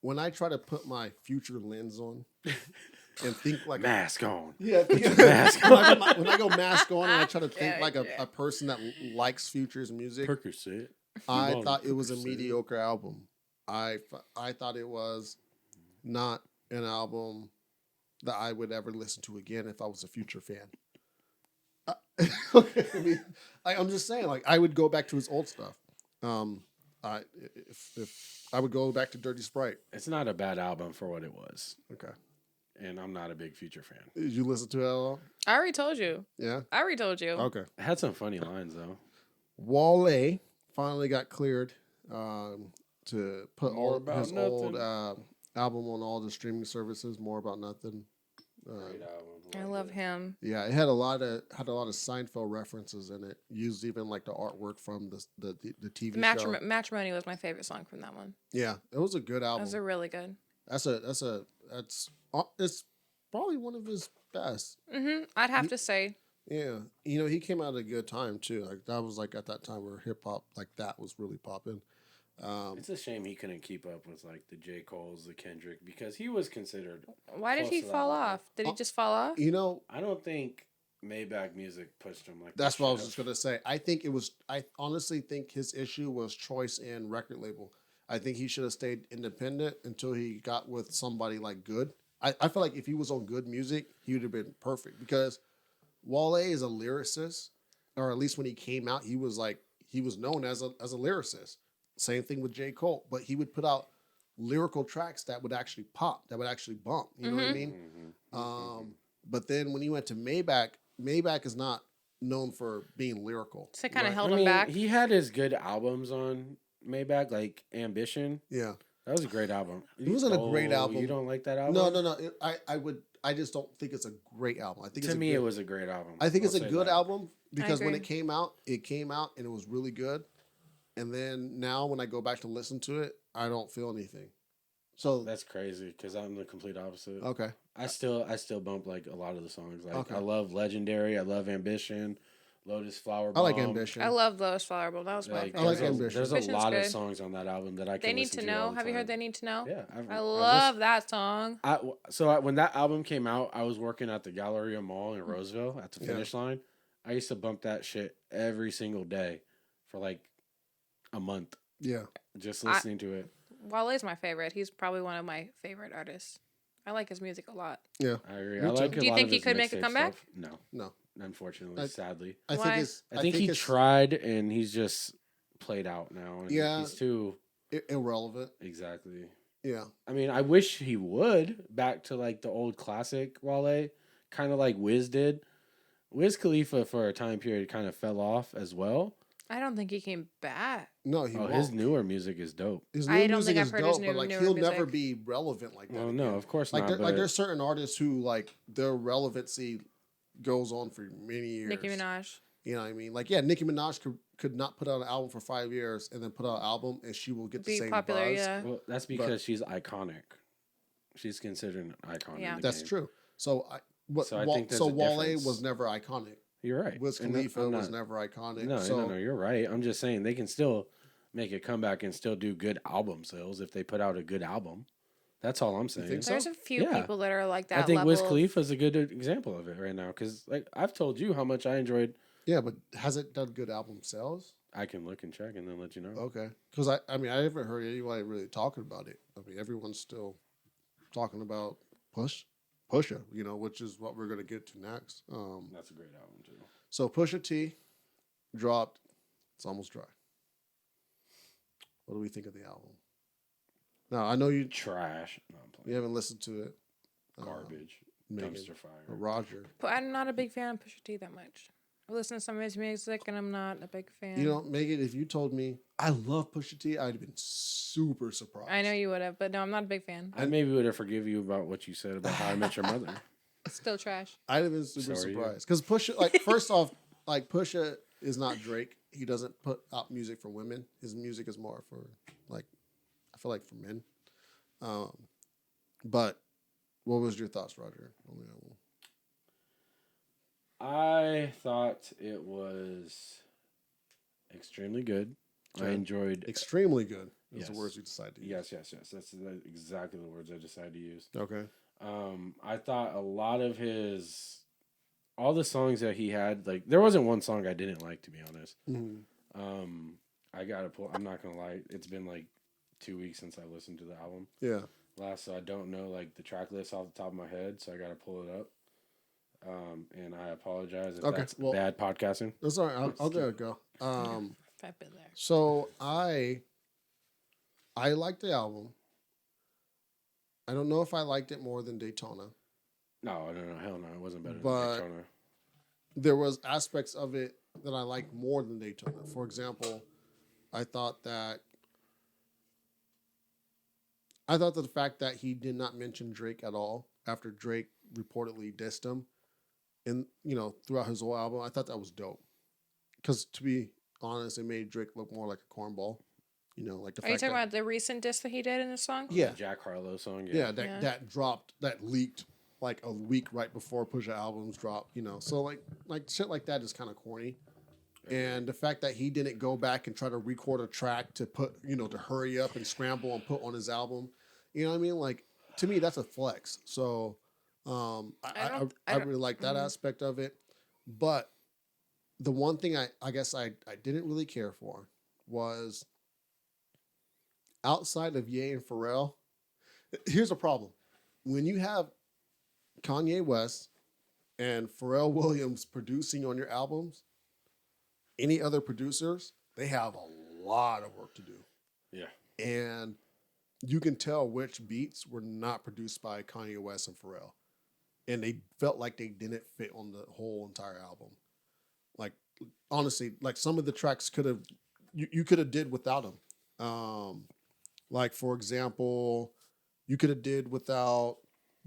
when I try to put my Future lens on and think like Mask on. yeah, mask when I go mask on and I try to think Yeah, like yeah. a person that likes Future's music, Percocet. I Molly thought it was a Percocet. mediocre album. I thought it was not an album that I would ever listen to again if I was a Future fan. Okay, I'm just saying, like I would go back to his old stuff. If I would go back to Dirty Sprite. It's not a bad album for what it was, Okay, and I'm not a big Future fan. did you listen to it at all? I already told you. Yeah. I already told you. Okay. It had some funny lines though. Molay finally got cleared to put More all About his Nothing. old album on all the streaming services. More About Nothing. Great album. I love him. Yeah, it had a lot of Seinfeld references in it. Used even like the artwork from the TV show. Matrimony was my favorite song from that one. Yeah, it was a good album. Those are really good. It's probably one of his best. I'd have to say. Yeah, he came out at a good time too. Like that was like at that time where hip hop like that was really popping. It's a shame he couldn't keep up with like the J. Cole's, the Kendrick, because he was considered. Why did close he to that fall level. off? Did he just fall off? You know, I don't think Maybach music pushed him like That's that what I should was have. just gonna say. I honestly think his issue was choice in record label. I think he should have stayed independent until he got with somebody like Good. I feel like if he was on Good Music, he would have been perfect because Wale is a lyricist, or at least when he came out, he was known as a lyricist. Same thing with J. Cole, but he would put out lyrical tracks that would actually pop, that would actually bump. You know what I mean? But then when he went to Maybach, Maybach is not known for being lyrical. So it kind of Right. held I him mean, back. he had his good albums on Maybach, like Ambition. Yeah. That was a great album. It wasn't a great album. You don't like that album? No. I just don't think it's a great album. I think To me, it was a great album. I think it's I'll a say good that. album because when agree. it came out and it was really good. And then now when I go back to listen to it, I don't feel anything. So That's crazy because I'm the complete opposite. okay. I still bump like a lot of the songs. Like Okay. I love Legendary. I love Ambition. Lotus Flower I Bomb. like Ambition. I love Lotus Flower Bomb. That was my Like, favorite. I like there's a- Ambition. There's a Ambition's lot of good. songs on that album that I can They Need listen to to all Know. the Have you heard time. They Need to Know? Yeah, I love that song. When that album came out, I was working at the Galleria Mall in Roseville at the Finish Line. I used to bump that shit every single day for like a month, Yeah. just listening to it. Wale's my favorite. He's probably one of my favorite artists. I like his music a lot. Yeah. I agree. Me I too. like. Do you think he could make a comeback? No, No. unfortunately, sadly. I Why? think it's I think he it's tried and he's just played out now. And Yeah. he's too irrelevant. exactly. Yeah. I mean, I wish he would back to like the old classic Wale, kind of like Wiz did. Wiz Khalifa for a time period kind of fell off as well. I don't think he came back. No, he won't. His newer music is dope. His I new don't music think is I've heard his dope, new- but like newer he'll never music. be relevant like that. Well, again. no, of course like not. there, like but there's certain artists who like their relevancy goes on for many years. Nicki Minaj. You know what I mean? Like Nicki Minaj could not put out an album for 5 years and then put out an album and she will get the Be same popular, buzz. yeah. well, that's because she's iconic. She's considered an icon. Yeah. in the That's game. true. So So I think there's a Wale difference. was never iconic. You're right. Wiz And Khalifa I'm was not- never iconic. No, so no, you're right. I'm just saying they can still make a comeback and still do good album sales if they put out a good album. That's all I'm saying. think so? There's a few Yeah. people that are like that I think level. Wiz Khalifa is a good example of it right now because, like, I've told you how much I enjoyed. yeah, but has it done good album sales? I can look and check and then let you know. Okay, because I mean I haven't heard anybody really talking about it. I mean everyone's still talking about Pusha, you know, which is what we're gonna get to next. That's a great album too. So Pusha T dropped. It's Almost Dry. What do we think of the album? Now I know you Trash. No, I'm playing. you haven't listened to it. Garbage. Megan, Dumpster fire. Roger. But I'm not a big fan of Pusha T that much. I listen to some of his music and I'm not a big fan. You know, Megan, if you told me I love Pusha T, I'd have been super surprised. I know you would have, but no, I'm not a big fan. I maybe would have forgive you about what you said about How I Met Your Mother. Still trash. I'd have been super So are you. surprised because Pusha, like, first off, like Pusha is not Drake. He doesn't put out music for women. His music is more for like, I feel like for men. But what was your thoughts, Roger, on the album? I thought it was extremely good. I Okay. enjoyed. Extremely good. Is Yes. the words you decided to use. Yes. That's exactly the words I decided to use. Okay. I thought a lot of all the songs that he had, like there wasn't one song I didn't like, to be honest. Mhm. I gotta pull. I'm not gonna lie. It's been like 2 weeks since I listened to the album Yeah. last, so I don't know like the track list off the top of my head. So I gotta pull it up. And I apologize if Okay, that's well- bad podcasting. That's all right. I'll let it go. I've been there. So I liked the album. I don't know if I liked it more than Daytona. No, hell no, it wasn't better But- than Daytona. There was aspects of it that I liked more than Daytona. For example, I thought that the fact that he did not mention Drake at all after Drake reportedly dissed him, and throughout his whole album, I thought that was dope. Because to be honest, it made Drake look more like a cornball. Like the Are you fact talking that, about the recent diss that he did in the song? yeah, The Jack Harlow song. yeah, Yeah. that dropped, that leaked like a week right before Pusha albums dropped. So like shit like that is kind of corny. And the fact that he didn't go back and try to record a track to put, to hurry up and scramble and put on his album, you know what I mean? Like, to me, that's a flex. So I I don't- really like that aspect of it. But the one thing I guess I didn't really care for was outside of Ye and Pharrell. Here's a problem. When you have Kanye West and Pharrell Williams producing on your albums, any other producers, they have a lot of work to do. Yeah. And you can tell which beats were not produced by Kanye West and Pharrell. And they felt like they didn't fit on the whole entire album. Like, honestly, like some of the tracks you could have did without them. Like, for example, you could have did without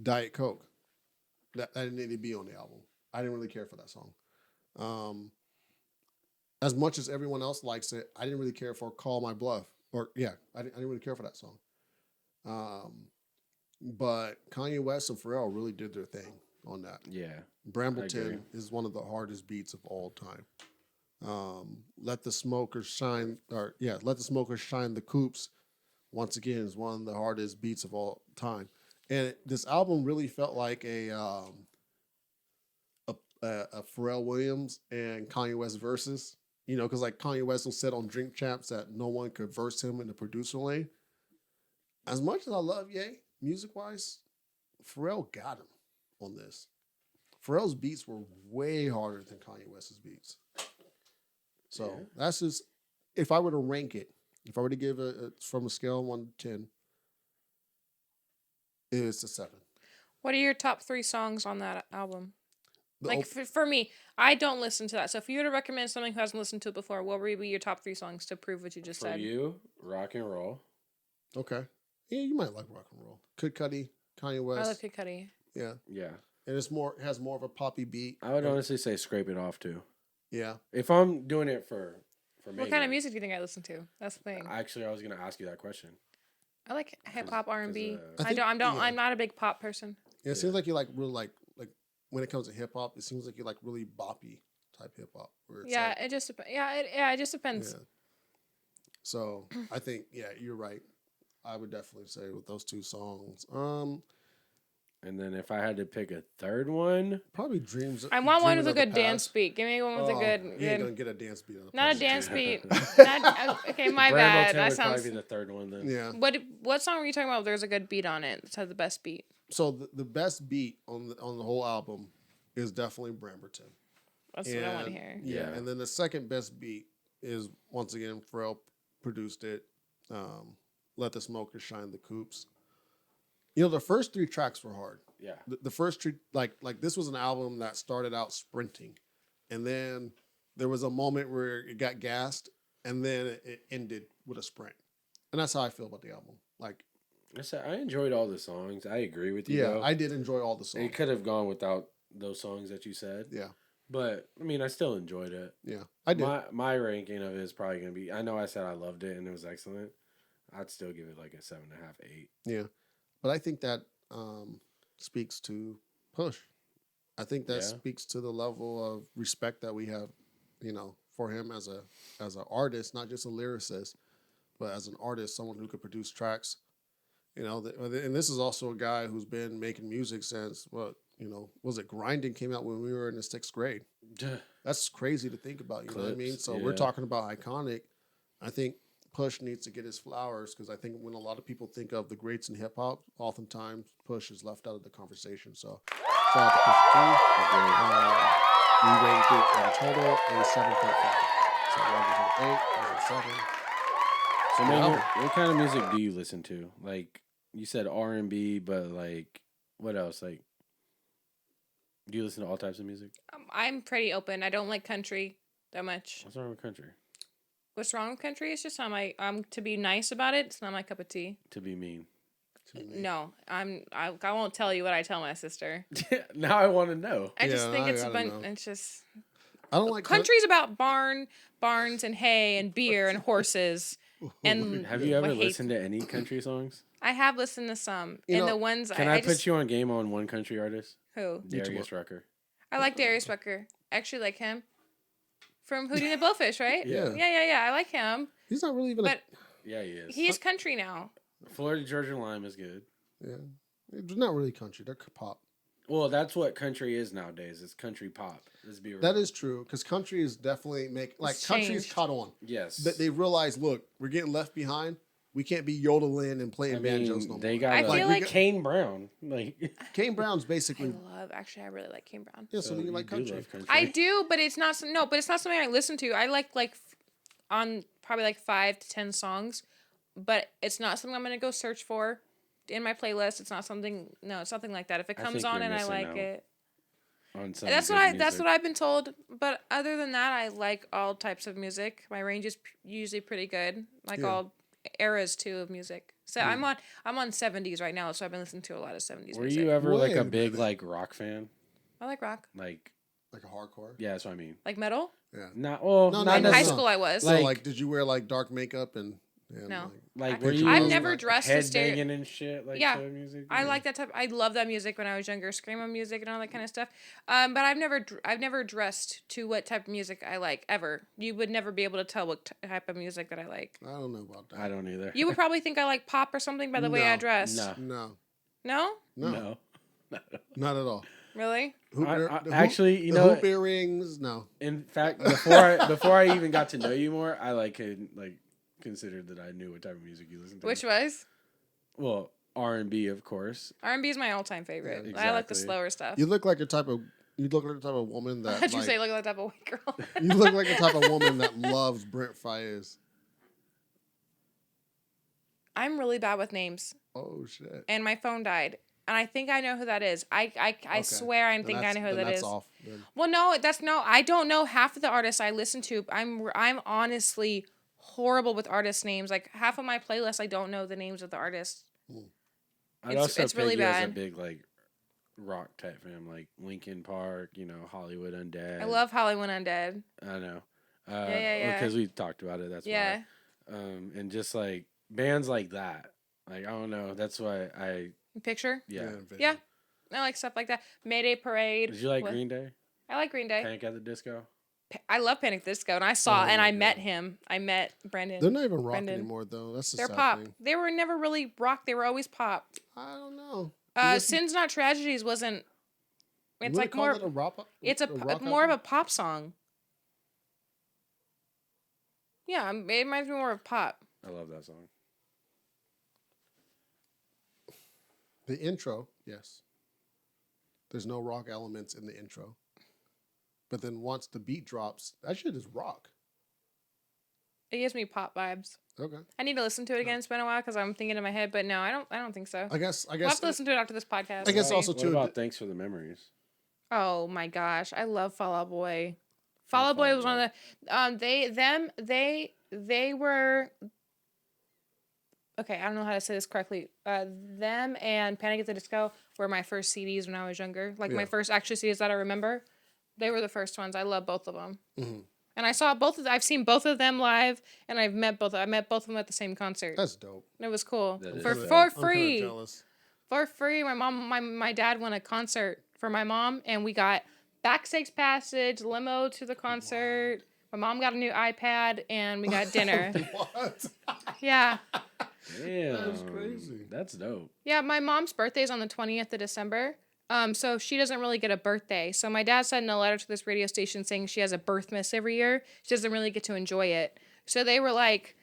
Diet Coke. That didn't need to be on the album. I didn't really care for that song. As much as everyone else likes it, I didn't really care for Call My Bluff. I didn't really care for that song. But Kanye West and Pharrell really did their thing on that. Yeah. Brambleton is one of the hardest beats of all time. Let the Smokers Shine, Let the Smokers Shine the Coops, once again, is one of the hardest beats of all time. And this album really felt like a Pharrell Williams and Kanye West versus, because like Kanye West will said on Drink Champs that no one could verse him in the producer lane. As much as I love Ye, music-wise, Pharrell got him on this. Pharrell's beats were way harder than Kanye West's beats. So that's just, if I were to rank it, if I were to give it from a scale of 1 to 10, it's a 7. What are your top 3 songs on that album? For me, I don't listen to that. So if you were to recommend something who hasn't listened to it before, what would be your top 3 songs to prove what you just said? For you, rock and roll. Okay. Yeah, you might like rock and roll. Kid Cudi, Kanye West. I like Kid Cudi. Yeah. Yeah. And it has more of a poppy beat. I would honestly say Scrape It Off too. Yeah. If I'm doing it for what kind of music do you think I listen to? That's the thing. Actually, I was gonna ask you that question. I like hip hop, R&B. I'm I'm not a big pop person. Yeah, it seems like you like really like when it comes to hip hop, it seems like you like really boppy type hip hop. It just depends. Yeah. So I think you're right. I would definitely say with those 2 songs. And then if I had to pick a third one, probably Dreams. I want one with a good dance beat. Give me one with a good. You ain't gonna get a dance beat. Not a dance beat. Okay, my bad. That sounds. Probably be the third one then. Yeah. What song were you talking about? There's a good beat on it. That has the best beat. So the best beat on the whole album is definitely Bramberton. That's what I want to hear. Yeah, and then the second best beat is once again Pharrell produced it. Let the Smokers Shine the Coops. The first 3 tracks were hard. Yeah. The first 3, like this was an album that started out sprinting, and then there was a moment where it got gassed, and then it ended with a sprint. And that's how I feel about the album. Like I said, I enjoyed all the songs. I agree with you. Yeah, though. I did enjoy all the songs. It could have gone without those songs that you said. Yeah. But I mean, I still enjoyed it. Yeah, I did. My ranking of it is probably gonna be. I know I said I loved it and it was excellent. I'd still give it like a 7.5, 8. Yeah, but I think that speaks to Push. I think that speaks to the level of respect that we have, for him as an artist, not just a lyricist, but as an artist, someone who could produce tracks. And this is also a guy who's been making music since was it Grinding came out when we were in the 6th grade. That's crazy to think about. You know what I mean? So we're talking about iconic. I think Push needs to get his flowers because I think when a lot of people think of the greats in hip hop, oftentimes Push is left out of the conversation. So shout out to Push T. We ranked it in total a 7.5. So one was an 8, one was a 7. So man, what kind of music do you listen to? Like you said R&B, but like what else? Like do you listen to all types of music? I'm pretty open. I don't like country that much. What's wrong with country? What's wrong with country? It's just to be nice about it. It's not my cup of tea. To be mean. No, I won't tell you what I tell my sister. Now I want to know. I just think it's a bunch. It's just. I don't like country's about barns and hay and beer and horses. And have you ever listened to any country songs? I have listened to some, and the ones can I put you on game on one country artist? Who? Darius Rucker. I like Darius Rucker. I actually like him. From Hootie and the Blowfish, right? Yeah. Yeah. I like him. He's not really even. Yeah, he is. He is country now. Florida Georgia Lime is good. Yeah, it's not really country. They're pop. Well, that's what country is nowadays. It's country pop. Let's be real. That is true because country is definitely country's changed. caught on. Yes. But they realize, look, we're getting left behind. We can't be yodeling and playing banjos no more. They got I feel like Kane Brown. Like Kane Brown's basically. I really like Kane Brown. Yeah, so you like do country. love country. I do, but it's not something I listen to. I like on probably like 5 to 10 songs, but it's not something I'm gonna go search for in my playlist. It's not something. No, it's nothing like that. If it comes on and I like it, that's what I've been told. But other than that, I like all types of music. My range is usually pretty good. Like all eras too of music. So I'm on 70s right now, so I've been listening to a lot of 70s Were music. you ever like a big like rock fan? I like rock. Like a hardcore? Yeah, that's what I mean. Like metal? Yeah. Not in high school I was. So like did you wear like dark makeup and no. Like were you I've never dressed to headbanging and shit like music? I like that type. I love that music when I was younger, screamo music and all that kind of stuff. But I've never dressed to what type of music I like ever. You would never be able to tell what type of music that I like. I don't know about that. I don't either. You would probably think I like pop or something by the way I dress. No. No. Not at all. Really? Actually, you know, hoop earrings. No. In fact, before I even got to know you more, I considered that I knew what type of music you listened to. Which was? Well, R&B, of course. R&B is my all-time favorite. Yeah, exactly. I like the slower stuff. You look like the type of woman that. How'd you say look like the type of white girl? You look like the type of woman that loves Brent Faiyaz. I'm really bad with names. Oh shit! And my phone died, and I think I know who that is. I swear I think I know who that is. Off, then. Well, no, I don't know half of the artists I listen to. I'm honestly horrible with artist names. Like half of my playlist, I don't know the names of the artists. It's really bad. As a big like rock type fan, like Linkin Park, Hollywood Undead. I love Hollywood Undead. I know. Yeah. Because we talked about it. That's why. And just like bands like that. Like I don't know. That's why I picture. Yeah. I like stuff like that. Mayday Parade. Did you like Green Day? I like Green Day. Panic at the Disco. I love Panic Disco, and I met him. I met Brendan. They're not even rock anymore, though. That's they're pop. Thing. They were never really rock. They were always pop. I don't know. Sins Not Tragedies wasn't. It's like more. It's more of a pop song. Yeah, it reminds me more of pop. I love that song. The intro, yes. There's no rock elements in the intro. But then once the beat drops, that shit is rock. It gives me pop vibes. Okay. I need to listen to it again. It's been a while because I'm thinking in my head, but no, I don't think so. I guess we'll have to listen to it after this podcast. I guess also too. What about Thanks for the Memories? Oh my gosh, I love Fall Out Boy. Fall Out Boy was one of the they were. Okay, I don't know how to say this correctly. Them and Panic at the Disco were my first CDs when I was younger. My first actual CDs that I remember. They were the first ones. I love both of them. Mm-hmm. And I saw I've seen both of them live, and I met both of them at the same concert. That's dope. It was cool. For free. For free. My dad won a concert for my mom, and we got backstage passage, limo to the concert. Wow. My mom got a new iPad, and we got dinner. What? Yeah. Damn. That's crazy. That's dope. Yeah, my mom's birthday is on the 20th of December. So she doesn't really get a birthday. So my dad sent in a letter to this radio station saying she has a birth miss every year. She doesn't really get to enjoy it. So they were like,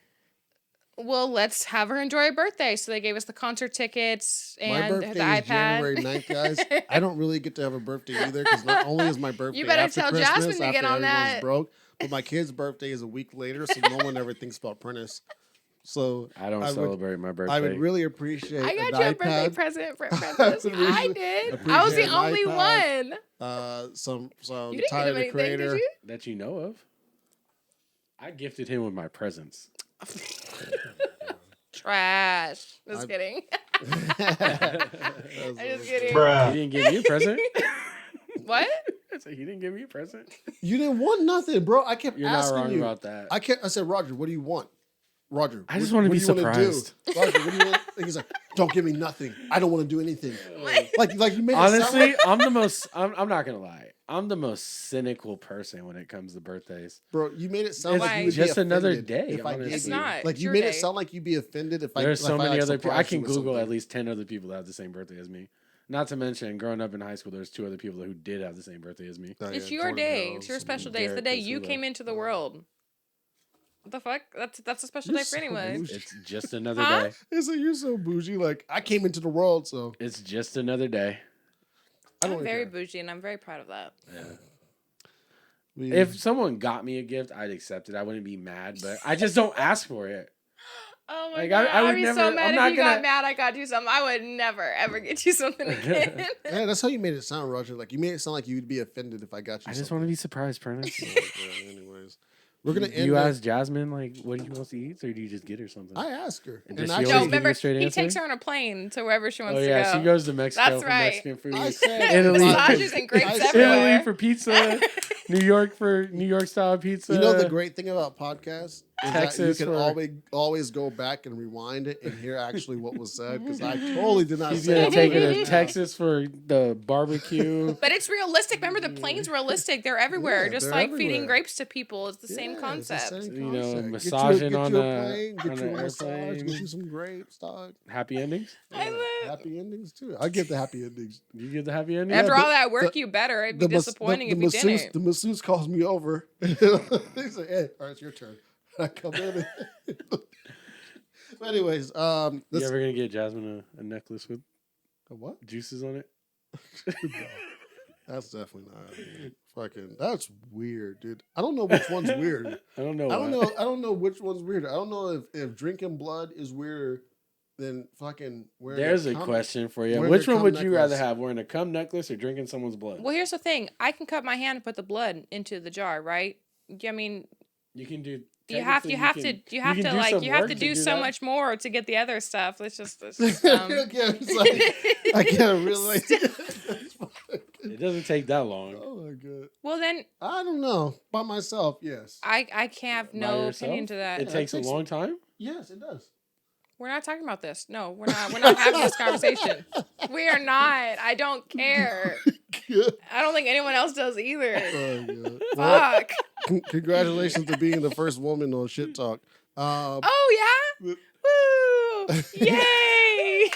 well, let's have her enjoy her birthday. So they gave us the concert tickets and the iPad. My birthday is January 9th, guys. I don't really get to have a birthday either because not only is my birthday after Christmas, Jasmine to get on that. Broke, but my kid's birthday is a week later, so no one ever thinks about Prentice. So I don't celebrate my birthday. I would really appreciate. I got you a birthday present for Prentice. I did. I was the only one. Some you didn't Tyler the Creator did you? That you know of. I gifted him with my presents. Trash. Just kidding. I'm just kidding. Bruh. He didn't give me a present. What? I said he didn't give me a present. You didn't want nothing, bro. I kept You're asking not wrong you about that. I said, Roger, what do you want? Roger, I just want to be surprised. Roger, what do you want? And he's like, don't give me nothing. I don't want to do anything. Like you made it honestly, I'm the most. I'm not gonna lie. I'm the most cynical person when it comes to birthdays. Bro, you made it sound like you would just be another day. If I it's not. Like you made it sound like you'd be offended if There's so many other people. I can Google something. at least 10 other people that have the same birthday as me. Not to mention, growing up in high school, there's 2 other people who did have the same birthday as me. It's your day. It's your special day. It's the day you came into the world. What the fuck? That's a special day for anyone. It's just another day. It's like, you're so bougie. Like, I came into the world, so. It's just another day. I'm very bougie, and I'm very proud of that. Yeah. If someone got me a gift, I'd accept it. I wouldn't be mad, but I just don't ask for it. Oh my god! I would be so mad if you got mad I got you something. I would never ever get you something again. Yeah, that's how you made it sound, Roger. Like, you made it sound like you'd be offended if I got you something. I just want to be surprised, Prentice. Anyways. We're gonna end. You ask Jasmine like what she wants to eat, or do you just get her something? I ask her. And does she always give you a straight answer? He takes her on a plane to wherever she wants to go. Oh yeah, she goes to Mexico That's for right. Mexican food. I said Italy, massages and grapes everywhere. Italy for pizza, New York for New York style pizza. You know the great thing about podcasts is Texas, that you can always go back and rewind it and hear actually what was said, because I totally did not She's say gonna it. take her to Texas for the barbecue. But it's realistic. Remember, the plane's realistic. They're everywhere. Yeah, just they're like everywhere. feeding grapes to people. It's the same Yeah, concept. it's the same You know, concept. massaging get on you a plane, get on you an a massage, airplane. get you some grapes, dog. Happy endings. I live. Happy endings too. I get the happy endings. You get the happy ending. After Yeah, all that work, you better. It'd be disappointing if you didn't. The masseuse calls me over. He's like, "Hey, all right, it's your turn." I come in. But anyways, You ever gonna get Jasmine a necklace with a what? juices on it? No, that's definitely not fucking. That's weird, dude. I don't know which one's weird. I don't know. I don't know which one's weirder. I don't know if drinking blood is weirder than fucking wearing. There's a question for you. wearing Which a one cum would you rather necklace. have, wearing a cum necklace or drinking someone's blood? Well, here's the thing. I can cut my hand and put the blood into the jar, right? I mean, You can do. you have to do so much more to get the other stuff. It's just I can't really. It doesn't take that long. Oh my god. Well then, I don't know. By myself, yes. I can't have By no yourself? opinion to that. It takes a long time. Yes, it does. We're not talking about this. No, we're not. We're not having this conversation. We are not. I don't care. I don't think anyone else does either. Oh, God. Fuck. Congratulations to being the first woman on Shit Talk. Oh yeah. Woo! Yay!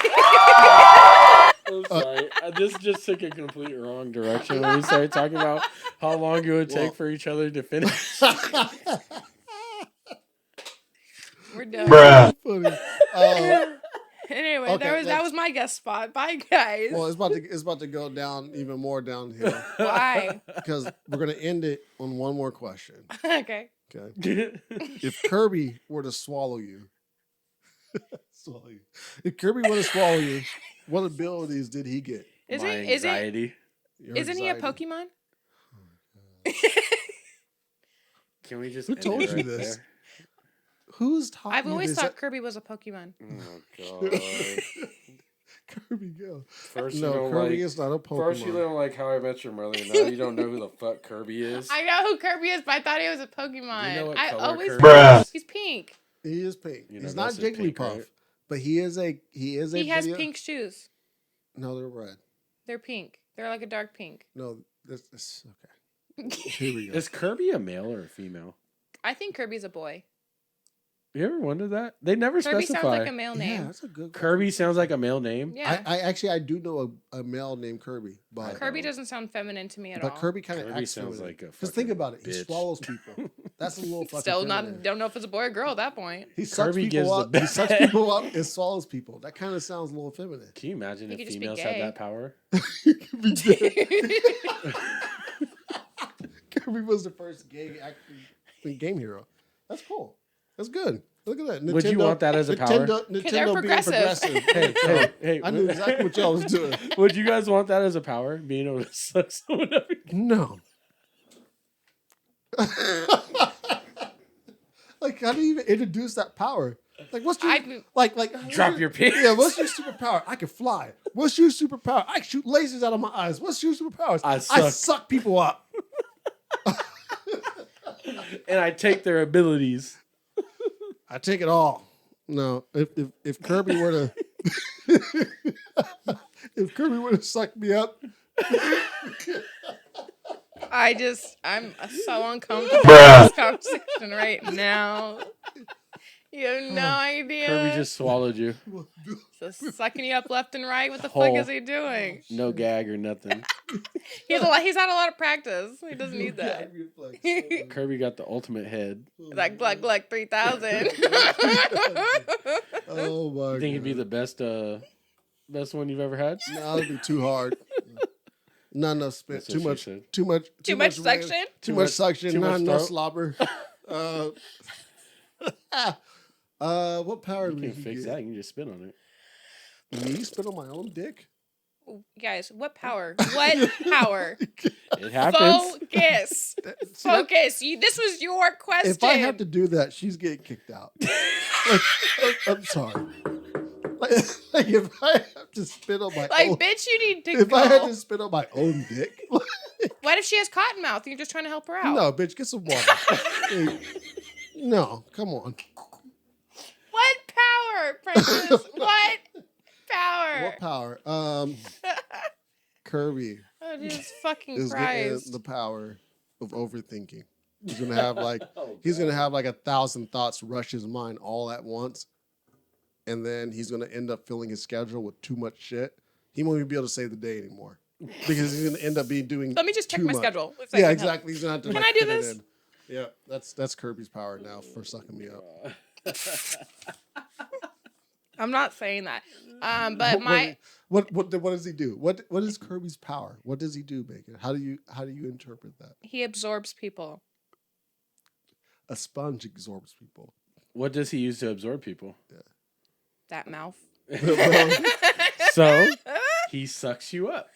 I'm sorry. This just took a complete wrong direction when we started talking about how long it would take for each other to finish. We're done. Funny. Anyway, Okay, that was my guest spot. Bye, guys. Well, it's about to go down even more downhill Why? because we're gonna end it on one more question. Okay. Okay. If Kirby were to swallow you, if Kirby were to swallow you, what abilities did he get? Isn't My anxiety. Isn't he a Pokemon? Can we just? Who end told it you right this? there? Who's taught I've you always this? thought Kirby was a Pokemon. Oh god. Kirby, go. First you No, don't Kirby like. is not a Pokemon. First you don't like How I Met Your Mother. Now you don't know who the fuck Kirby is. I know who Kirby is, but I thought he was a Pokemon. You know what I color always Kirby thought is? he's pink. He is pink. You He's know not that's a pink, Jigglypuff, right? but he is a. He has pink shoes. No, they're red. They're pink. They're like a dark pink. No, this okay. Here we go. Is Kirby a male or a female? I think Kirby's a boy. You ever wondered that? They never Kirby specify. sounds like a male Yeah, name. that's a good. Kirby sounds like a male name. Yeah. I actually do know a male named Kirby, but Kirby doesn't sound feminine to me at all. Kirby kind of Kirby acts sounds feminine. like a. Because think fucking about it, he bitch. swallows people. That's a little fucking. Still feminine. don't know if it's a boy or girl at that point. He sucks Kirby people gives up. the He sucks best. people up and swallows people. That kind of sounds a little feminine. Can you imagine He if could just be females had gay. that power? Kirby was the first gay game hero. That's cool. That's good. Look at that. Would you want that as a power? they're Nintendo being progressive. progressive. Hey, I knew exactly what y'all was doing. would you guys want that as a power? Being able to suck someone up? No. Like, how do you even introduce that power? Like, what's your like? Drop your pants. Yeah, what's your superpower? I can fly. What's your superpower? I can shoot lasers out of my eyes. What's your superpowers? I suck people up. And I take their abilities. I take it all. No, if Kirby were to if Kirby were to suck me up, I'm so uncomfortable with this conversation right now. You have no idea. Kirby just swallowed you. Just sucking you up left and right. What the fuck is he doing? No gag or nothing. He's had a lot of practice. He doesn't need that. Kirby got the ultimate head. Like Gluck 3000. Oh my! You think it'd be the best one you've ever had? No, it'd be too hard. Not enough spit. Too much suction. Too much suction. Not enough throat. slobber. What power You do can fix that. You can just spit on it. Me spit on my own dick? Guys, what power? What power? It happens. Focus. Focus. This was your question. If I have to do that, she's getting kicked out. I'm sorry. Like if I have to spit on my own, bitch, you need to if go. I had to spit on my own dick, What if she has cotton mouth and you're just trying to help her out? no, bitch, get some water. No, come on. What power, Princess? What power? What power? Kirby Oh, Jesus fucking is getting Christ. the power of overthinking. He's gonna have like 1,000 thoughts rush his mind all at once, and then he's gonna end up filling his schedule with too much shit. He won't even be able to save the day anymore because he's gonna end up doing. Let me just check too my much. schedule. Yeah, exactly. He's gonna have to. Can I do fit it this? in. Yeah, that's Kirby's power now for sucking me up. I'm not saying that. But what does he do? What is Kirby's power? What does he do, Bacon? How do you interpret that? he absorbs people. A sponge absorbs people. What does he use to absorb people? That mouth. So he sucks you up.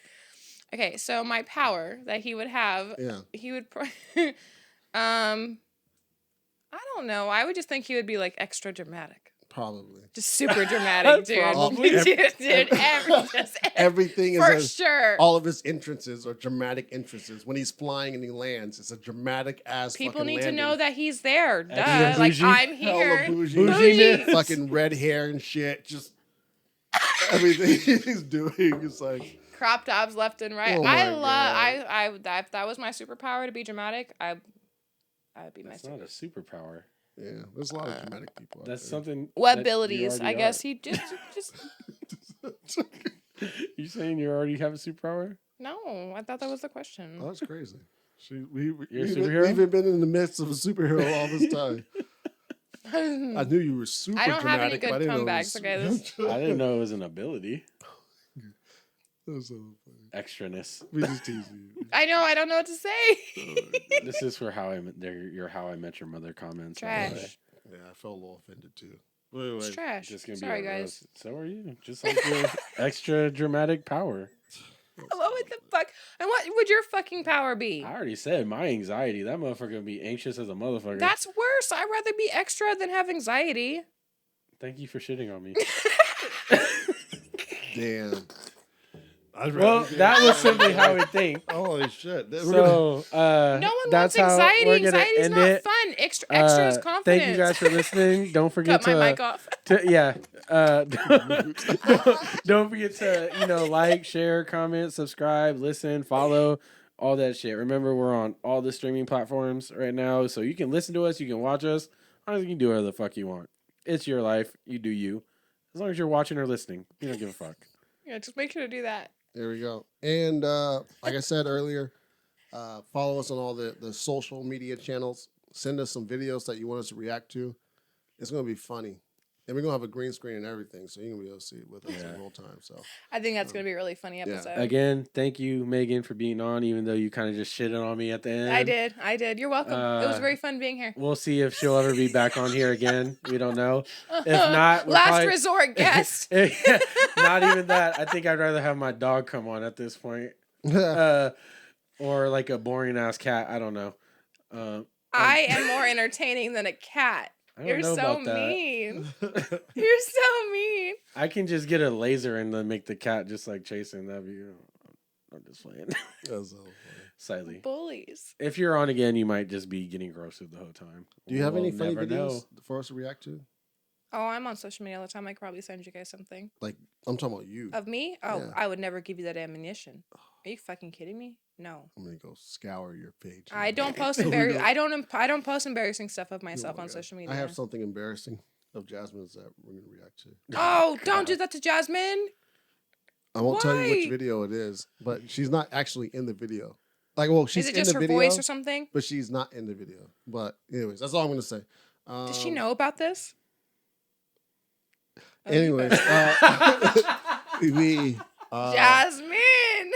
Okay, so my power that he would have, he would. I don't know. I would just think he would be like extra dramatic. Probably. Just super dramatic, dude. Probably. dude, Everything is for sure. All of his entrances are dramatic entrances. When he's flying and he lands, it's a dramatic ass. People fucking need landing. to know that he's there. Duh. Extra Like bougie. I'm Hella here. bougie. Bouginess. Fucking red hair and shit. Just everything he's doing is like Crop tops left and right. Oh I my love. If that was my superpower to be dramatic, I would be That's my not a superpower. yeah. There's a lot of dramatic people. That's out something. What that you abilities? already I guess are. he just. You saying you already have a superpower? No, I thought that was the question. Oh, that's crazy. We've You're a superhero? even been in the midst of a superhero all this time. I knew you were super I don't have any dramatic. good but I didn't know it comebacks, was- okay, this- I didn't know it was an ability. That was so funny. Extraness. We just teased you. I know. I don't know what to say. This is for your How I Met Your Mother comments. by the way. Trash. Yeah, I felt a little offended too. Wait, It's trash. Just gonna Sorry, be a guys. roast. So are you. Just like your extra dramatic power. What would the fuck? And what would your fucking power be? I already said my anxiety. That motherfucker gonna be anxious as a motherfucker. That's worse. I'd rather be extra than have anxiety. Thank you for shitting on me. Damn. Well, that was simply how we think. Holy shit. So, No one that's wants how anxiety. we're gonna Anxiety's end not it. fun. Extra is confidence. Thank you guys for listening. Don't forget Cut my mic off. don't forget to like, share, comment, subscribe, listen, follow, all that shit. Remember, we're on all the streaming platforms right now, so you can listen to us, you can watch us. Honestly, you can do whatever the fuck you want. It's your life. You do you. As long as you're watching or listening, you don't give a fuck. Yeah, just make sure to do that. There we go. And like I said earlier, follow us on all the social media channels. Send us some videos that you want us to react to. It's going to be funny. And we're going to have a green screen and everything, so you're going to be able to see it with us the whole time. So I think that's going to be a really funny episode. Again, thank you, Megan, for being on, even though you kind of just shitted on me at the end. I did. You're welcome. It was very fun being here. We'll see if she'll ever be back on here again. We don't know. If not, last resort guest. Not even that. I think I'd rather have my dog come on at this point. Or like a boring ass cat. I don't know. I am more entertaining than a cat. You're so mean. You're so mean. I can just get a laser and then make the cat just like chasing. That'd be. I'm just playing. That's so funny. Slightly. Bullies. If you're on again, you might just be getting roasted the whole time. Do you have any We'll funny never videos know. for us to react to? Oh, I'm on social media all the time. I could probably send you guys something. Like, I'm talking about you. Of me? Oh, Yeah. I would never give you that ammunition. Are you fucking kidding me? No. I'm going to go scour your page. I don't post No, we I don't post embarrassing stuff of myself Oh my on God. social media. I have something embarrassing. of Jasmine's that we're gonna react to. Oh, don't do that to Jasmine. I won't tell you which Why? video it is, but she's not actually in the video. Like, well, she's Is it in just the her video, voice or something? but she's not in the video. But anyways, that's all I'm gonna say. Does she know about this? Oh, Anyways, we Jasmine.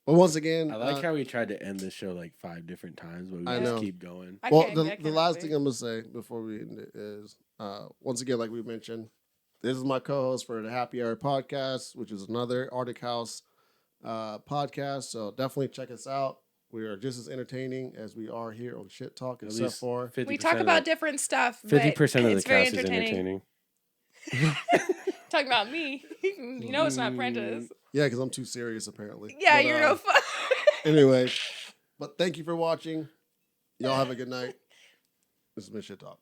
but once again, I like how we tried to end this show like 5 different times, but we I just know. keep going. the last thing I'm gonna say before we end it is once again, like we mentioned, this is my co-host for the Happy Hour podcast, which is another Arctic House podcast. So definitely check us out. We are just as entertaining as we are here on Shit Talk, except for 50% We talk about different stuff. 50% of the it's very cast is entertaining. Talking about me. You know it's not Prentice. yeah, because I'm too serious apparently. Yeah, But, you're no fun. Anyway, but thank you for watching. Y'all have a good night. This has been Shit Talk.